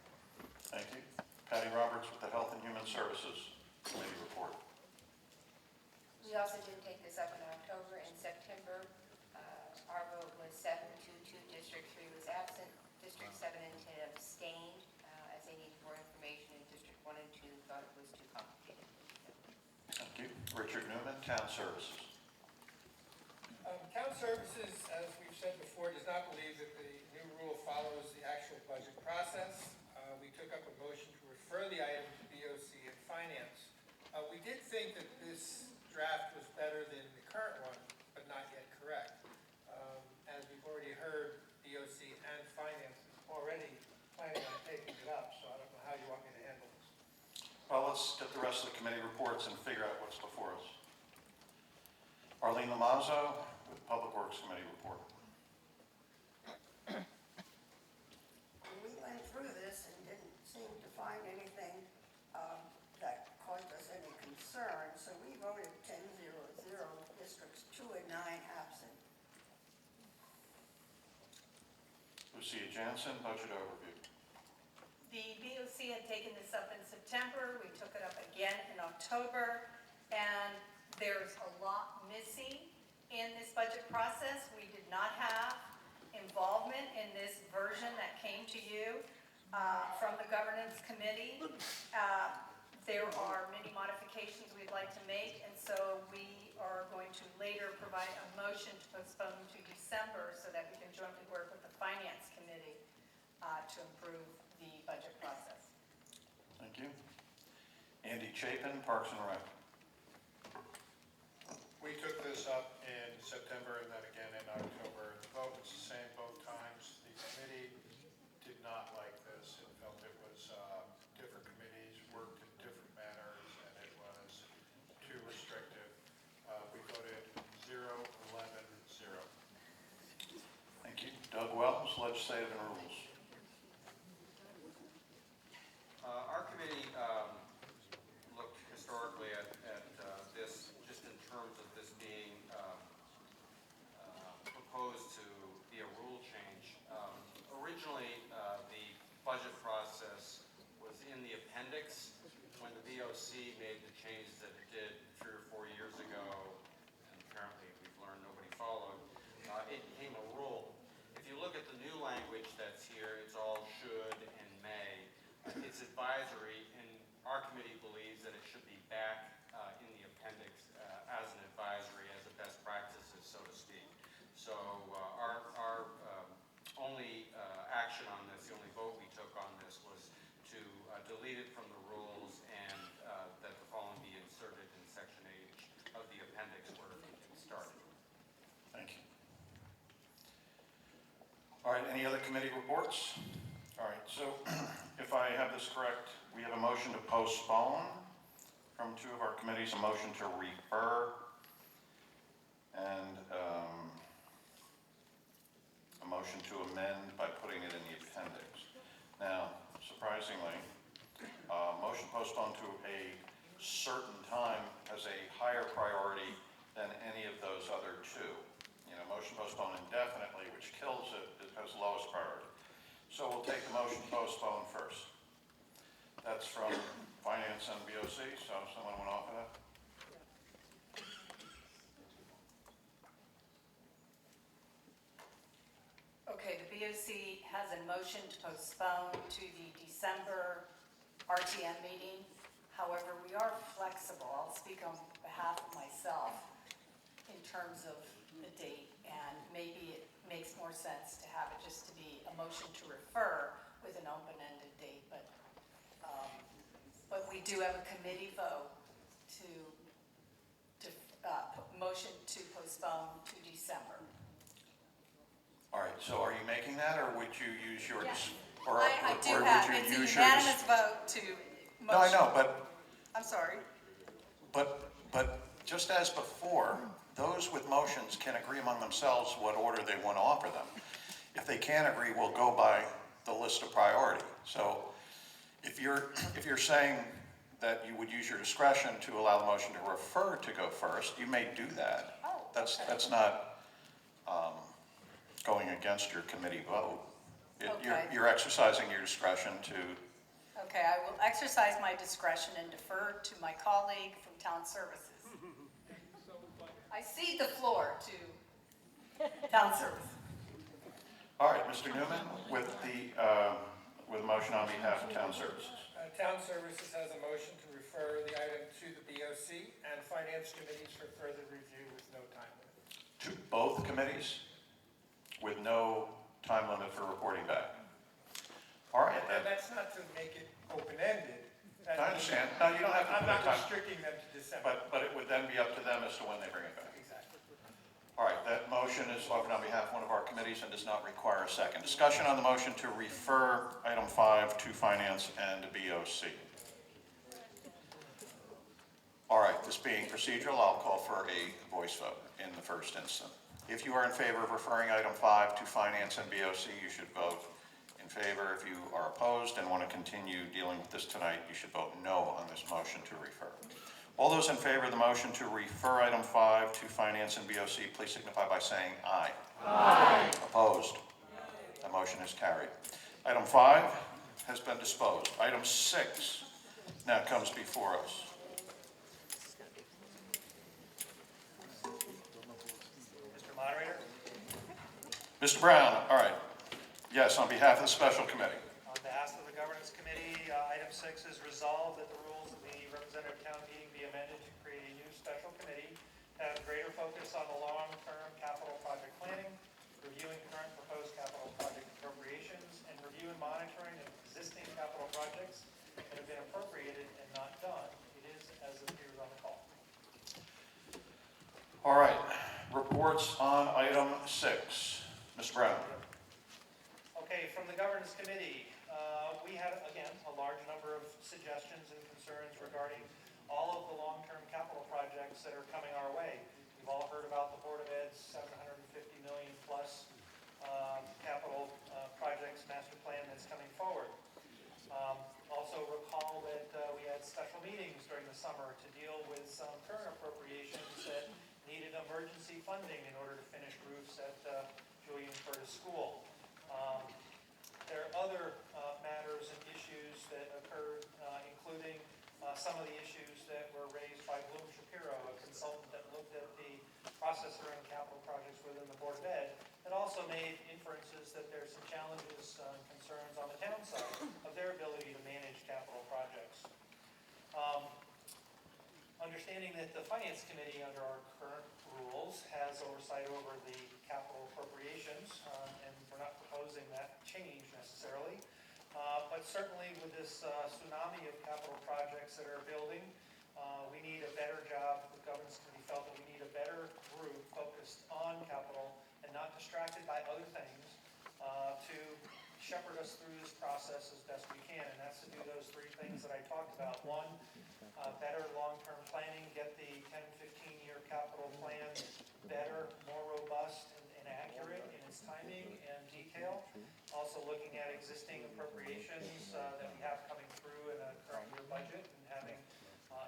Thank you. Patty Roberts with the Health and Human Services Committee report. We also did take this up in October and September. Our vote was 7-2-2. District 3 was absent. District 7 and 10 abstained as they needed more information, and District 1 and 2 thought it was too complicated. Thank you. Richard Newman, Town Services. Town Services, as we've said before, does not believe that the new rule follows the actual budget process. We took up a motion to refer the item to BOC and Finance. We did think that this draft was better than the current one, but not yet correct. As we've already heard, BOC and Finance is already planning on taking it up, so I don't know how you want me to handle this. Well, let's get the rest of the committee reports and figure out what's before us. Arlene Lamazzo with Public Works Committee report. We went through this and didn't seem to find anything that caused us any concern, so we voted 10-0-0, Districts 2 and 9 absent. Lucia Jansen, Budget Overview. The BOC had taken this up in September, we took it up again in October, and there's a lot missing in this budget process. We did not have involvement in this version that came to you from the Governance Committee. There are many modifications we'd like to make, and so we are going to later provide a motion to postpone to December so that we can jointly work with the Finance Committee to improve the budget process. Thank you. Andy Chapin, Parks and Rec. We took this up in September and then again in October. The vote was the same both times. The committee did not like this. It felt it was different committees worked in different manners and it was too restrictive. Doug Wells, Legislative and Rules. Our committee looked historically at this, just in terms of this being proposed to be a rule change. Originally, the budget process was in the appendix when the BOC made the changes that it did 3 or 4 years ago, and apparently we've learned nobody followed. It became a rule. If you look at the new language that's here, it's all should and may. It's advisory, and our committee believes that it should be back in the appendix as an advisory, as a best practices, so to speak. So our only action on this, the only vote we took on this was to delete it from the rules and that the following be inserted in section H of the appendix where it started. Thank you. All right, any other committee reports? All right, so if I have this correct, we have a motion to postpone from 2 of our committees, a motion to refer, and a motion to amend by putting it in the appendix. Now, surprisingly, motion postponed to a certain time has a higher priority than any of those other 2. You know, motion postponed indefinitely, which kills it, it has lowest priority. So we'll take the motion postponed first. That's from Finance and BOC, so someone went off of that? Okay, the BOC has a motion to postpone to the December RTM meeting. However, we are flexible. I'll speak on behalf of myself in terms of the date, and maybe it makes more sense to have it just to be a motion to refer with an open-ended date, but we do have a committee vote to motion to postpone to December. All right, so are you making that, or would you use your, Yes. or I do would have, you it's a use unanimous vote to motion. No, I know, but I'm sorry. But just as before, those with motions can agree among themselves what order they want to offer them. If they can't agree, we'll go by the list of priority. So if you're saying that you would use your discretion to allow the motion to refer to go first, you may do that. Oh, That's not going against your committee vote. Okay. You're exercising your discretion to. Okay, I will exercise my discretion and defer to my colleague from Town Services. I cede the floor to Town Services. All right, Mr. Newman, with a motion on behalf of Town Services. Town Services has a motion to refer the item to the BOC and Finance Committees for further review with no time limit. To both committees with no time limit for reporting back. All right. And that's not to make it open-ended. I understand. No, you don't have to I'm put a not time. restricting them to December. But it would then be up to them as to when they bring it back. Exactly. All right, that motion is offered on behalf of one of our committees and does not require a second. Discussion on the motion to refer item 5 to Finance and BOC. All right, this being procedural, I'll call for a voice vote in the first instance. If you are in favor of referring item 5 to Finance and BOC, you should vote in favor. If you are opposed and want to continue dealing with this tonight, you should vote no on this motion to refer. All those in favor of the motion to refer item 5 to Finance and BOC, please signify by saying aye. Aye. Opposed? The motion is carried. Item 5 has been disposed. Item 6 now comes before us. Mr. Moderator? Mr. Brown, all right. Yes, on behalf of the special committee. On behalf of the Governance Committee, item 6 is resolved that the rules of the representative town meeting be amended to create a new special committee to have greater focus on the long-term capital project planning, reviewing current proposed capital project appropriations, and review and monitoring of existing capital projects that have been appropriated and not done. It is as appears on the call. All right. Reports on item 6. Mr. Brown. Okay, from the Governance Committee, we had, again, a large number of suggestions and concerns regarding all of the long-term capital projects that are coming our way. We've all heard about the Board of Ed's $750 million plus capital funding in order to finish roofs at Julian Curtis School. There are other matters and issues that occurred, including some of the issues that were raised by Bloom Shapiro, a consultant that looked at the process around capital projects within the Board of Ed, that also made inferences that there's some challenges and concerns on the town side of their ability to manage capital projects. Understanding that the Finance Committee, under our current rules, has oversight over the capital appropriations, and we're not proposing that change necessarily. But certainly with this tsunami of capital projects that are building, we need a better job. The Governance Committee felt that we need a better group focused on capital and not distracted by other things to shepherd us through this process as best we can. And that's to do those three things that I talked about. One, better long-term planning, get the 10, 15-year capital plan better, more robust and accurate in its timing and detail. Also looking at existing appropriations that we have coming through in a current year budget and having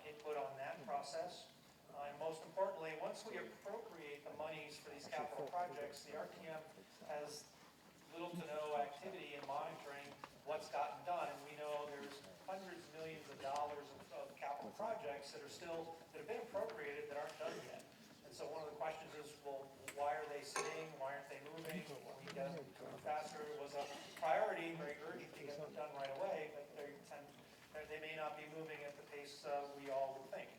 input on that process. And most importantly, once we appropriate the monies for these capital projects, the RTM has little to no activity in monitoring what's gotten done. And we know there's hundreds of millions of dollars of capital projects that have been appropriated that aren't done yet. And so one of the questions is, well, why are they sitting? Why aren't they moving? When we get them faster, it was a priority, very urgent to get them done right away, but they may not be moving at the pace we all would think.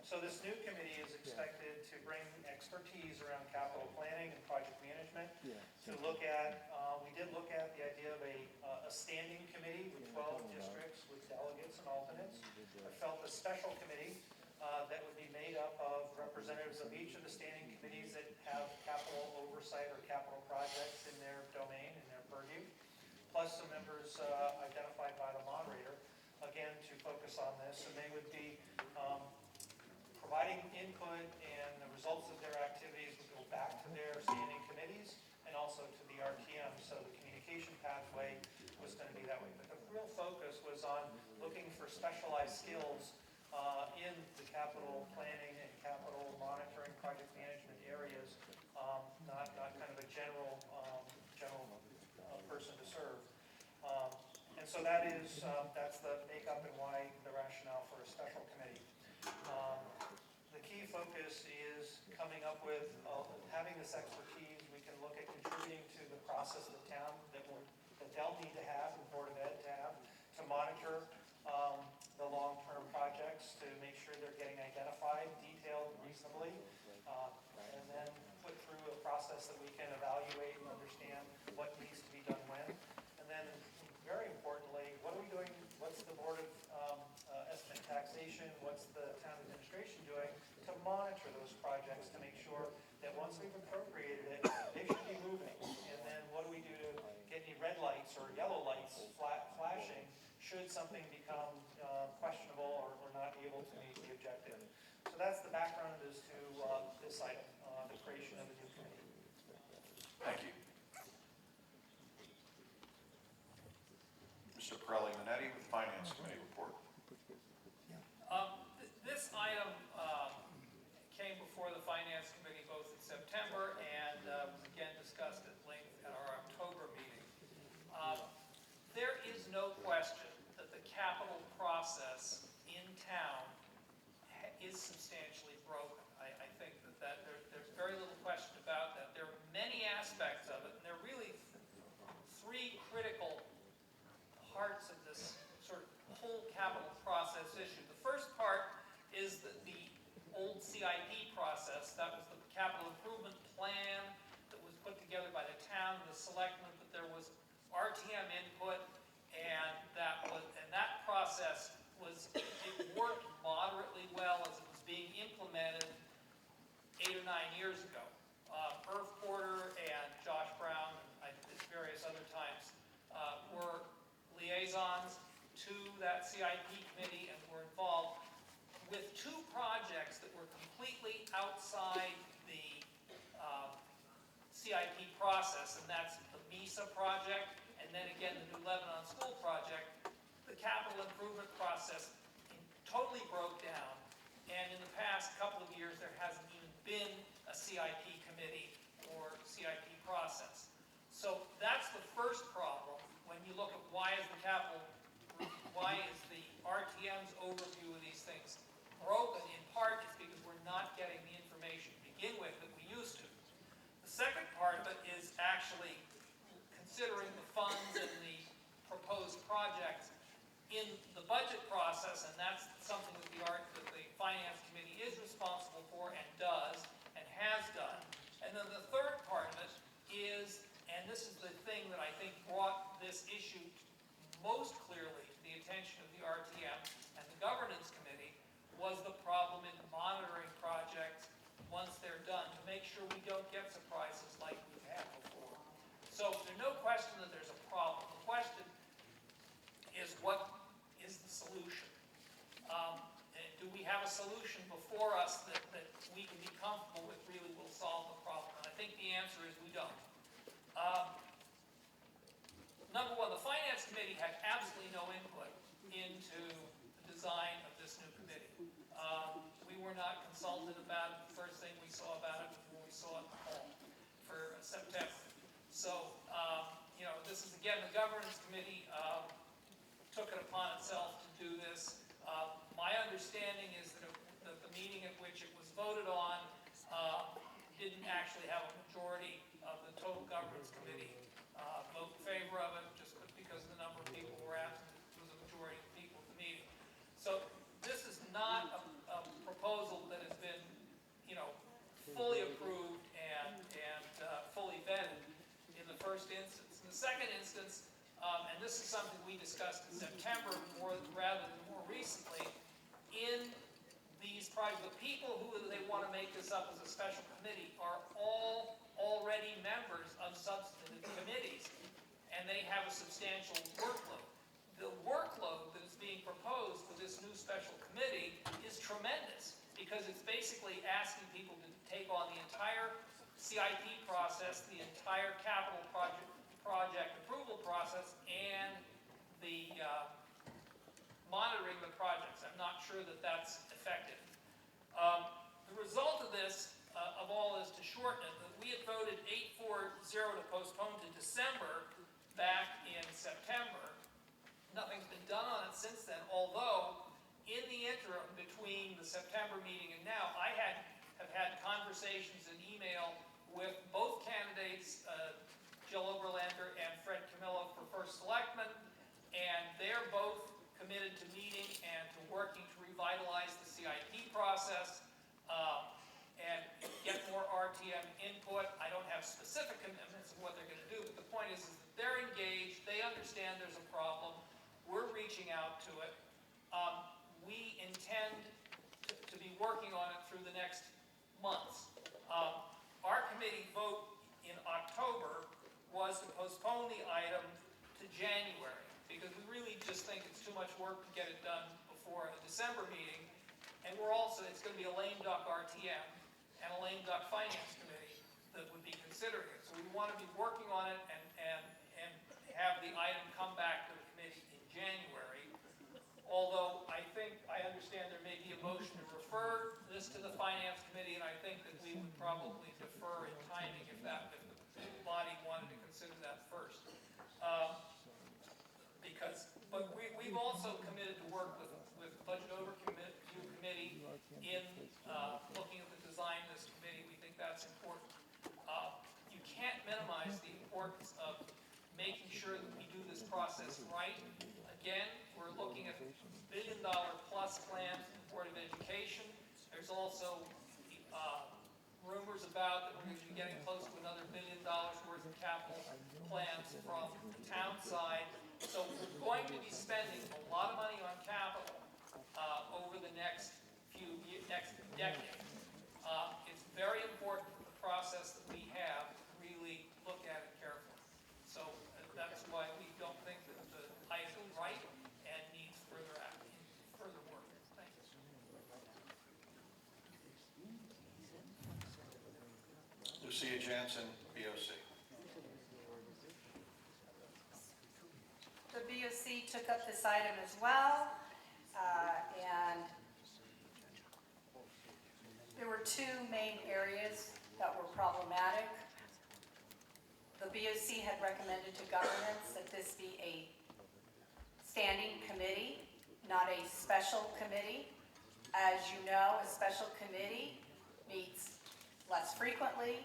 So this new committee is expected to bring expertise around capital planning and project management to look at, we did look at the idea of a standing committee with 12 districts with delegates and alternates. I felt a special committee that would be made up of representatives of each of the standing committees that have capital oversight or capital projects in their domain, in their purview, plus some members identified by the moderator, again, to focus on this. And they would be providing input, and the results of their activities would go back to their standing committees and also to the RTM. So the communication pathway was going to be that way. But the real focus was on looking for specialized skills in the capital planning and capital monitoring, project management areas, not kind of a general person to serve. And so that's the makeup and why the rationale for a special committee. The key focus is coming up with, having this expertise, we can look at contributing to the process of the town that they'll need to have, the Board of Ed to have, to monitor the long-term projects, to make sure they're getting identified, detailed reasonably, and then put through a process that we can evaluate and understand what needs to be done when. And then, very importantly, what are we doing, what's the Board of Estimate and Taxation, what's the town administration doing to monitor those projects to make sure that once we've appropriated it, they should be moving. And then what do we do to get any red lights or yellow lights flashing should something become questionable or not able to meet the objective. So that's the background as to this item, the creation of a new committee. Thank you. Mr. Pirelli-Minetti with Finance Committee report. This item came before the Finance Committee both in September and was again discussed at length at our October meeting. There is no question that the capital process in town is substantially broken. I think that there's very little question about that. There are many aspects of it, and there are really three critical parts of this sort of whole capital process issue. The first part is the old CIP process. That was the capital improvement plan that was put together by the town and the selectmen, but there was RTM input, and that process it worked moderately well as it was being implemented 8 or 9 years ago. Irv Porter and Josh Brown, and at various other times, were liaisons to that CIP committee and were involved with two projects that were completely outside the CIP process, and that's the MESA project, and then again the New Lebanon School project. The capital improvement process totally broke down, and in the past couple of years there hasn't even been a CIP committee first problem, when you look at why is the RTM's overview of these things broken, in part it's because we're not getting the information to begin with that we used to. The second part of it is actually considering the funds and the proposed projects in the budget process, and that's something that the Finance Committee is responsible for and does and has done. And then the third part of it is, and this is the thing that I think brought this issue most clearly to the attention of the RTM and the Governance Committee, was the problem in monitoring projects once they're done, to make sure we don't get surprises like we've had before. So there's no question that there's a problem. The question is, what is the solution? And do we have a solution before us that we can be comfortable with really will solve the problem? And I think the answer is we don't. Number one, the Finance Committee had absolutely no input into the design of this new committee. We were not consulted about it. The first thing we saw about it was when we saw it in the fall for September. So, this is again, the Governance Committee took it upon itself to do this. My understanding is that the meeting at which it was voted on didn't actually have a majority of the total Governance Committee vote in favor of it, just because of the number of people who were absent. It was a majority of people at the meeting. So this is not a proposal that has been, fully approved and fully vetted in the first instance. In the second instance, and this is something we discussed in September rather than more recently, in these projects, the people who they want to make this up as a special committee are all already members of substantive committees, and they have a substantial workload. The workload that is being proposed for this new special committee is tremendous, because it's basically asking people to take on the entire CIP process, the entire capital project approval process, and the monitoring the projects. I'm not sure that that's effective. The result of this, of all, is to shorten it. We had voted 8-4-0 to postpone to December back in September. Nothing's been done on it since then, although in the interim between the September meeting and now, I have had conversations and email with both candidates, Jill Oberlander and Fred Camillo for First Selectman, and they're both committed to meeting and to working to revitalize the CIP process and get more RTM input. I don't have specific commitments of what they're going to do, but the point is that they're engaged, they understand there's a problem, we're reaching out to it. We intend to be working on it through the next months. Our committee vote in October was to postpone the item to January, because we really just think it's too much work to get it done before the December meeting. And it's going to be a lame duck RTM and a lame duck Finance Committee that would be considering it. So we want to be working on it and have the item come back to the committee in January. Although I understand there may be a motion to refer this to the Finance Committee, and I think that we would probably defer in timing if the body wanted to consider that first. But we've also committed to work with the Budget Overview Committee in looking at the design of this committee. We think that's important. You can't minimize the importance of making sure that we do this process right. Again, we're looking at $1 billion plus plans for the Board of Education. There's also rumors about that we're going to be getting close to another $1 billion worth of capital plans from the town side. So we're going to be spending a lot of money on capital over the next decade. It's very important for the process that we have to really look at it carefully. So that's why we don't think that the item is right and needs further work. Thank you. Lucia Jansen, BOC. The BOC took up this item as well, and there were two main areas that were problematic. The BOC had recommended to governance that this be a standing committee, not a special committee. As you know, a special committee meets less frequently.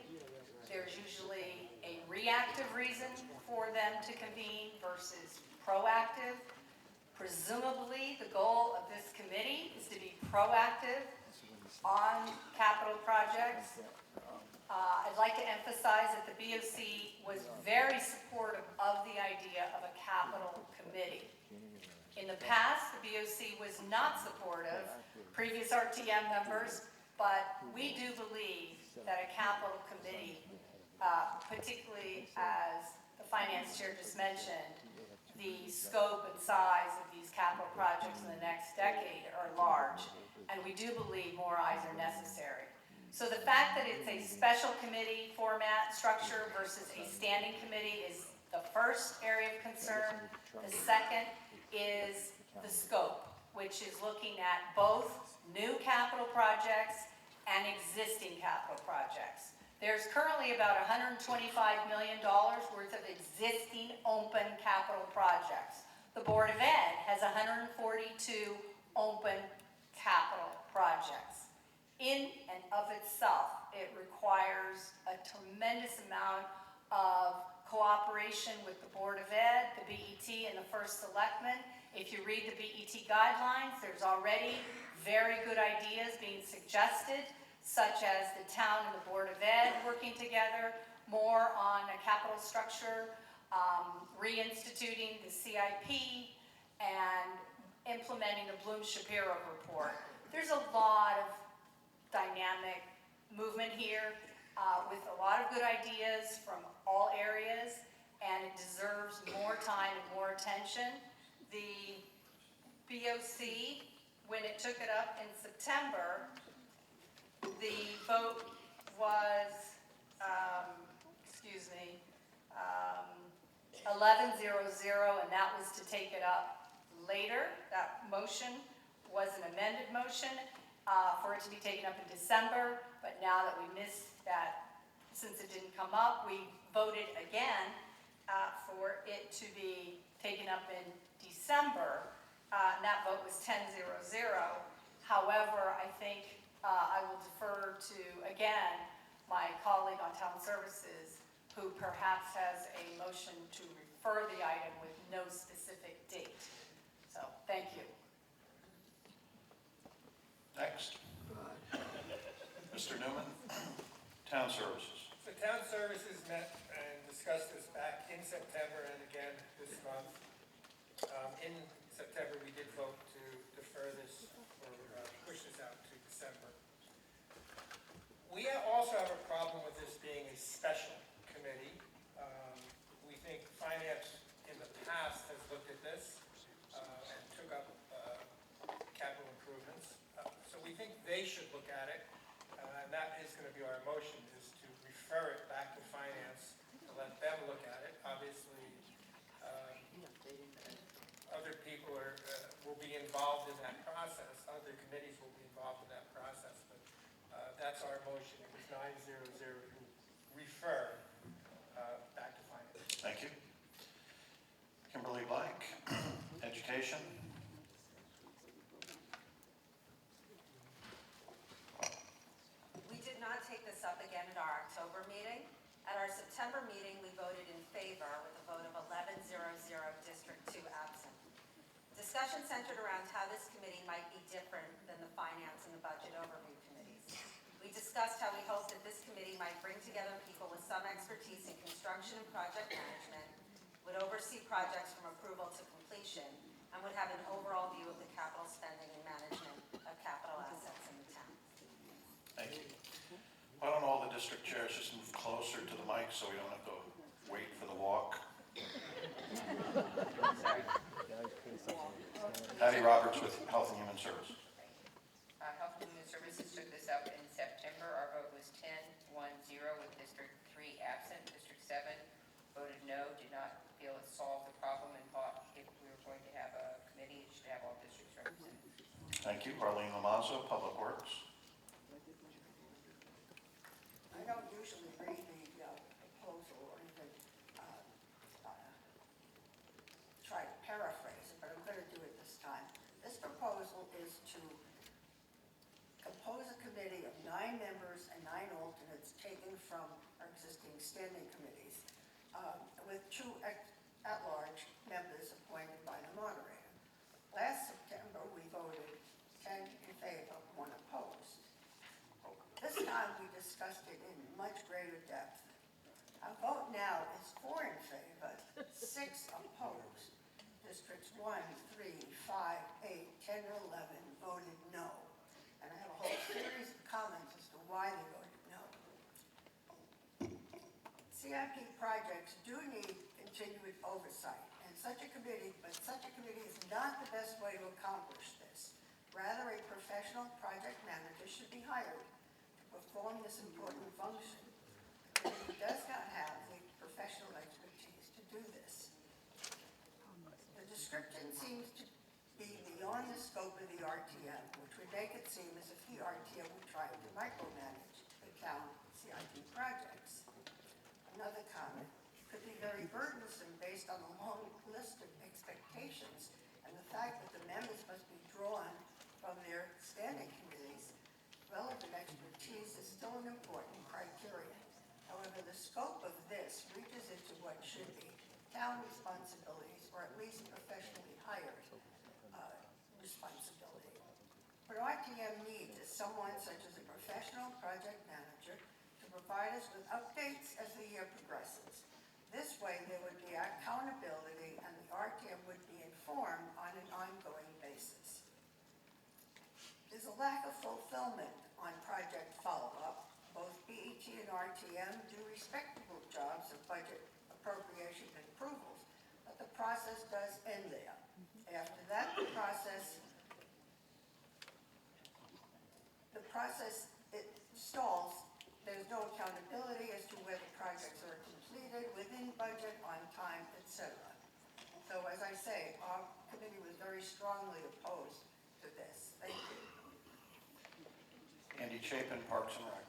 There's usually a reactive reason for them to convene versus proactive. Presumably, the goal of this committee is to be proactive on capital projects. I'd like to emphasize that the BOC was very supportive of the idea of a capital committee. In the past, the BOC was not supportive, previous RTM members, but we do believe that a capital committee, particularly as the finance chair just mentioned, the scope and size of these capital projects in the next decade are large, and we do believe more eyes are necessary. So the fact that it's a special committee format structure versus a standing committee is the first area of concern. The second is the scope, which is looking at both new capital projects and existing capital projects. There's currently about $125 million worth of existing open capital projects. The Board of Ed has 142 open capital projects. In and of itself, it requires a tremendous amount of cooperation with the Board of Ed, the BET, and the First Selectman. If you read the BET guidelines, there's already very good ideas being suggested, such as the town and the Board of Ed working together, more on a capital structure, reinstituting the CIP, and implementing the Bloom-Shapiro report. There's a lot of dynamic movement here with a lot of good ideas from all areas, and it deserves more time and more attention. The BOC, when it took it up in September, the vote was, 11-0-0, and that was to take it up later. That motion was an amended motion for it to be taken up in December, but now that we missed that, since it didn't come up, we voted again for it to be taken up in December, and that vote was 10-0-0. However, I think I will defer to, again, my colleague on Town Services, who perhaps has a motion to refer the item with no specific date. So, thank you. Next. Mr. Newman, Town Services. So Town Services met and discussed this back in September and again this month. In September, we did vote to defer this or push this out to December. We also have a problem with this being a special committee. We think finance in the past has looked at this and took up capital improvements. So we think they should look at it, and that is going to be our motion, is to refer it back to finance, to let them look at it. Obviously, other people will be involved in that process, other committees will be involved in that process, but that's our motion. It was 9-0-0 to refer back to finance. Thank you. Kimberly Black, Education. We did not take this up again at our October meeting. At our September meeting, we voted in favor with a vote of 11-0-0, District 2 absent. Discussion centered around how this committee might be different than the Finance and the Budget Overview Committees. We discussed how we hoped that this committee might bring together people with some expertise in construction and project management, would oversee projects from approval to completion, and would have an overall view of the capital spending and management of capital assets in the town. Thank you. Why don't all the district chairs just move closer to the mic so we don't have to wait for the walk? Patty Roberts with Health and Human Services. Health and Human Services took this up in September. Our vote was 10-1-0 with District 3 absent. District 7 voted no, did not feel it solved the problem, and thought if we were going to have a committee, it should have all districts represented. Thank you. Arlene Lamazzo, Public Works. I don't usually read the proposal or anything, committee of 9 members and 9 alternates taken from our existing standing committees, with 2 at-large members appointed by the moderator. Last September, we voted 10 in favor, 1 opposed. This time, we discussed it in much greater depth. Our vote now is 4 in favor, 6 opposed. Districts 1, 3, 5, 8, 10, and 11 voted no. And I have a whole series of comments as to why they voted no. CIP projects do need continued oversight, and such a committee is not the best way to accomplish this. Rather, a professional project manager should be hired to perform this important function. The committee does not have the professional expertise to do this. The description seems to be beyond the scope of the RTM, which would make it seem as if the RTM would try to micromanage the town CIP projects. Another comment, could be very burdensome based on a long list of expectations and the fact that the members must be drawn from their standing committees. Relevant expertise is still an important criteria. However, the scope of this reaches into what should be town responsibilities, or at least professionally hired responsibility. What RTM needs is someone such as a professional project manager to provide us with updates as the year progresses. This way, there would be accountability and the RTM would be informed on an ongoing basis. There's a lack of fulfillment on project follow-up. Both BET and RTM do respectable jobs of budget appropriation and approvals, but the process does end there. After that, the process it stalls. There's no accountability as to whether projects are completed within budget, on time, etc. So as I say, our committee was very strongly opposed to this. Thank you. Andy Chapin, Parks and Rec.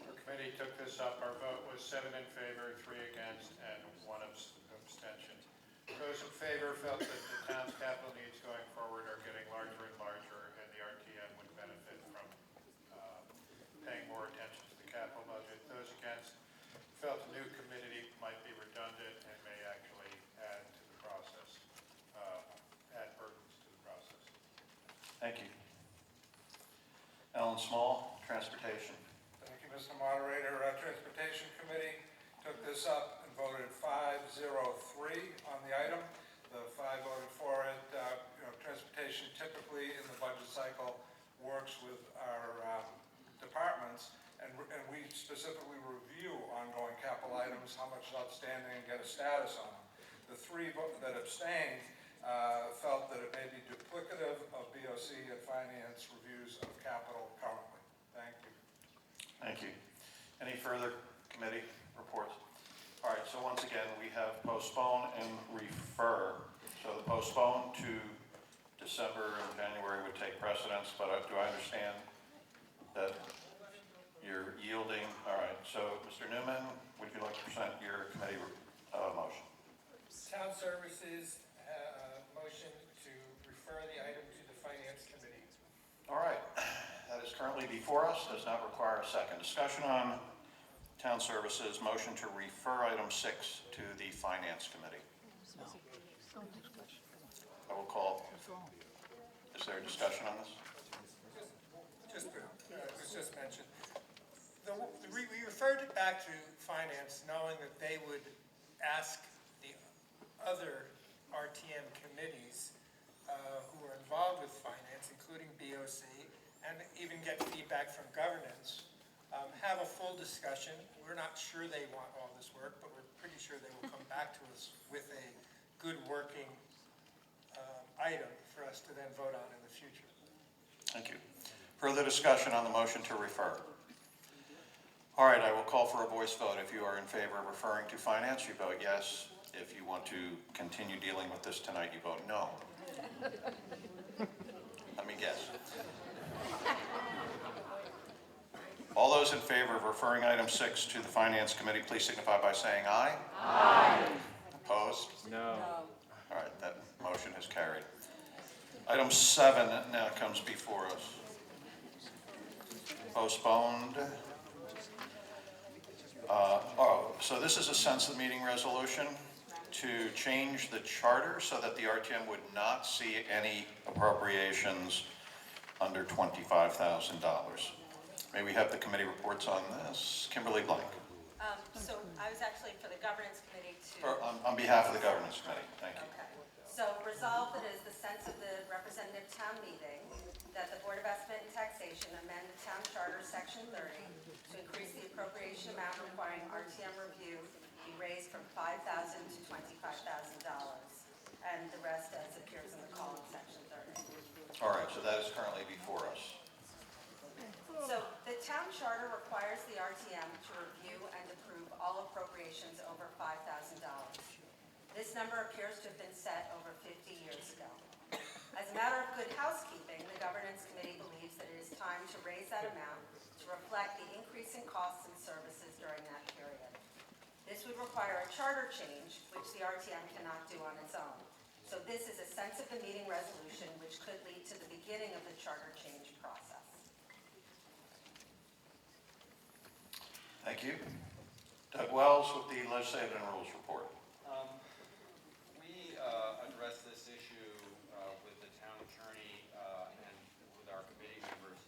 Our committee took this up. Our vote was 7 in favor, 3 against, and 1 abstention. Those in favor felt that the town's capital needs going forward are getting larger and larger, and the RTM would benefit from paying more attention to the capital budget. Those against felt the new committee might be redundant and may actually add to the process, add burdens to the process. Thank you. Alan Small, Transportation. Thank you, Mr. Moderator. Transportation Committee took this up and voted 5-0-3 on the item. The 5 voted for it. Transportation typically in the budget cycle works with our departments, and we specifically review ongoing capital items, how much is outstanding, and get a status on them. The 3 that abstained felt that it may be duplicative of BOC and finance reviews of capital currently. Thank you. Thank you. Any further committee reports? All right, so once again, we have postpone and refer. So the postpone to December and January would take precedence, but do I understand that you're yielding? All right, so Mr. Newman, would you like to present your committee motion? Town Services, motion to refer the item to the Finance Committee. All right, that is currently before us, does not require a second. Discussion on Town Services, motion to refer item 6 to the Finance Committee. I will call. Is there a discussion on this? It was just mentioned. We referred it back to Finance, knowing that they would ask the other RTM committees who are involved with finance, including BOC, and even get feedback from governance, have a full discussion. We're not sure they want all this work, but we're pretty sure they will come back to us with a good working item for us to then vote on in the future. Thank you. Further discussion on the motion to refer? All right, I will call for a voice vote. If you are in favor of referring to Finance, you vote yes. If you want to continue dealing with this tonight, you vote no. Let me guess. All those in favor of referring item 6 to the Finance Committee, please signify by saying aye. Aye. Opposed? No. All right, that motion is carried. Item 7 now comes before us. postponed. So this is a sense of the meeting resolution to change the charter so that the RTM would not see any appropriations under $25,000. May we have the committee reports on this? Kimberly Blank. So I was actually for the governance committee to. On behalf of the governance committee, thank you. Okay. So resolved that it is the sense of the representative town meeting that the Board of Estimate and Taxation amend the town charter section 30 to increase the appropriation amount requiring RTM review be raised from $5,000 to $25,000, and the rest as appears in the column section 30. All right, so that is currently before us. So the town charter requires the RTM to review and approve all appropriations over $5,000. This number appears to have been set over 50 years ago. As a matter of good housekeeping, the governance committee believes that it is time to raise that amount to reflect the increase in costs and services during that period. This would require a charter change, which the RTM cannot do on its own. So this is a sense of the meeting resolution, which could lead to the beginning of the charter change process. Thank you. Doug Wells with the Legislative and Rules Report. We addressed this issue with the town attorney and with our committee members,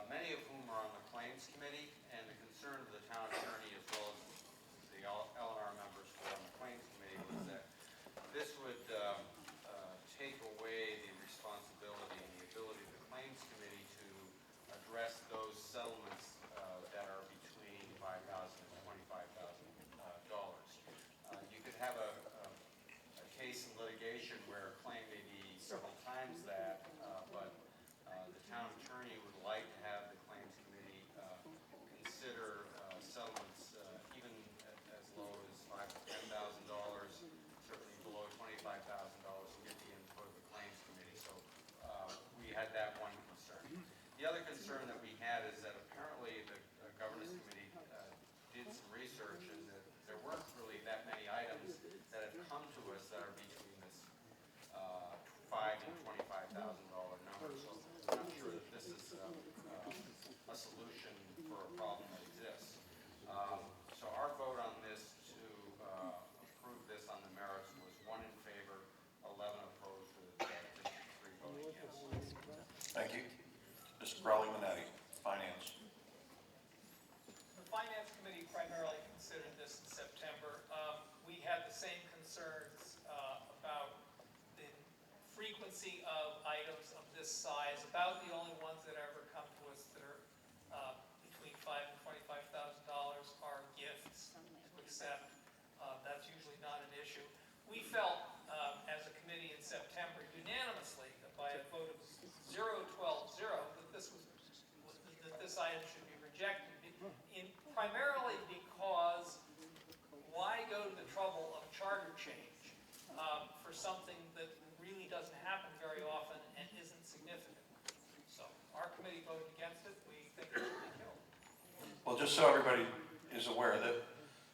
many of whom are on the Claims Committee, and the concern of the town attorney as well as the L&R members who are on the Claims Committee was that this would take away the responsibility and the ability of the Claims Committee to address those settlements that are between $5,000 and $25,000. You could have a case in litigation where a claim may be several times that, but the town attorney would like to have the Claims Committee consider settlements even as low as $5,000 to $10,000, certainly below $25,000 to get the input of the Claims Committee. So we had that one concern. The other concern that we had is that apparently the Governance Committee did some research and that there weren't really that many items that have come to us that are between this $5,000 and $25,000 number. So I'm not sure that this is a solution for a problem that exists. So our vote on this to approve this on the merits was 1 in favor, 11 opposed, with District 3 voting yes. Thank you. Mr. Brolly-Minetti, Finance. The Finance Committee primarily considered this in September. We had the same concerns about the frequency of items of this size. About the only ones that ever come to us that are between $5,000 and $25,000 are gifts to accept. That's usually not an issue. We felt, as a committee in September, unanimously, by a vote of 0-12-0, that this item should be rejected. Primarily because why go to the trouble of charter change for something that really doesn't happen very often and isn't significant? So our committee voted against it. We think it should be killed. Well, just so everybody is aware, that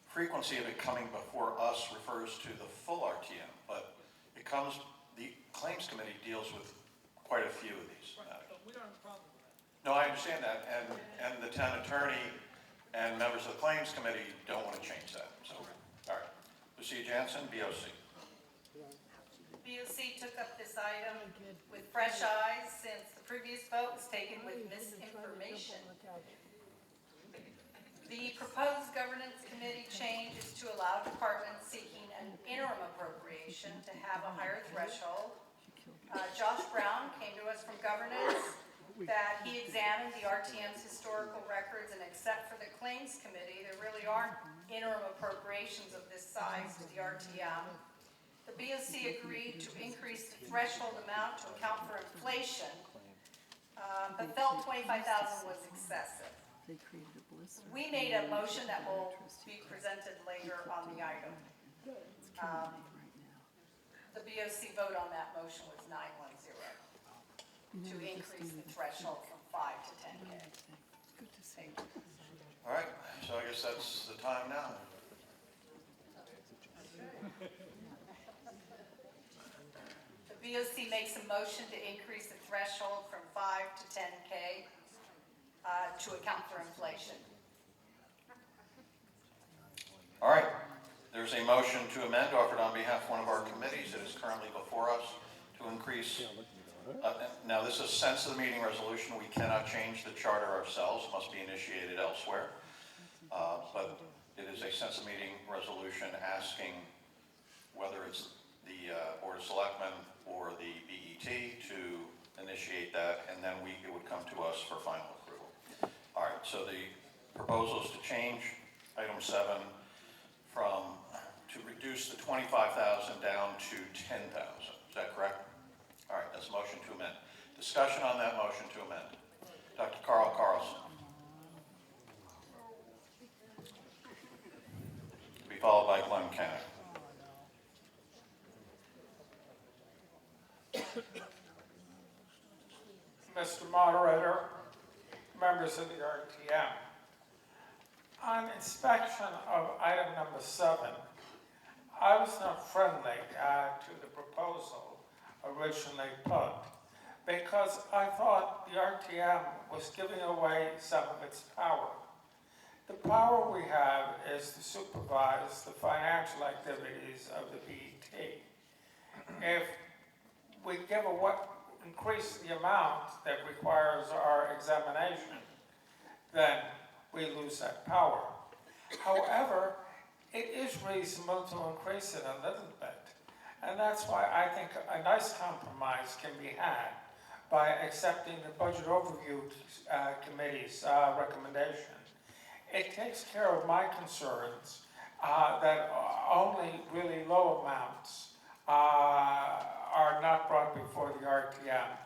frequency of it coming before us refers to the full RTM, but it comes, the Claims Committee deals with quite a few of these matters. But we don't have a problem with that. No, I understand that, and the town attorney and members of the Claims Committee don't want to change that. So, all right. Lucia Jansen, BOC. BOC took up this item with fresh eyes since the previous vote was taken with misinformation. The proposed governance committee change is to allow departments seeking an interim appropriation to have a higher threshold. Josh Brown came to us from governance that he examined the RTM's historical records, and except for the claims committee, there really aren't interim appropriations of this size to the RTM. The BOC agreed to increase the threshold amount to account for inflation, but felt $25,000 was excessive. We made a motion that will be presented later on the item. The BOC vote on that motion was 9-1-0 to increase the threshold from 5 to 10K. All right, so I guess that's the time now. The BOC makes a motion to increase the threshold from 5 to 10K. to account for inflation. All right, there's a motion to amend offered on behalf of one of our committees that is currently before us to increase. Now, this is a sense of the meeting resolution. We cannot change the charter ourselves. It must be initiated elsewhere. But it is a sense of meeting resolution asking whether it's the Board of Selectmen or the BET to initiate that, and then it would come to us for final approval. All right, so the proposal is to change item 7 to reduce the 25,000 down to 10,000. Is that correct? All right, that's a motion to amend. Discussion on that motion to amend. Dr. Carl Carlson. To be followed by Glenn Kennedy. Mr. Moderator, members of the RTM, on inspection of item number 7, I was not friendly to the proposal originally put because I thought the RTM was giving away some of its power. The power we have is to supervise the financial activities of the BET. If we increase the amount that requires our examination, then we lose that power. However, it is reasonable to increase it a little bit. And that's why I think a nice compromise can be had by accepting the Budget Overview Committee's recommendation. It takes care of my concerns that only really low amounts are not brought before the RTM.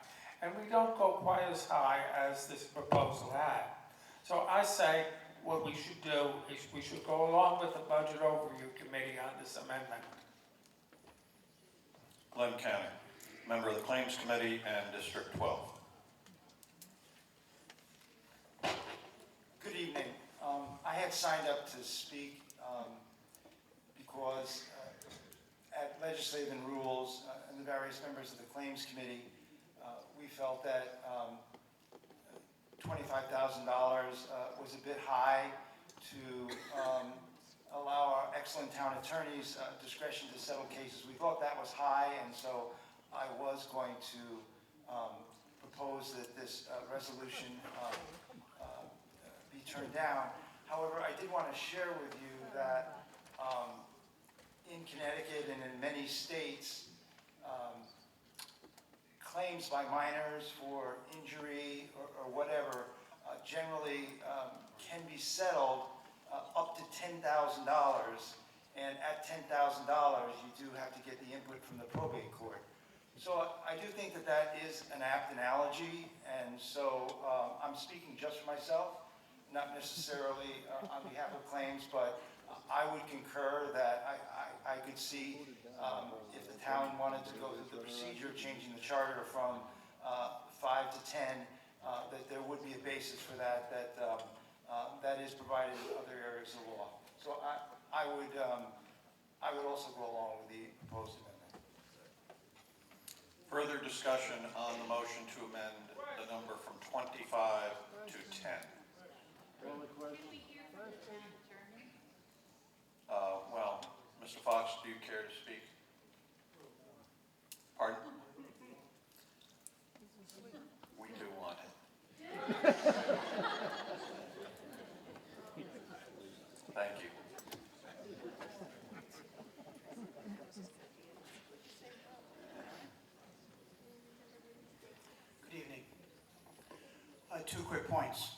And we don't go quite as high as this proposal had. So I say what we should do is we should go along with the Budget Overview Committee on this amendment. Glenn Canning, member of the Claims Committee and District 12. Good evening. I had signed up to speak because at Legislative and Rules and the various members of the Claims Committee, we felt that $25,000 was a bit high to allow our excellent town attorneys discretion to settle cases. We thought that was high, and so I was going to propose that this resolution be turned down. However, I did want to share with you that in Connecticut and in many states, claims by minors for injury or whatever generally can be settled up to $10,000, and at $10,000 you do have to get the input from the probate court. So I do think that that is an apt analogy, and so I'm speaking just for myself, not necessarily on behalf of claims, but I would concur that I could see if the town wanted to go through the procedure, changing the charter from 5 to 10, that there would be a basis for that that is provided in other areas of law. So I would also go along with the proposed amendment. Further discussion on the motion to amend the number from 25 to 10. Well, Mr. Fox, do you care to speak? Pardon? We do want it. Thank you. Good evening. Two quick points.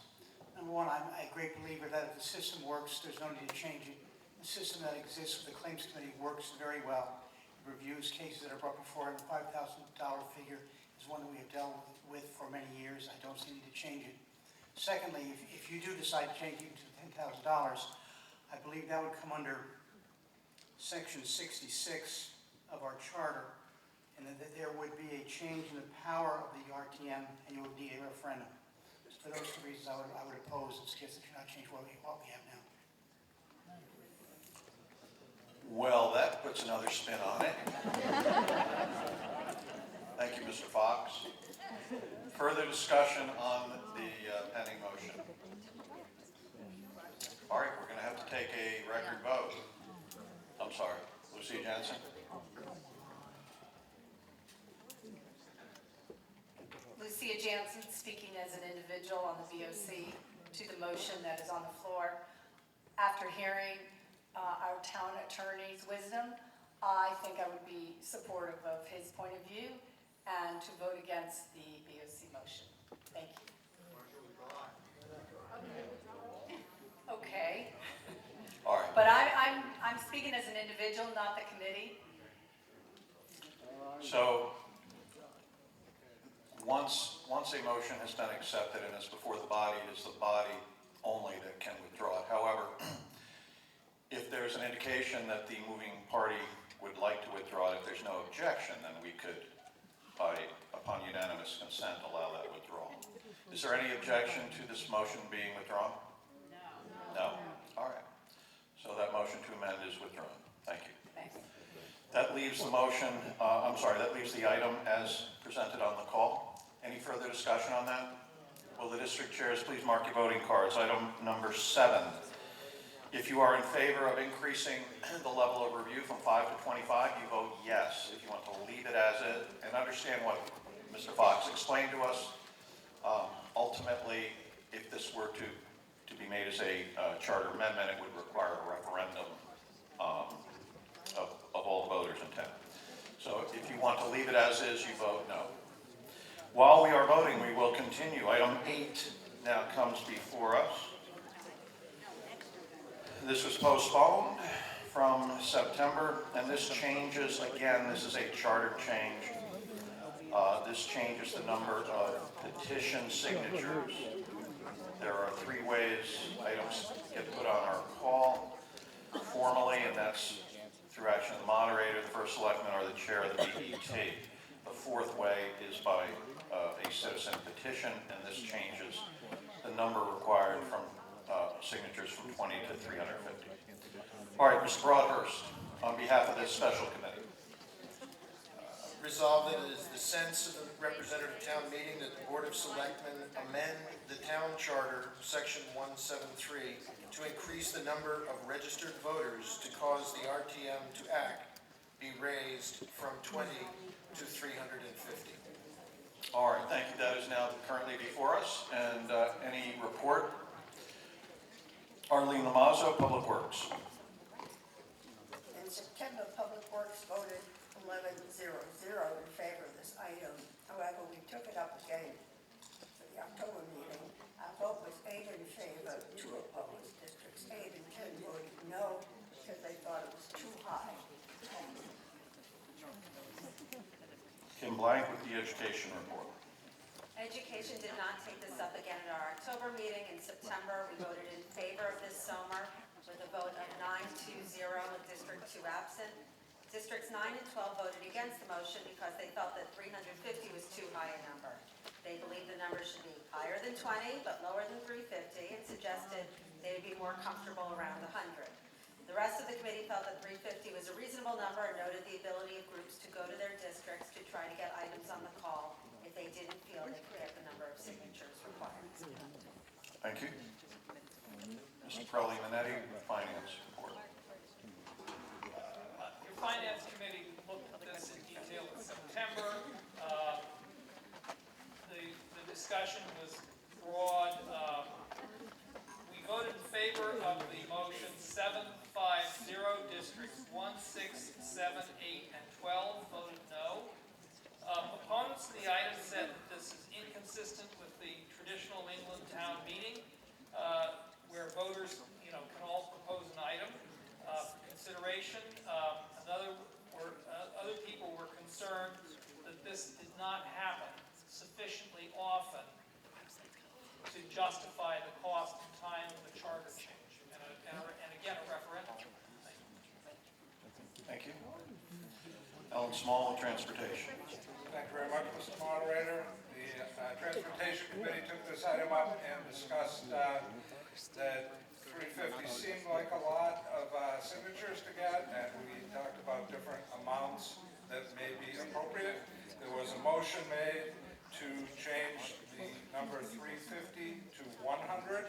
Number one, I'm a great believer that if the system works, there's no need to change it. The system that exists with the Claims Committee works very well. It reviews cases that are brought before, and the $5,000 figure is one that we have dealt with for many years. I don't see a need to change it. Secondly, if you do decide to change it to $10,000, I believe that would come under Section 66 of our charter, and that there would be a change in the power of the RTM, and you would need a referendum. So for those two reasons, I would oppose this case that you not change what we have now. Well, that puts another spin on it. Thank you, Mr. Fox. Further discussion on the pending motion. All right, we're going to have to take a record vote. I'm sorry, Lucia Jensen? Lucia Jansen, speaking as an individual on the BOC to the motion that is on the floor. After hearing our town attorney's wisdom, I think I would be supportive of his point of view and to vote against the BOC motion. Thank you. Okay. All right. But I'm speaking as an individual, not the committee. So, once a motion has been accepted and is before the body, it is the body only that can withdraw it. However, if there's an indication that the moving party would like to withdraw it, if there's no objection, then we could, upon unanimous consent, allow that withdrawal. Is there any objection to this motion being withdrawn? No. All right. So that motion to amend is withdrawn. Thank you. Thanks. That leaves the motion, that leaves the item as presented on the call. Any further discussion on that? Will the district chairs please mark your voting cards? Item number 7. If you are in favor of increasing the level of review from 5 to 25, you vote yes. If you want to leave it as is, and understand what Mr. Fox explained to us, ultimately, if this were to be made as a charter amendment, it would require a referendum of all the voters in town. So if you want to leave it as is, you vote no. While we are voting, we will continue. Item 8 now comes before us. This was postponed from September, and this changes, again, this is a charter change. This changes the number of petition signatures. There are 3 ways items get put on our call formally, and that's through action of the moderator, the first selectman, or the chair of the BET. The 4th way is by a citizen petition, and this changes the number required from signatures from 20 to 350. All right, Mr. Broadhurst, on behalf of this special committee. Resolved that it is the sense of the representative town meeting that the Board of Selectmen amend the town charter, section 173, to increase the number of registered voters to cause the RTM to act be raised from 20 to 350. All right, thank you. That is now currently before us. And any report? Arlene Lamazzo, Public Works. In September, Public Works voted 11-0-0 in favor of this item. However, we took it up again for the October meeting. Our vote was 8 in favor, 2 opposed. Districts 8 and 10 voted no because they thought it was too high. Kim Blank with the Education Report. Education did not take this up again at our October meeting. In September, we voted in favor of this SOMR with a vote of 9-0 with District 2 absent. Districts 9 and 12 voted against the motion because they felt that 350 was too high a number. They believed the number should be higher than 20, but lower than 350, and suggested they would be more comfortable around 100. The rest of the committee felt that 350 was a reasonable number and noted the ability of groups to go to their districts to try to get items on the call if they didn't feel they could get the number of signatures required. Thank you. Mr. Crowley Minetti, Finance Report. Your Finance Committee looked at this in detail in September. The discussion was broad. We voted in favor of the motion 750. Districts 1, 6, 7, 8, and 12 voted no. Opponents of the item said that this is inconsistent with the traditional England town meeting, where voters, can all propose an item for consideration. Other people were concerned that this did not happen sufficiently often to justify the cost and time of the charter change, and again, a referendum. Thank you. Ellen Small, Transportation. Thank you very much, Mr. Moderator. The Transportation Committee took this item up and discussed that 350 seemed like a lot of signatures to get, and we talked about different amounts that may be appropriate. There was a motion made to change the number 350 to 100,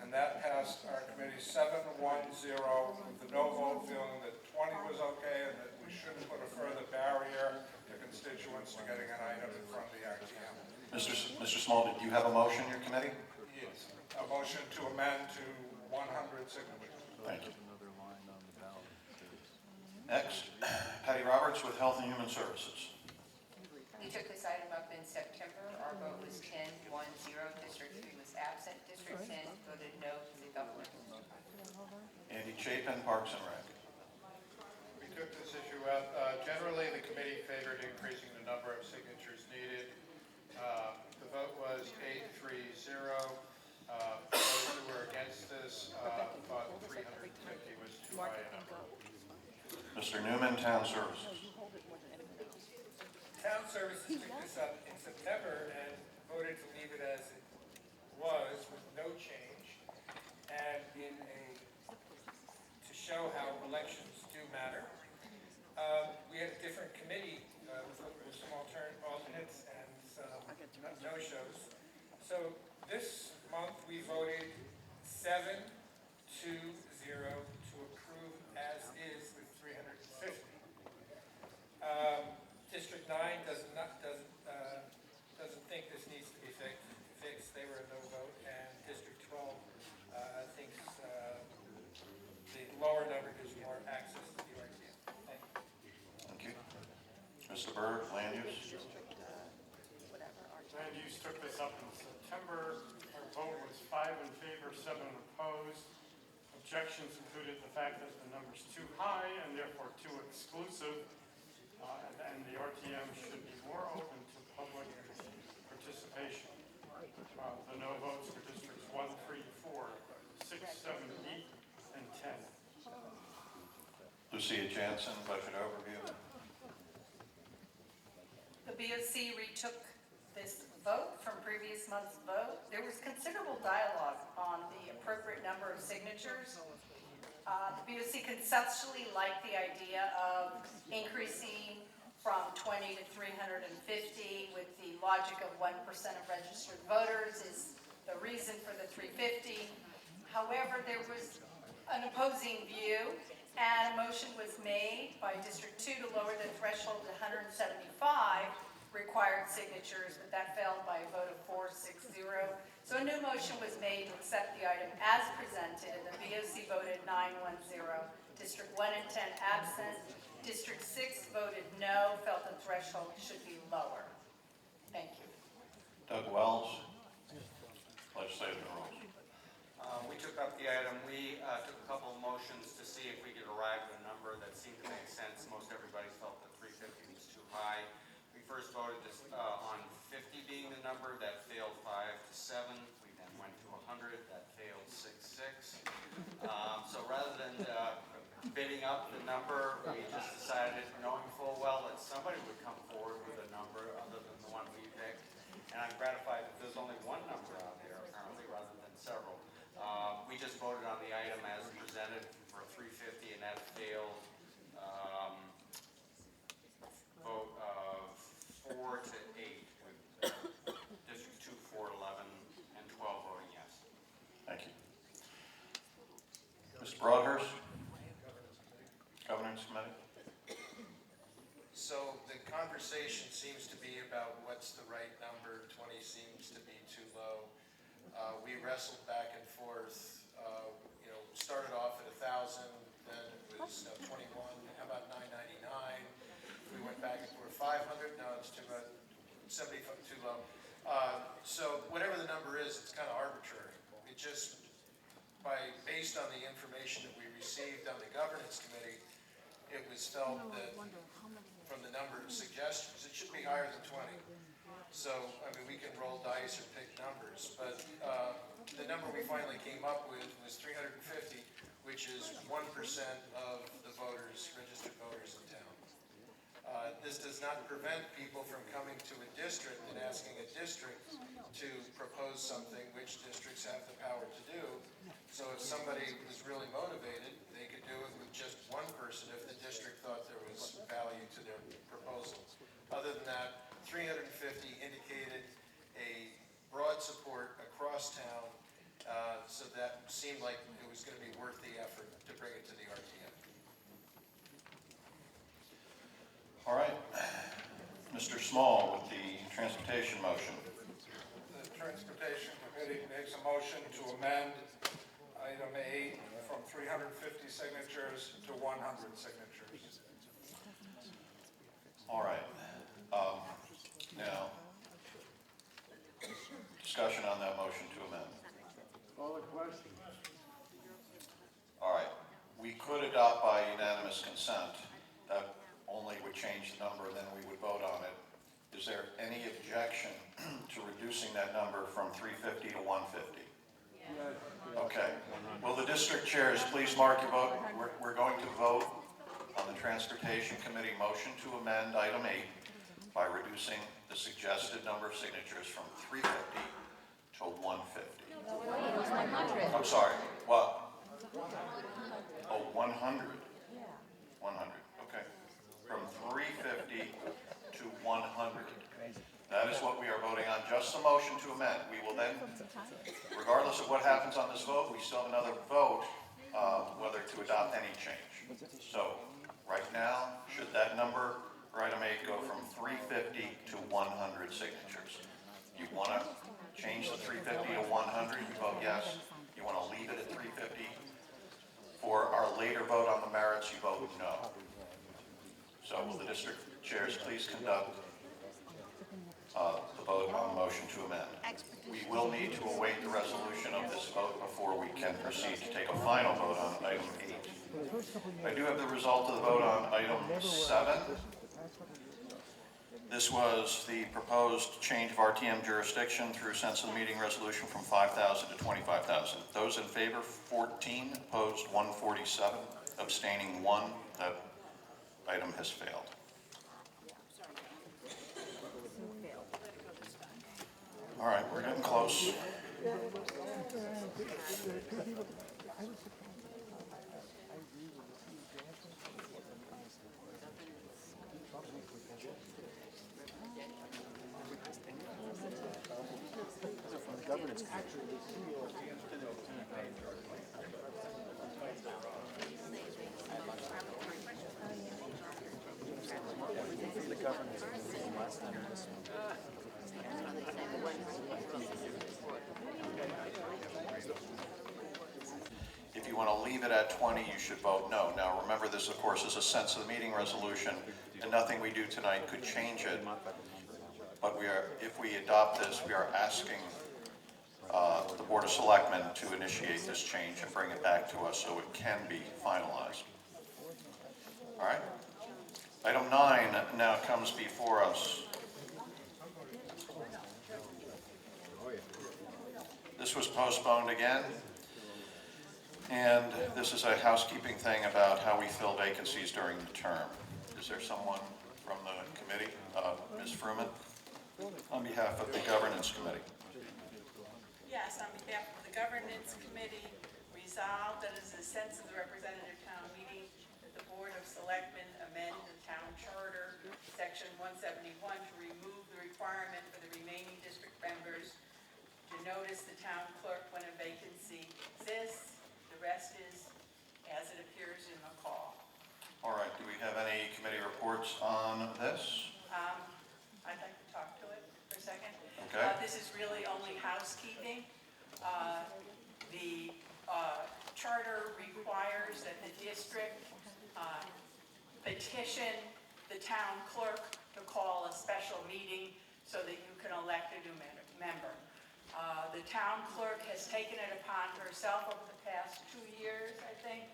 and that passed passed our committee 7-1-0 with the no vote feeling that 20 was okay and that we shouldn't put a further barrier to constituents to getting an item in front of the RTM. Mr. Small, did you have a motion in your committee? Yes. A motion to amend to 100 signatures. Thank you. Next, Patty Roberts with Health and Human Services. We took this item up in September. Our vote was 10-1-0. District 3 was absent. District 10 voted no to the government. Andy Chapin, Parks and Rec. We took this issue up. Generally, the committee favored increasing the number of signatures needed. The vote was 8-3-0. Those who were against this thought 350 was too high a number. Mr. Newman, Town Services. Town Services took this up in September and voted to leave it as it was with no change. And to show how elections do matter, we had a different committee with some alternates and some no-shows. So this month we voted 7-2-0 to approve as is with 350. District 9 doesn't think this needs to be fixed. They were a no vote, and District 12 thinks the lower number gives more access to the RTM. Thank you. Mr. Berg, Land Use. Land Use took this up in September. Our vote was 5 in favor, 7 opposed. Objections included the fact that the number's too high and therefore too exclusive, and the RTM should be more open to public participation. The no votes for districts 1, 3, 4, 6, 7, 8, and 10. Lucia Jansen, Budget Overview. The BOC retook this vote from previous month's vote. There was considerable dialogue on the appropriate number of signatures. The BOC conceptually liked the idea of increasing from 20 to 350 with the logic of 1% of registered voters is the reason for the 350. However, there was an opposing view and a motion was made by District 2 to lower the threshold to 175 required signatures, but that failed by a vote of 4-6-0. So a new motion was made to accept the item as presented, and the BOC voted 9-1-0. District 1 and 10 absent. District 6 voted no, felt the threshold should be lower. Thank you. Doug Wells, Legislative Rules. We took up the item. We took a couple of motions to see if we could arrive at a number that seemed to make sense. Most everybody felt that 350 was too high. We first voted on 50 being the number. That failed 5-7. We then went to 100. That failed 6-6. So rather than bidding up the number, we just decided, knowing full well that somebody would come forward with a number other than the one we picked. And I'm gratified that there's only one number out there, apparently, rather than several. We just voted on the item as presented for 350, and that failed vote of 4-8, with District 2, 4, 11, and 12 voting yes. Thank you. Mr. Broadhurst, Governance Committee. So the conversation seems to be about what's the right number. 20 seems to be too low. We wrestled back and forth. Started off at 1,000, then it was 21. How about 999? We went back and forth 500. No, it's too much. 75 too low. So whatever the number is, it's kind of arbitrary. It just based on the information that we received on the governance committee, it was felt that from the number of suggestions, it should be higher than 20. So, I mean, we can roll dice or pick numbers, but the number we finally came up with was 350, which is 1% of the voters, registered voters in town. This does not prevent people from coming to a district and asking a district to propose something which districts have the power to do. So if somebody was really motivated, they could do it with just one person if the district thought there was value to their proposal. Other than that, 350 indicated a broad support across town. so that seemed like it was going to be worth the effort to bring it to the RTM. All right. Mr. Small with the transportation motion. The Transportation Committee makes a motion to amend item 8 from 350 signatures to 100 signatures. All right. Now, discussion on that motion to amend. Call the question. All right. We could adopt by unanimous consent. That only would change the number, and then we would vote on it. Is there any objection to reducing that number from 350 to 150? Okay. Will the district chairs please mark your vote? We're going to vote on the Transportation Committee motion to amend item 8 by reducing the suggested number of signatures from 350 to 150. I'm sorry, what? Oh, 100. 100, okay. From 350 to 100. That is what we are voting on, just the motion to amend. We will then, regardless of what happens on this vote, we still have another vote whether to adopt any change. So, right now, should that number for item 8 go from 350 to 100 signatures? You want to change the 350 to 100, you vote yes. You want to leave it at 350? For our later vote on the merits, you vote no. So will the district chairs please conduct the vote on the motion to amend? We will need to await the resolution of this vote before we can proceed to take a final vote on item 8. I do have the result of the vote on item 7. This was the proposed change of RTM jurisdiction through sense of the meeting resolution from 5,000 to 25,000. Those in favor, 14, opposed 147, abstaining 1. That item has failed. All right, we're getting close. Governance. The governance last time this If you want to leave it at 20, you should vote no. Now, remember, this, of course, is a sense of the meeting resolution, and nothing we do tonight could change it. But we are, if we adopt this, we are asking the Board of Selectmen to initiate this change and bring it back to us so it can be finalized. All right? Item 9 now comes before us. This was postponed again. And this is a housekeeping thing about how we fill vacancies during the term. Is there someone from the committee? Ms. Fruman, on behalf of the Governance Committee. Yes, on behalf of the Governance Committee, resolved that as a sense of the representative town meeting, that the Board of Selectmen amend the town charter, section 171, to remove the requirement for the remaining district members to notice the town clerk when a vacancy exists. The rest is as it appears in the call. All right, do we have any committee reports on this? I'd like to talk to it for a second. Okay. This is really only housekeeping. The charter requires that the district petition the town clerk to call a special meeting so that you can elect a new member. The town clerk has taken it upon herself over the past 2 years, I think,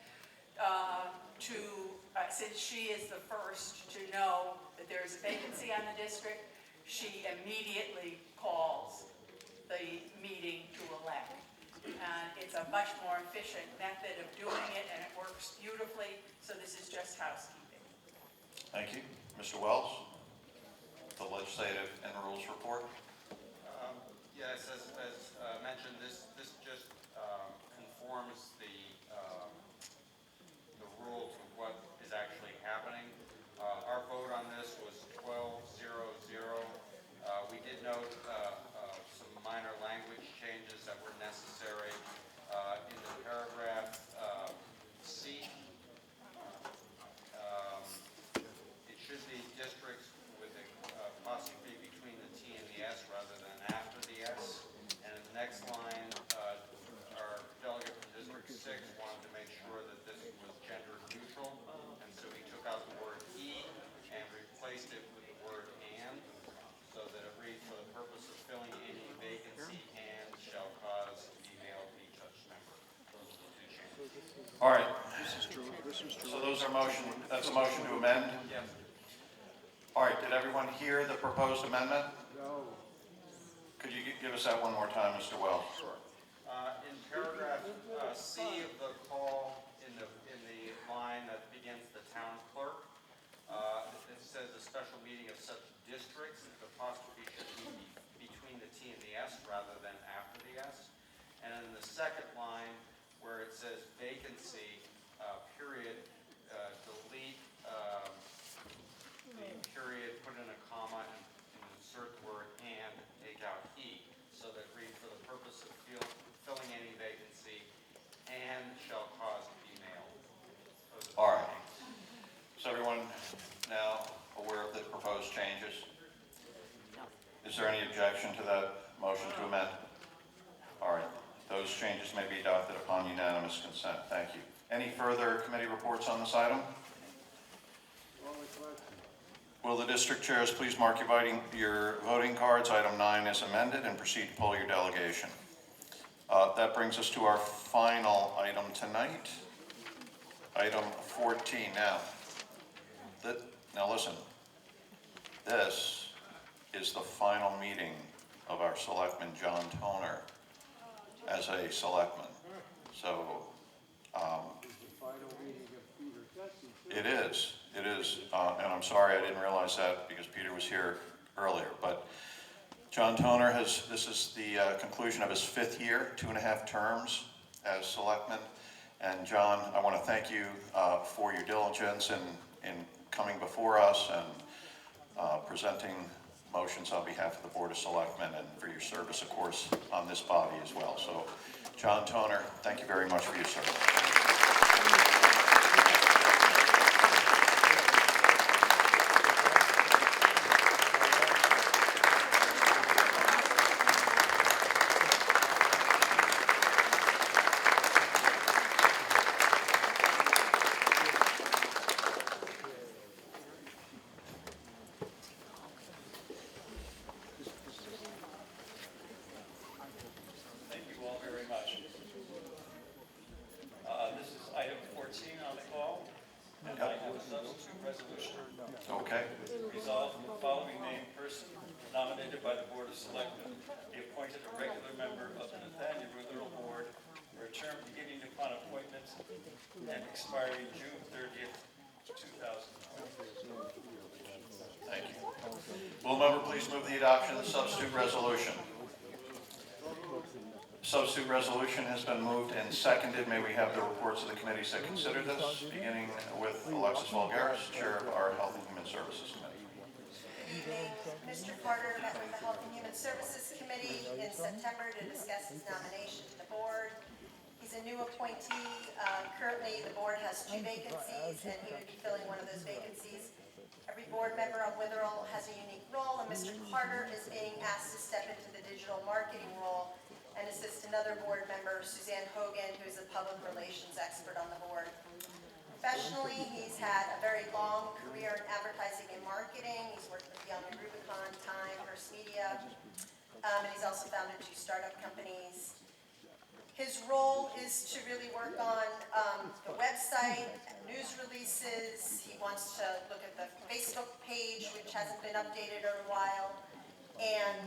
since she is the first to know that there is a vacancy on the district, she immediately calls the meeting to elect. And it's a much more efficient method of doing it, and it works beautifully, so this is just housekeeping. Thank you. Mr. Wells, the Legislative and Rules Report. Yes, as mentioned, this just conforms the rule to what is actually happening. Our vote on this was 12-0-0. We did note some minor language changes that were necessary. All right, This is true, this is true. so those are that's a motion to amend? Yes. All right, did everyone hear the proposed amendment? No. Could you give us that one more time, Mr. Wells? Sure. In paragraph C of the call, in the line that begins the town clerk, it says a special meeting of such districts, the apostrophe should be between the T and the S rather than after the S. And in the second line, where it says vacancy, period, delete the period, put in a comma, and insert the word and, take out he, so that read for the purpose of filling any vacancy, and shall cause female. All right. Is everyone now aware of the proposed changes? Is there any objection to that motion to amend? All right. Those changes may be adopted upon unanimous consent. Thank you. Any further committee reports on this item? Will the district chairs please mark your voting cards? Item 9 is amended, and proceed to poll your delegation. That brings us to our final item tonight, item 14. Now listen, this is the final meeting of our selectman, John Toner, as a selectman. So it is, and I'm sorry I didn't realize that because Peter was here earlier, but John Toner this is the conclusion of his 5th year, 2.5 terms as selectman. And John, I want to thank you for your diligence in coming before us and presenting motions on behalf of the Board of Selectmen, and for your service, of course, on this body as well. So, John Toner, thank you very much for your service. Thank you all very much. This is item 14 on the call. And I have a substitute resolution. Okay. Resolved that the following named person nominated by the Board of Selectmen be appointed a regular member of the Nathaniel Rural Board for a term beginning upon appointment and expiring June 30th, 2020. Thank you. Will a member please move the adoption of the substitute resolution? Substitute resolution has been moved and seconded. May we have the reports of the committees that consider this, beginning with Alexis Vulgaris, Chair of our Health and Human Services Committee. Good evening. Mr. Carter met with the Health and Human Services Committee in September to discuss his nomination to the board. He's a new appointee. Currently, the board has 2 vacancies, and he would be filling one of those vacancies. Every board member on Witherell has a unique role, and Mr. Carter is being asked to step into the digital marketing role and assist another board member, Suzanne Hogan, who is a public relations expert on the board. Professionally, he's had a very long career in advertising and marketing. He's worked with Young and Rubicon, Time, Hearst Media, and he's also founded 2 startup companies. His role is to really work on the website, news releases. He wants to look at the Facebook page, which hasn't been updated in a while, and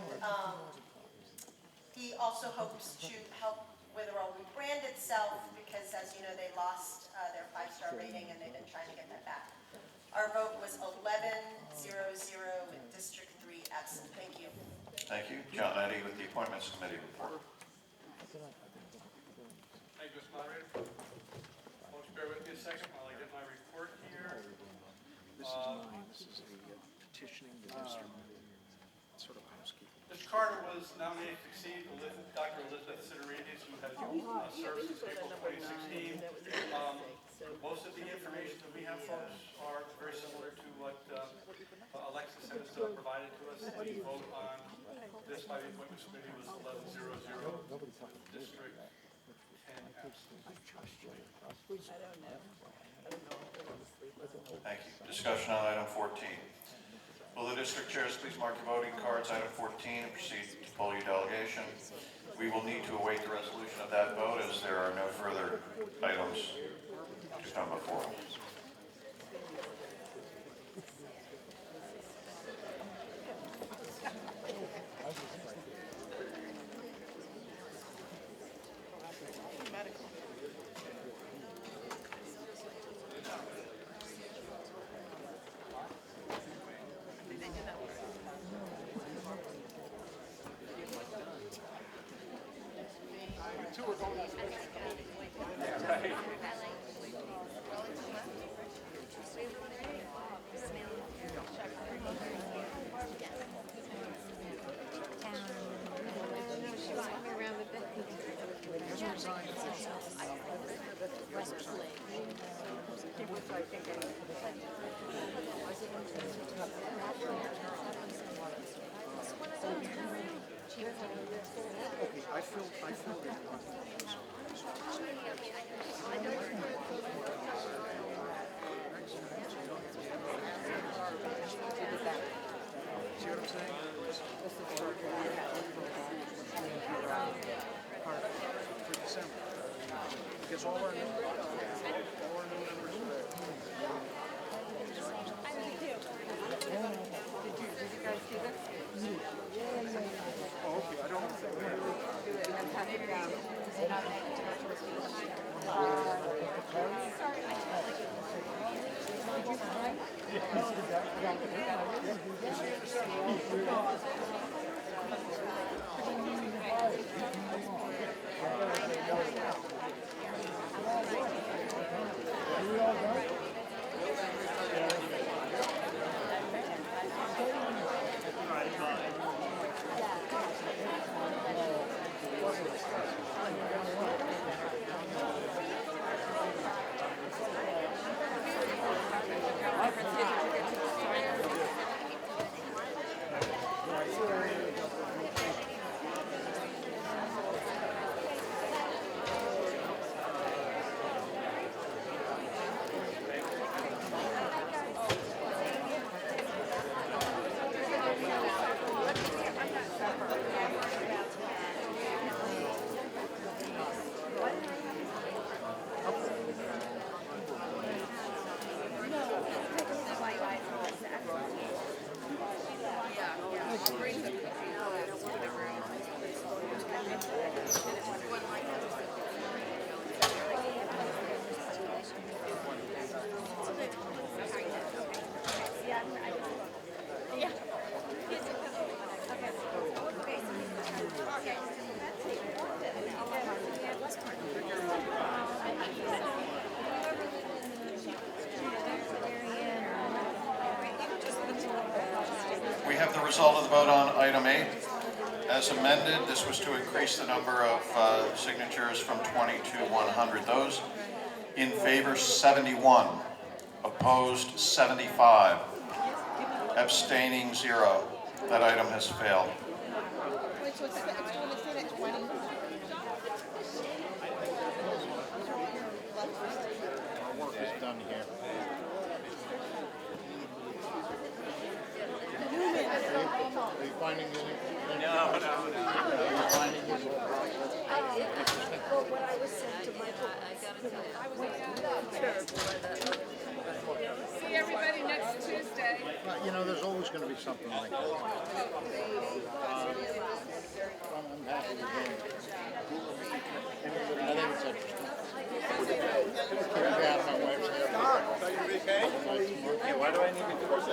he also hopes to help Witherell rebrand itself because, as you know, they lost their 5-star rating and they've been trying to get that back. Our vote was 11-0-0 with District 3 absent. Thank you. Thank you. John Eddy with the Appointments Committee report. Thank you, Mr. Moderator. Won't you bear with me a second while I get my report here? This is mine, this is a petitioning the district, sort of housekeeping. Mr. Carter was nominated to succeed Dr. Elizabeth Sidorides, who has served since April 2016. Most of the information that we have, folks, are very similar to what Alexis has provided to us. The vote on this by the Appointments Committee was 11-0-0, District 10 absent. Thank you. Discussion on item 14. Will the district chairs please mark your voting cards, item 14, and proceed to poll your delegation. We will need to await the resolution of that vote as there are no further items to come before us. See what I'm saying? For December. Because all our new members are there. Did you guys see this? Oh, okay. I don't know if they were. We have the result of the vote on item 8. As amended, this was to increase the number of signatures from 20 to 100. Those in favor, 71. Opposed, 75. Abstaining, 0. That item has failed. Our work is done here. Are you finding anything? No. Are you finding this? Well, when I was sent to Michael, I was See everybody next Tuesday. You know, there's always going to be something like that. I'm happy with it. I think it's interesting. Yeah, my wife's there. So you okay? Yeah, why do I need to do this?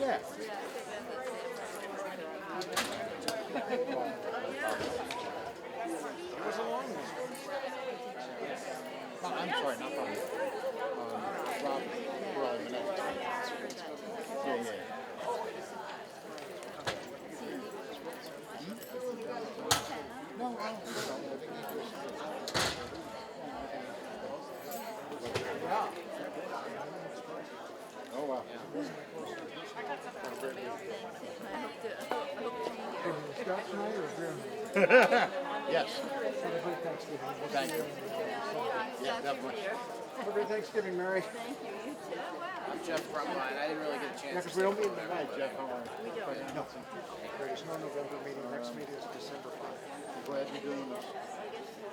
Yeah. It was a long one. I'm sorry, not Bob. Rob, yeah. No, I don't think so. I think he was... while. Scott tonight or Jim? Yes. Happy Thanksgiving. Thank you. Yeah, definitely. Happy Thanksgiving, Mary. Thank you. You too. Wow. I'm Jeff Brumline. I didn't really get a chance. Yeah, because we don't meet tonight, Jeff. How are you? No. There's no November meeting. Next meeting is December 5th. I'm glad you're doing this.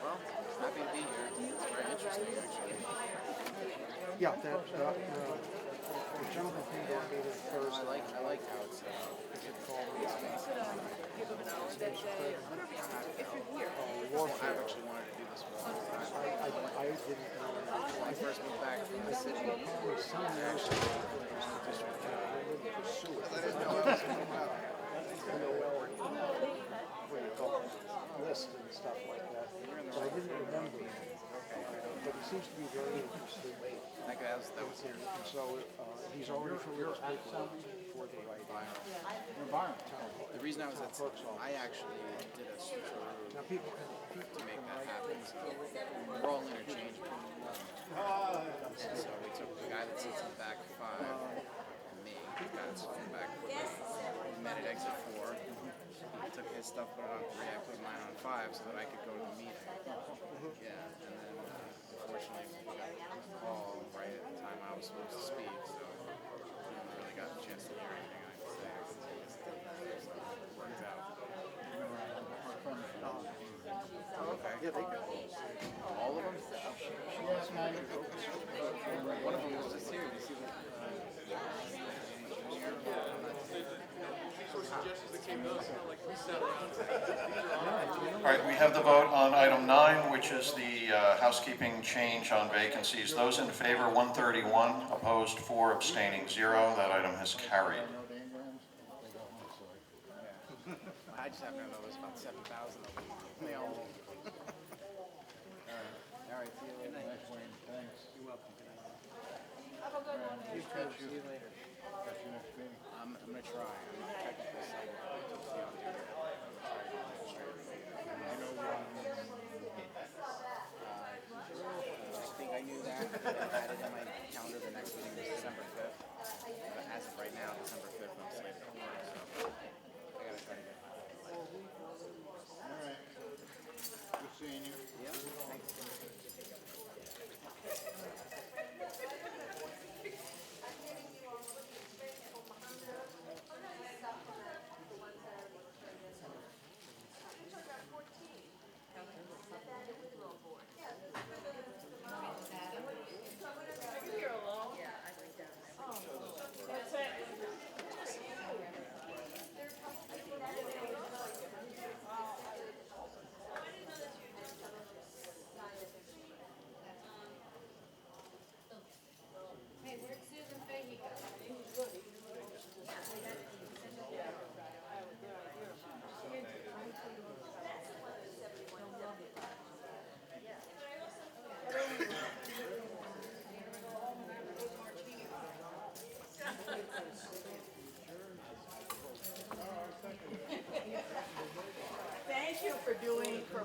Well, happy to be here. It's very interesting, actually. Yeah, that the gentleman came to our meeting Thursday. I like how it's called. I actually wanted to do this for a long time. I didn't know. When I first moved back from the city, His son actually pursue it. I didn't know it was coming out. What do you call it? List and stuff like that. But I didn't remember. But he seems to be very interested. that was here. And so he's already filled his paperwork for the right environment. The reason I was at I actually did a switcheroo Now people to make that happen. So we're all interchangeable. And so we took the guy that sits in the back 5 and me, the guy that sits in the back 4. We met at exit 4. He took his stuff, put it on 3. I put mine on 5 so that I could go to the meeting. Yeah, and then unfortunately we got a call right at the time I was supposed to speak, so I never really got a chance to hear anything I had to say. So it worked out. Oh, okay. Yeah, they go. All of them? One of them was just here. You see what? All right, we have the vote on item 9, which is the housekeeping change on vacancies. Those in favor, 131, opposed 4, abstaining 0. That item has carried. I just happen to know there's about 7,000 of them. They all. All right, see you later. Thanks. You're welcome. Have a good one. See you later. I'm gonna try. I'm not technically sighted. I took the audio. I think I knew that. I had it in my calendar. The next meeting was December 5th. But as of right now, December 5th, I'm slated to work. So I gotta try to get. All right. Good seeing you. Yeah. Thanks.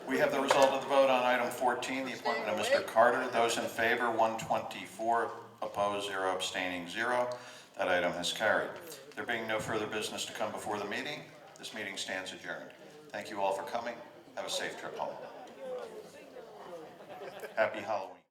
We have the result of the vote on item 14, the appointment of Mr. Carter. Those in favor, 124, opposed 0, abstaining 0. That item has carried. There being no further business to come before the meeting, this meeting stands adjourned. Thank you all for coming. Have a safe trip home. Happy Halloween.